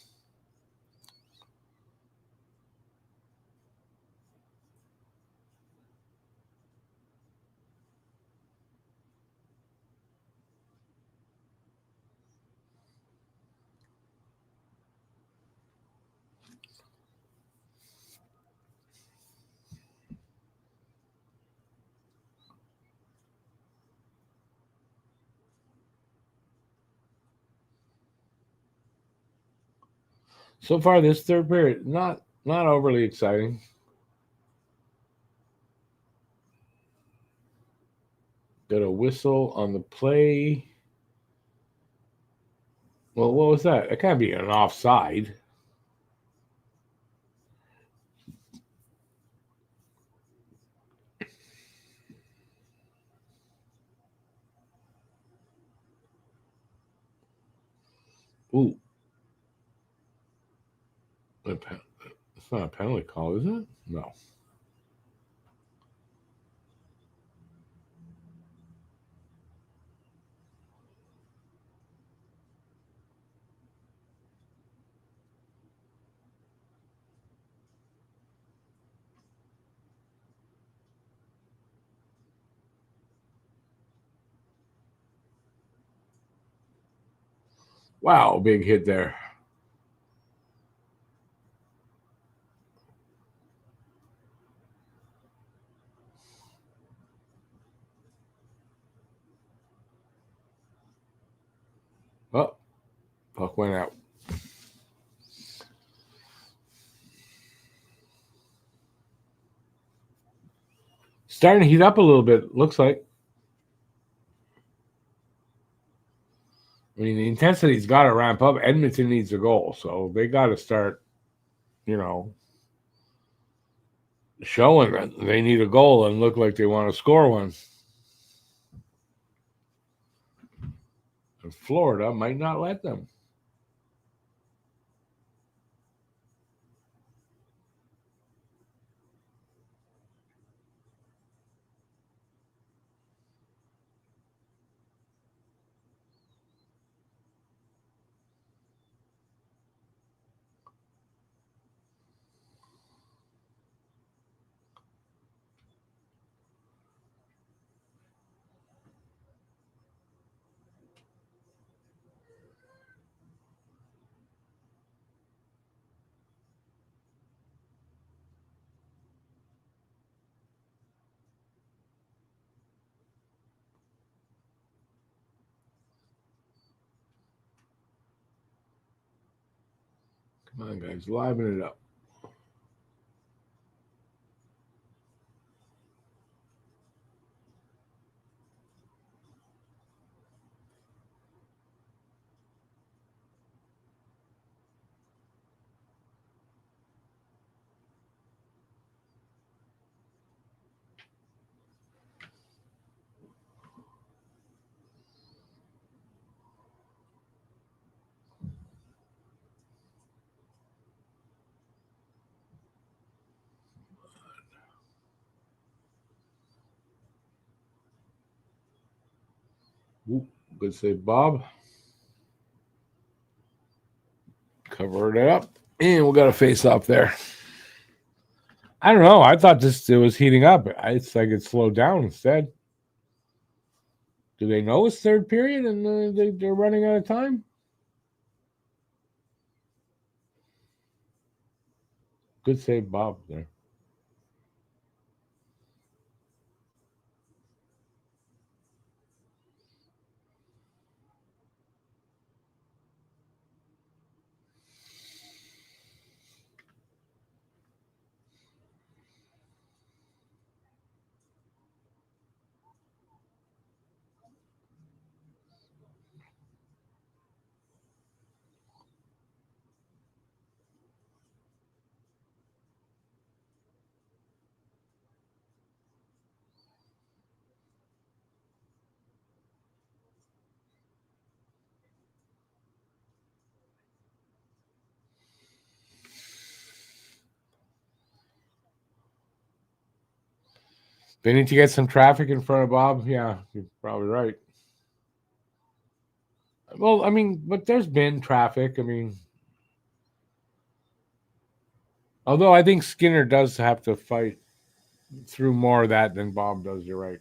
Speaker 1: So far, this third period, not overly exciting. Got a whistle on the play. Well, what was that? It can't be an offside. Ooh. It's not a penalty call, is it? No. Wow, big hit there. Oh, puck went out. Starting to heat up a little bit, looks like. I mean, the intensity's got to ramp up. Edmonton needs a goal, so they got to start, showing that they need a goal and look like they want to score one. And Florida might not let them. Come on, guys, liven it up. Ooh, good save, Bob. Covered it up. And we got a face off there. I don't know. I thought it was heating up. It's like it slowed down instead. Do they know it's third period and they're running out of time? Good save, Bob, there. They need to get some traffic in front of Bob. Yeah, you're probably right. Well, I mean, but there's been traffic. I mean, although I think Skinner does have to fight through more of that than Bob does. You're right.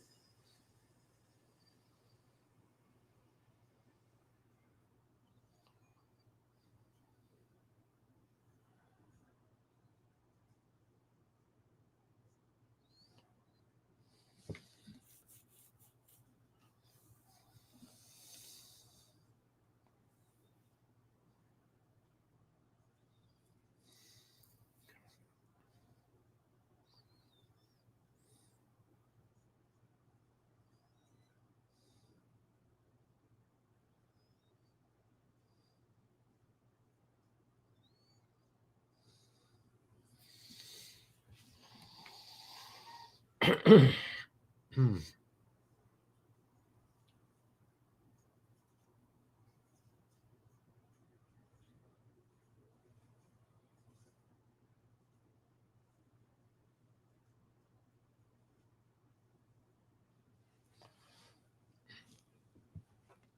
Speaker 1: Hmm.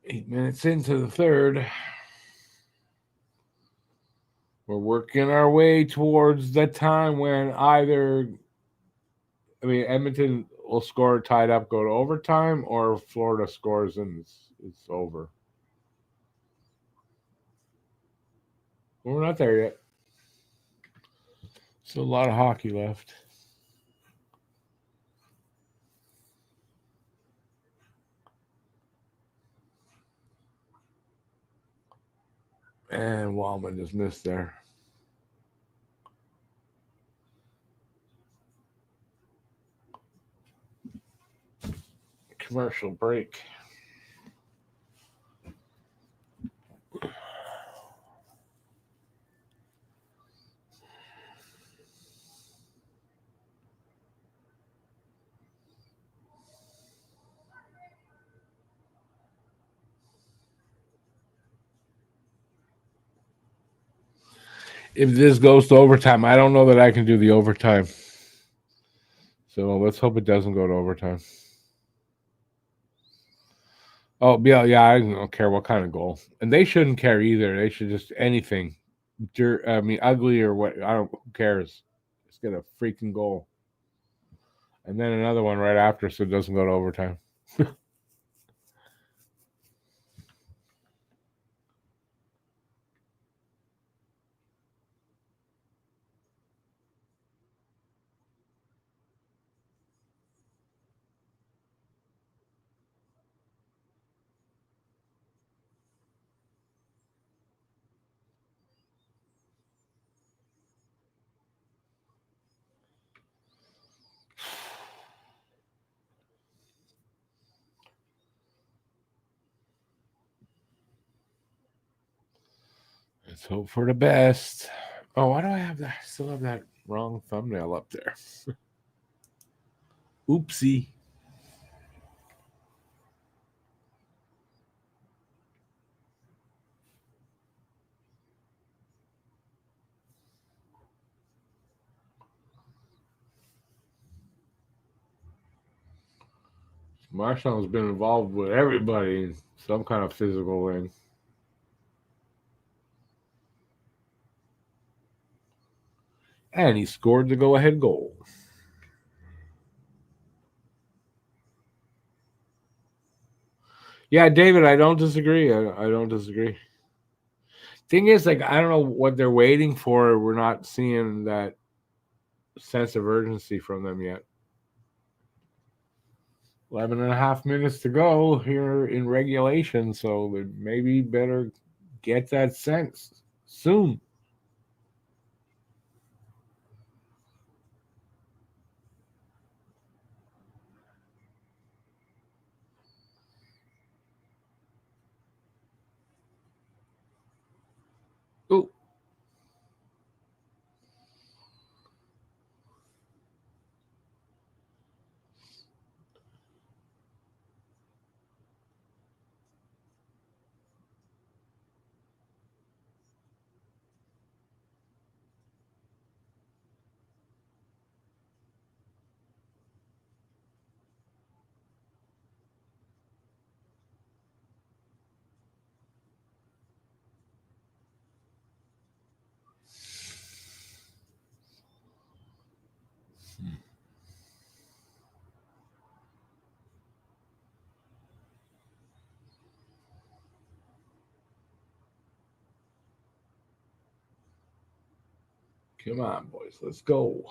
Speaker 1: 8 minutes into the third. We're working our way towards the time when Edmonton will score tied up, go to overtime, or Florida scores and it's over. Well, we're not there yet. Still a lot of hockey left. And Wallman just missed there. commercial break. If this goes to overtime, I don't know that I can do the overtime. So let's hope it doesn't go to overtime. Oh, yeah, I don't care what kind of goal. And they shouldn't care either. They should just anything. Ugly or what. Who cares? Just get a freaking goal. And then another one right after so it doesn't go to overtime. Let's hope for the best. Oh, why do I have that? I still have that wrong thumbnail up there. Oopsie. Marshall's been involved with everybody in some kind of physical way. And he scored the go-ahead goal. Yeah, David, I don't disagree. I don't disagree. Thing is, like, I don't know what they're waiting for. We're not seeing that sense of urgency from them yet. 11 and a half minutes to go here in regulation, so they maybe better get that sense soon. Ooh. Come on, boys. Let's go.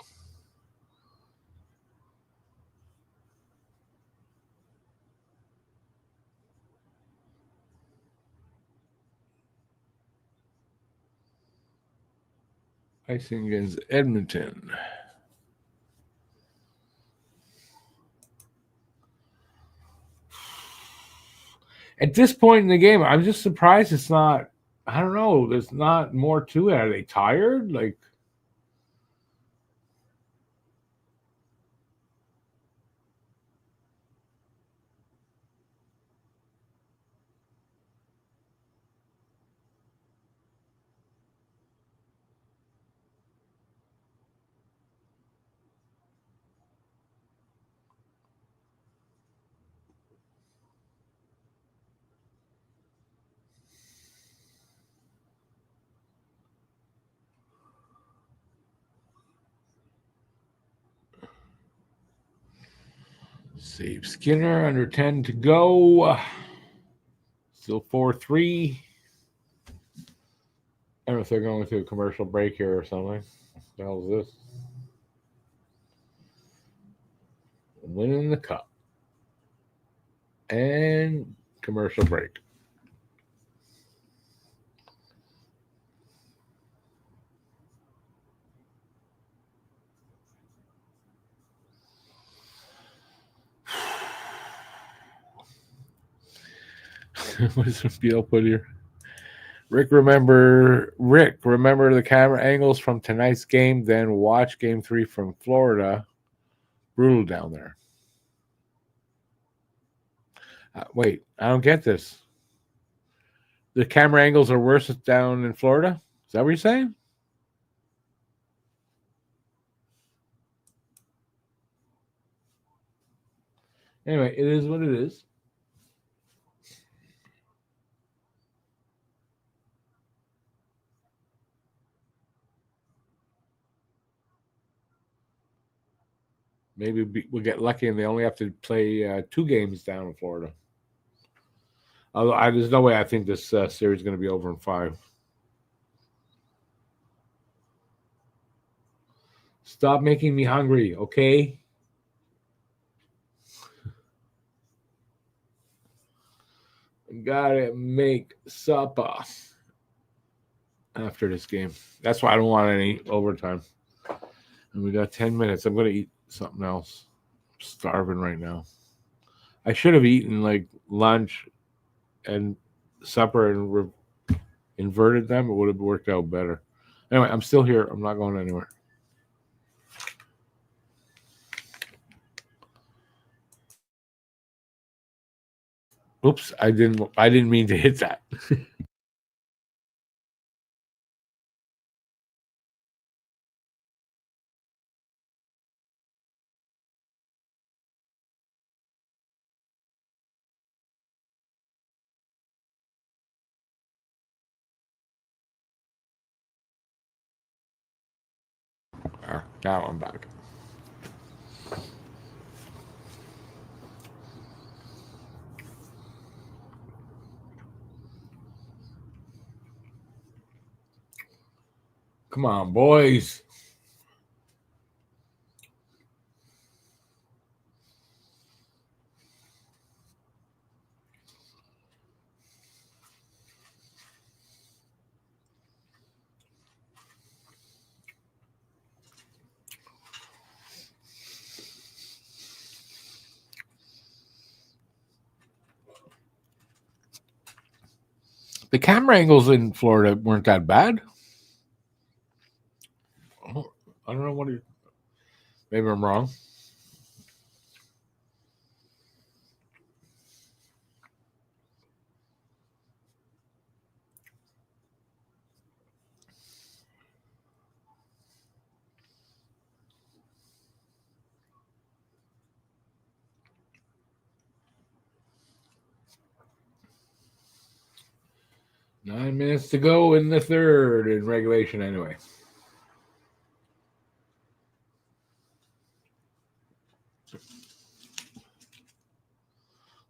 Speaker 1: Icing against Edmonton. At this point in the game, I'm just surprised it's not. I don't know. There's not more to it. Are they tired? Like, save Skinner, under 10 to go. Still 4-3. I don't know if they're going to a commercial break here or something. What the hell is this? Winning the cup. And commercial break. What's Beal put here? Rick, remember the camera angles from tonight's game, then watch game 3 from Florida. Brutal down there. Wait, I don't get this. The camera angles are worse down in Florida? Is that what you're saying? Anyway, it is what it is. Maybe we'll get lucky and they only have to play 2 games down in Florida. Although there's no way I think this series is going to be over in 5. Stop making me hungry, okay? Gotta make supper after this game. That's why I don't want any overtime. And we got 10 minutes. I'm going to eat something else. I'm starving right now. I should have eaten like lunch and supper and inverted them. It would have worked out better. Anyway, I'm still here. I'm not going anywhere. Oops, I didn't mean to hit that. Now I'm back. Come on, boys. The camera angles in Florida weren't that bad. I don't know what. Maybe I'm wrong. Nine minutes to go in the third in regulation anyway.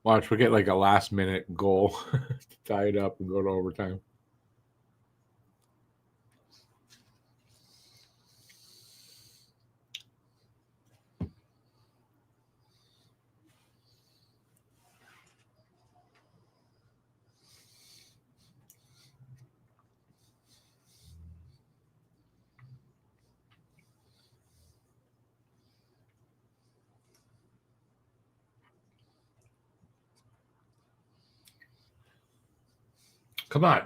Speaker 1: Watch, we get like a last minute goal to tie it up and go to overtime. Come on.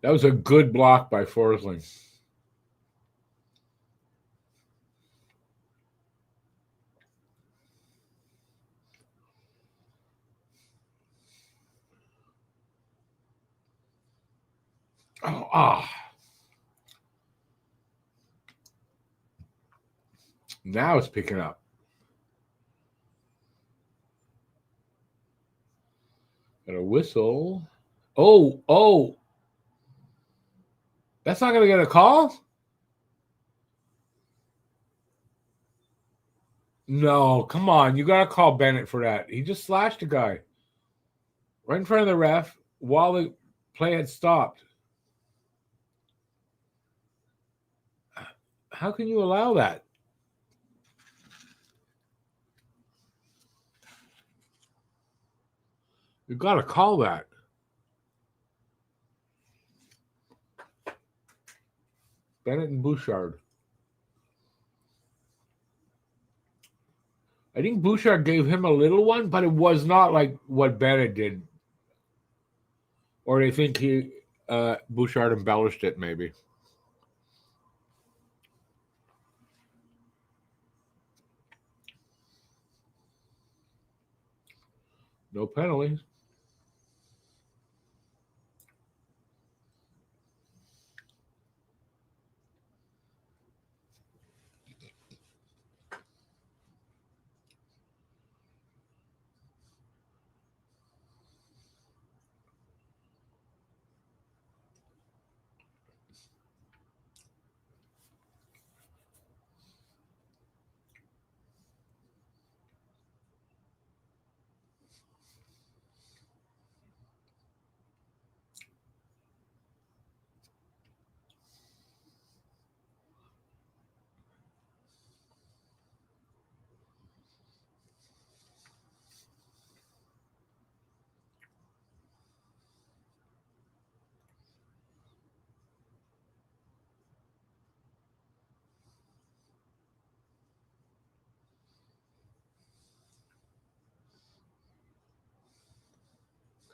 Speaker 1: That was a good block by Forsling. Now it's picking up. Got a whistle. Oh. That's not going to get a call? No, come on. You got to call Bennett for that. He just slashed a guy right in front of the ref while the play had stopped. How can you allow that? You got to call that. Bennett and Bouchard. I think Bouchard gave him a little one, but it was not like what Bennett did. Or they think Bouchard embellished it, maybe. No penalties.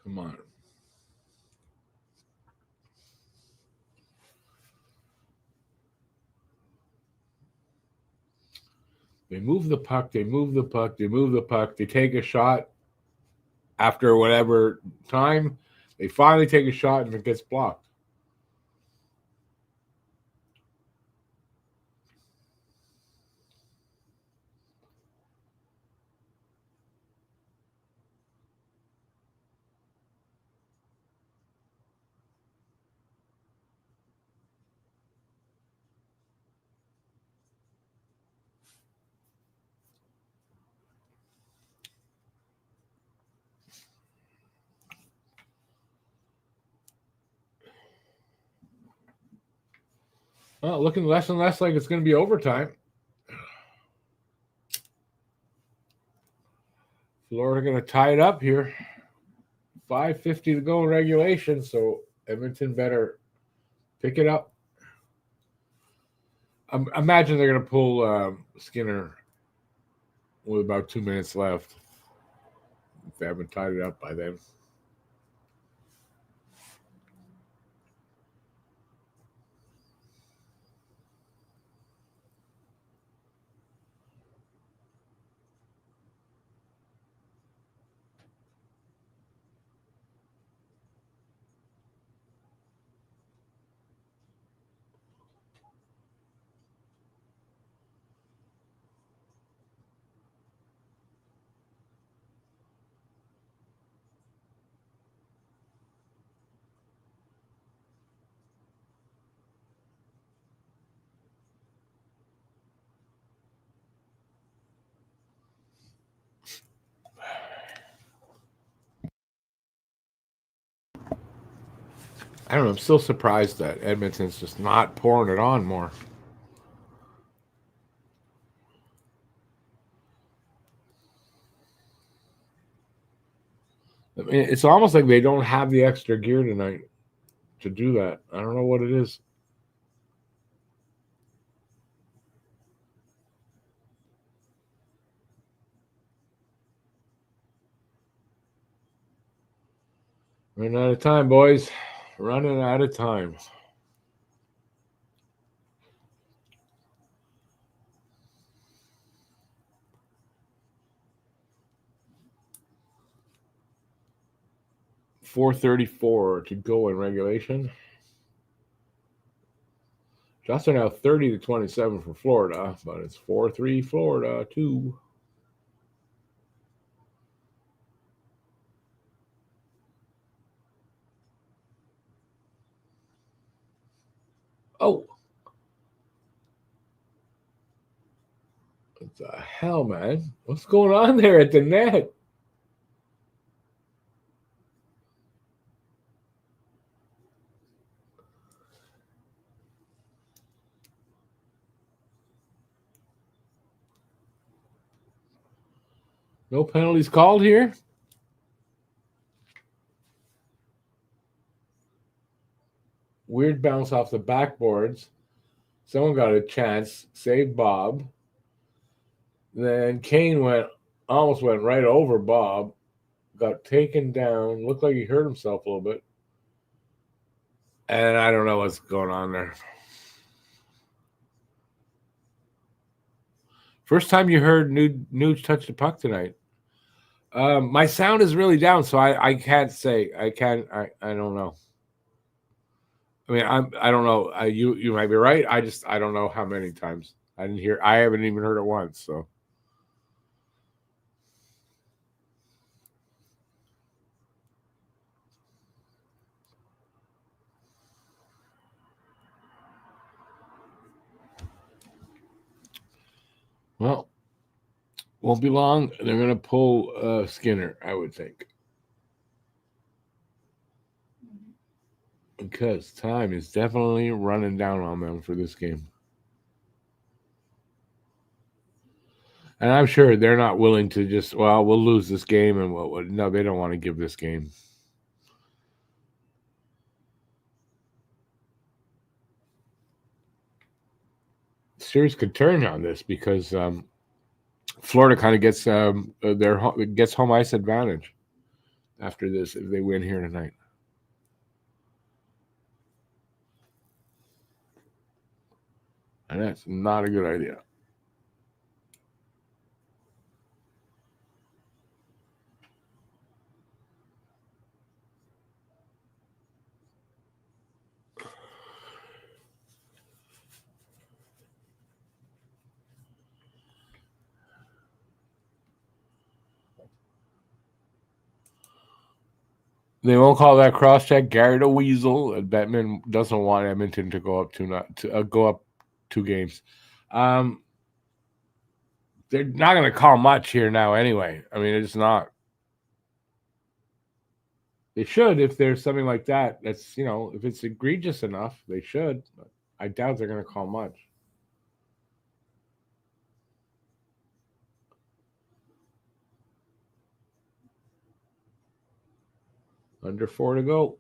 Speaker 1: Come on. They move the puck. They move the puck. They move the puck. They take a shot after whatever time. They finally take a shot and it gets blocked. Well, looking less and less like it's going to be overtime. Florida going to tie it up here. 5:50 to go in regulation, so Edmonton better pick it up. Imagine they're going to pull Skinner with about 2 minutes left. If they haven't tied it up by then. I don't know. I'm still surprised that Edmonton's just not pouring it on more. I mean, it's almost like they don't have the extra gear tonight to do that. I don't know what it is. Running out of time, boys. Running out of time. .434 to go in regulation. Shots are now 30-27 for Florida, but it's 4-3 Florida, 2. Oh. What the hell, man? What's going on there at the net? No penalties called here. Weird bounce off the backboards. Someone got a chance. Save Bob. Then Kane almost went right over Bob, got taken down, looked like he hurt himself a little bit. And I don't know what's going on there. First time you heard Nuge touch the puck tonight. My sound is really down, so I can't say. I don't know. I mean, I don't know. You might be right. I don't know how many times. I didn't hear. I haven't even heard it once. So. Well, won't be long. They're going to pull Skinner, I would think. Because time is definitely running down on them for this game. And I'm sure they're not willing to just, well, we'll lose this game. And no, they don't want to give this game. Series could turn on this because Florida kind of gets gets home ice advantage after this if they win here tonight. And that's not a good idea. They won't call that cross check. Gary the Weasel. Bettman doesn't want Edmonton to go up go up 2 games. They're not going to call much here now anyway. I mean, it's not. They should if there's something like that. That's if it's egregious enough, they should. But I doubt they're going to call much. Under 4 to go.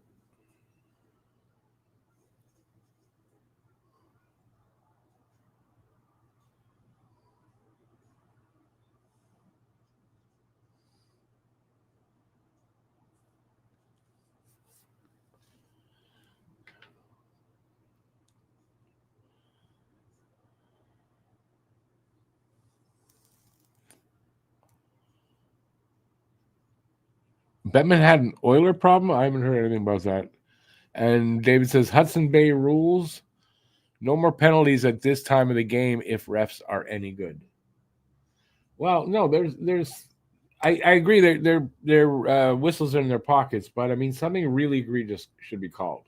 Speaker 1: Bettman had an Oiler problem. I haven't heard anything about that. And David says Hudson Bay rules. No more penalties at this time of the game if refs are any good. Well, no, there's. I agree. Their whistles are in their pockets, but I mean something really egregious should be called.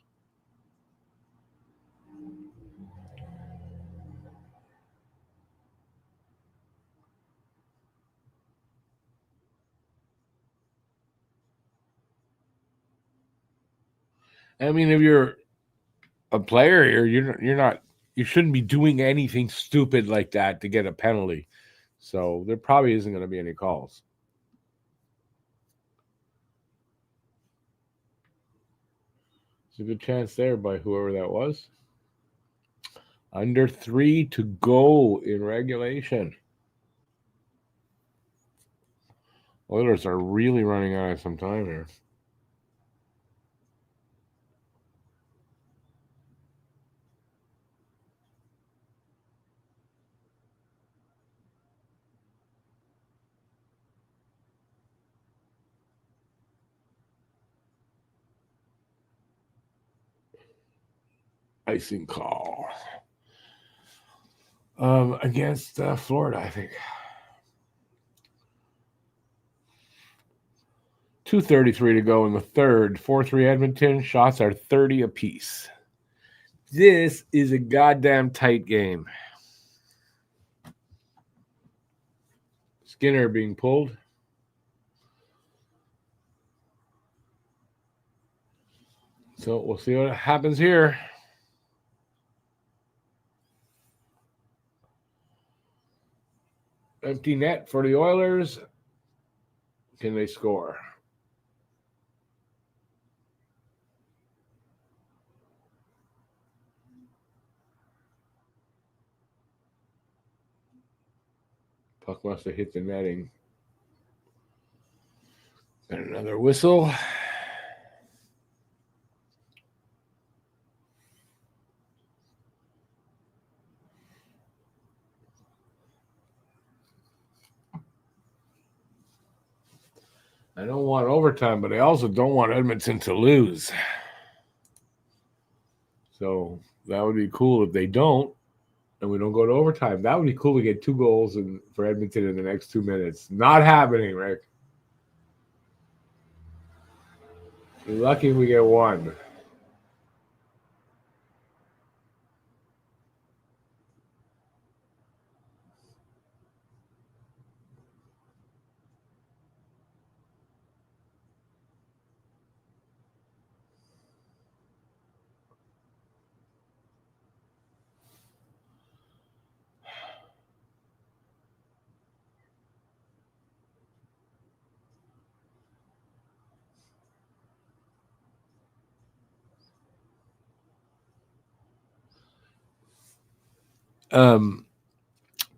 Speaker 1: I mean, if you're a player here, you shouldn't be doing anything stupid like that to get a penalty. So there probably isn't going to be any calls. There's a good chance there by whoever that was. Under 3 to go in regulation. Oilers are really running out of some time here. Icing call against Florida, I think. 2:33 to go in the third. 4-3 Edmonton. Shots are 30 apiece. This is a goddamn tight game. Skinner being pulled. So we'll see what happens here. Empty net for the Oilers. Can they score? Puck must have hit the netting. And another whistle. I don't want overtime, but I also don't want Edmonton to lose. So that would be cool if they don't, and we don't go to overtime. That would be cool to get 2 goals for Edmonton in the next 2 minutes. Not happening, Rick. You're lucky if we get 1.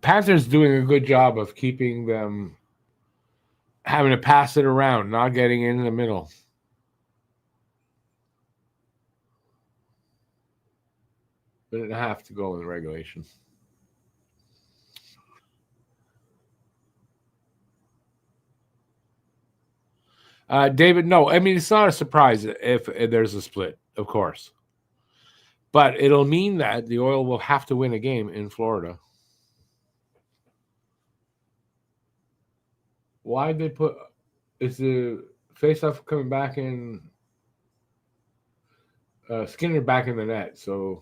Speaker 1: Panthers doing a good job of keeping them having to pass it around, not getting in the middle. Minute and a half to go in the regulation. David, no. I mean, it's not a surprise if there's a split, of course. But it'll mean that the Oil will have to win a game in Florida. Why'd they put... Is the faceoff coming back in... Skinner back in the net, so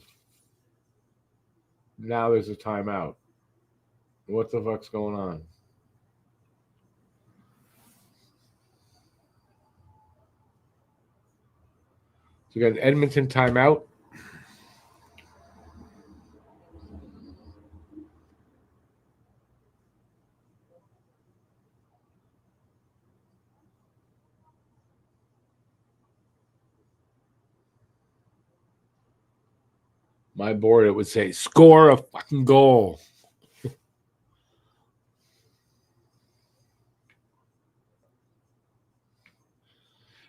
Speaker 1: now there's a timeout. What the fuck's going on? So you got an Edmonton timeout. My board, it would say, score a fucking goal.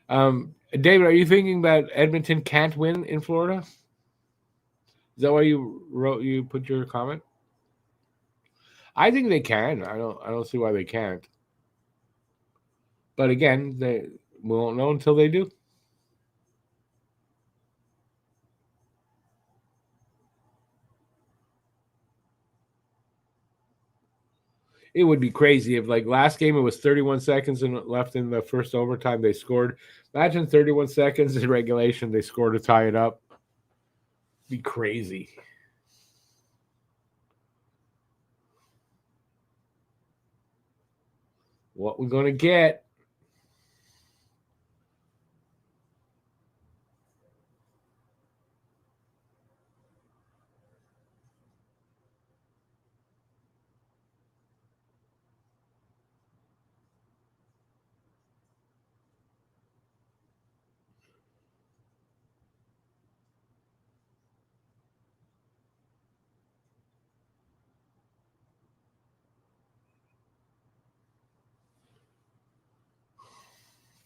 Speaker 1: David, are you thinking that Edmonton can't win in Florida? Is that why you put your comment? I think they can. I don't see why they can't. But again, we won't know until they do. It would be crazy if, like, last game, it was 31 seconds left in the first overtime. They scored. Imagine 31 seconds in regulation. They scored to tie it up. It'd be crazy. What we're going to get.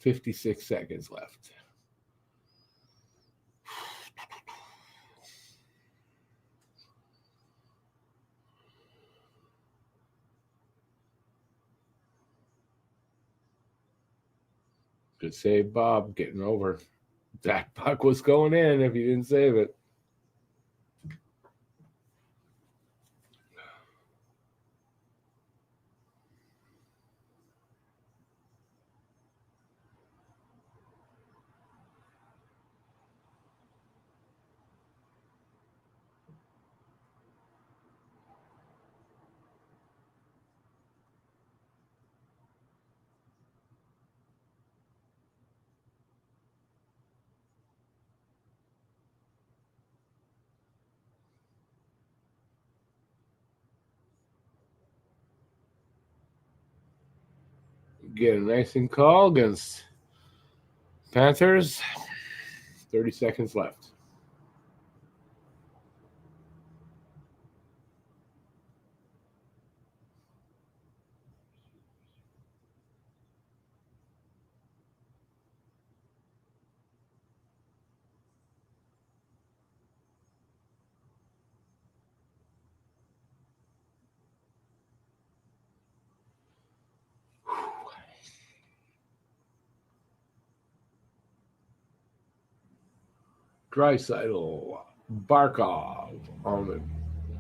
Speaker 1: $56 seconds left. Good save, Bob, getting over. That puck was going in if you didn't save it. Get a nice and call against Panthers. 30 seconds left. Draisaitl, Barkov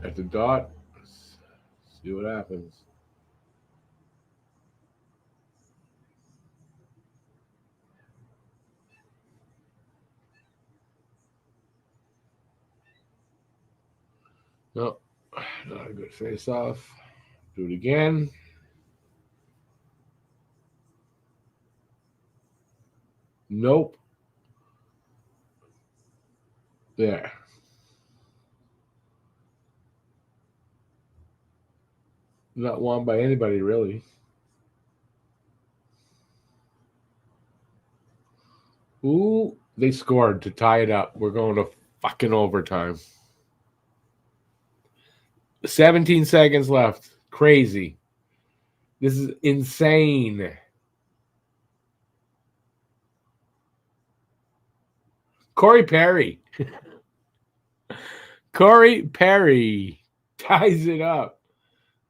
Speaker 1: at the dot. Let's see what happens. No, not a good face-off. Do it again. Nope. There. Not won by anybody, really. Ooh, they scored to tie it up. We're going to fucking overtime. 17 seconds left. Crazy. This is insane. Corey Perry. Corey Perry ties it up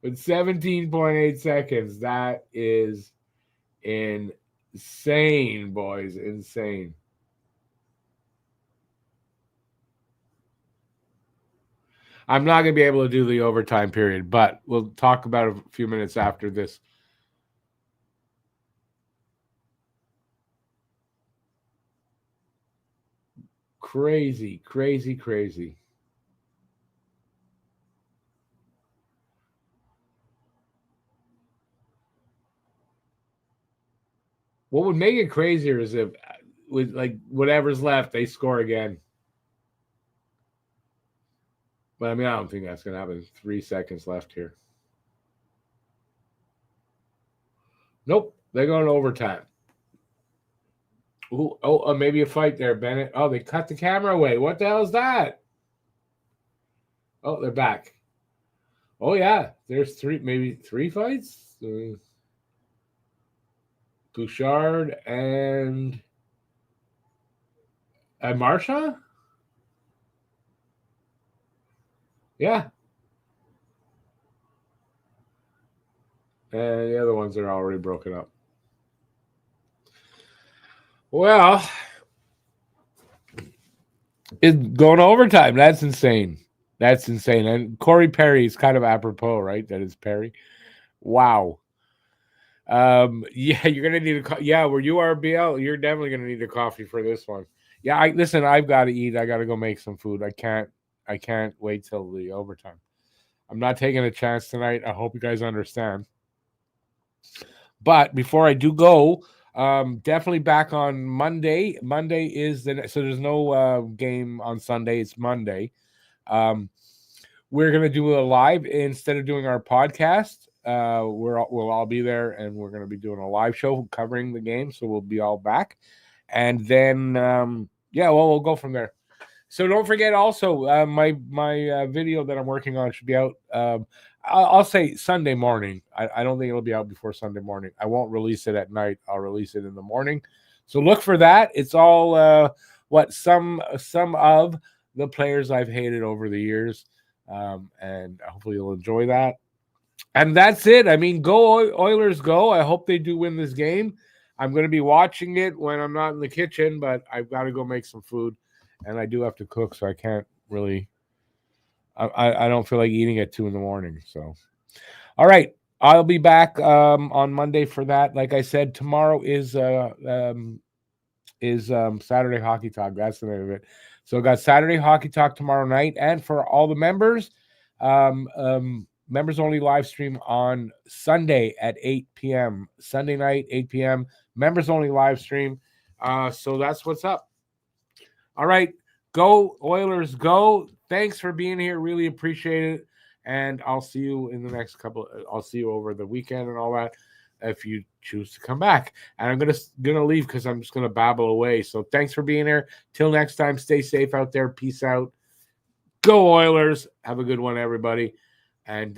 Speaker 1: with 17.8 seconds. That is insane, boys. Insane. I'm not going to be able to do the overtime period, but we'll talk about it a few minutes after this. Crazy, crazy, crazy. What would make it crazier is if, with like whatever's left, they score again. But I mean, I don't think that's going to happen. 3 seconds left here. Nope, they're going to overtime. Ooh, maybe a fight there, Bennett. Oh, they cut the camera away. What the hell is that? Oh, they're back. Oh, yeah. There's maybe three fights. Bouchard and Marchand? Yeah. And the other ones are already broken up. Well, it's going to overtime. That's insane. That's insane. And Corey Perry is kind of apropos, right? That is Perry. Wow. Yeah, you're gonna need where you are, BL, you're definitely gonna need a coffee for this one. Yeah, I've got to eat. I got to go make some food. I can't wait till the overtime. I'm not taking a chance tonight. I hope you guys understand. But before I do go, definitely back on Monday. Monday is so there's no game on Sunday. It's Monday. We're gonna do a live instead of doing our podcast. We'll all be there, and we're gonna be doing a live show covering the game. So we'll be all back, and then we'll go from there. So don't forget also my video that I'm working on should be out. I'll say Sunday morning. I don't think it'll be out before Sunday morning. I won't release it at night. I'll release it in the morning. So look for that. It's all some of the players I've hated over the years, and hopefully you'll enjoy that. And that's it. I mean, go Oilers, go. I hope they do win this game. I'm going to be watching it when I'm not in the kitchen, but I've got to go make some food, and I do have to cook, so I can't really. I don't feel like eating at 2 a.m. So, all right, I'll be back on Monday for that. Like I said, tomorrow is Saturday Hockey Talk. That's the name of it. So I got Saturday Hockey Talk tomorrow night, and for all the members, members only live stream on Sunday at 8 p.m. Sunday night, 8 p.m. Members only live stream. So that's what's up. All right, go Oilers, go! Thanks for being here. Really appreciate it. And I'll see you in the next couple. I'll see you over the weekend and all that if you choose to come back. And I'm gonna leave because I'm just gonna babble away. So thanks for being here. Till next time, stay safe out there. Peace out. Go Oilers. Have a good one, everybody. And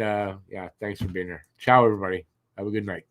Speaker 1: thanks for being here. Ciao, everybody. Have a good night.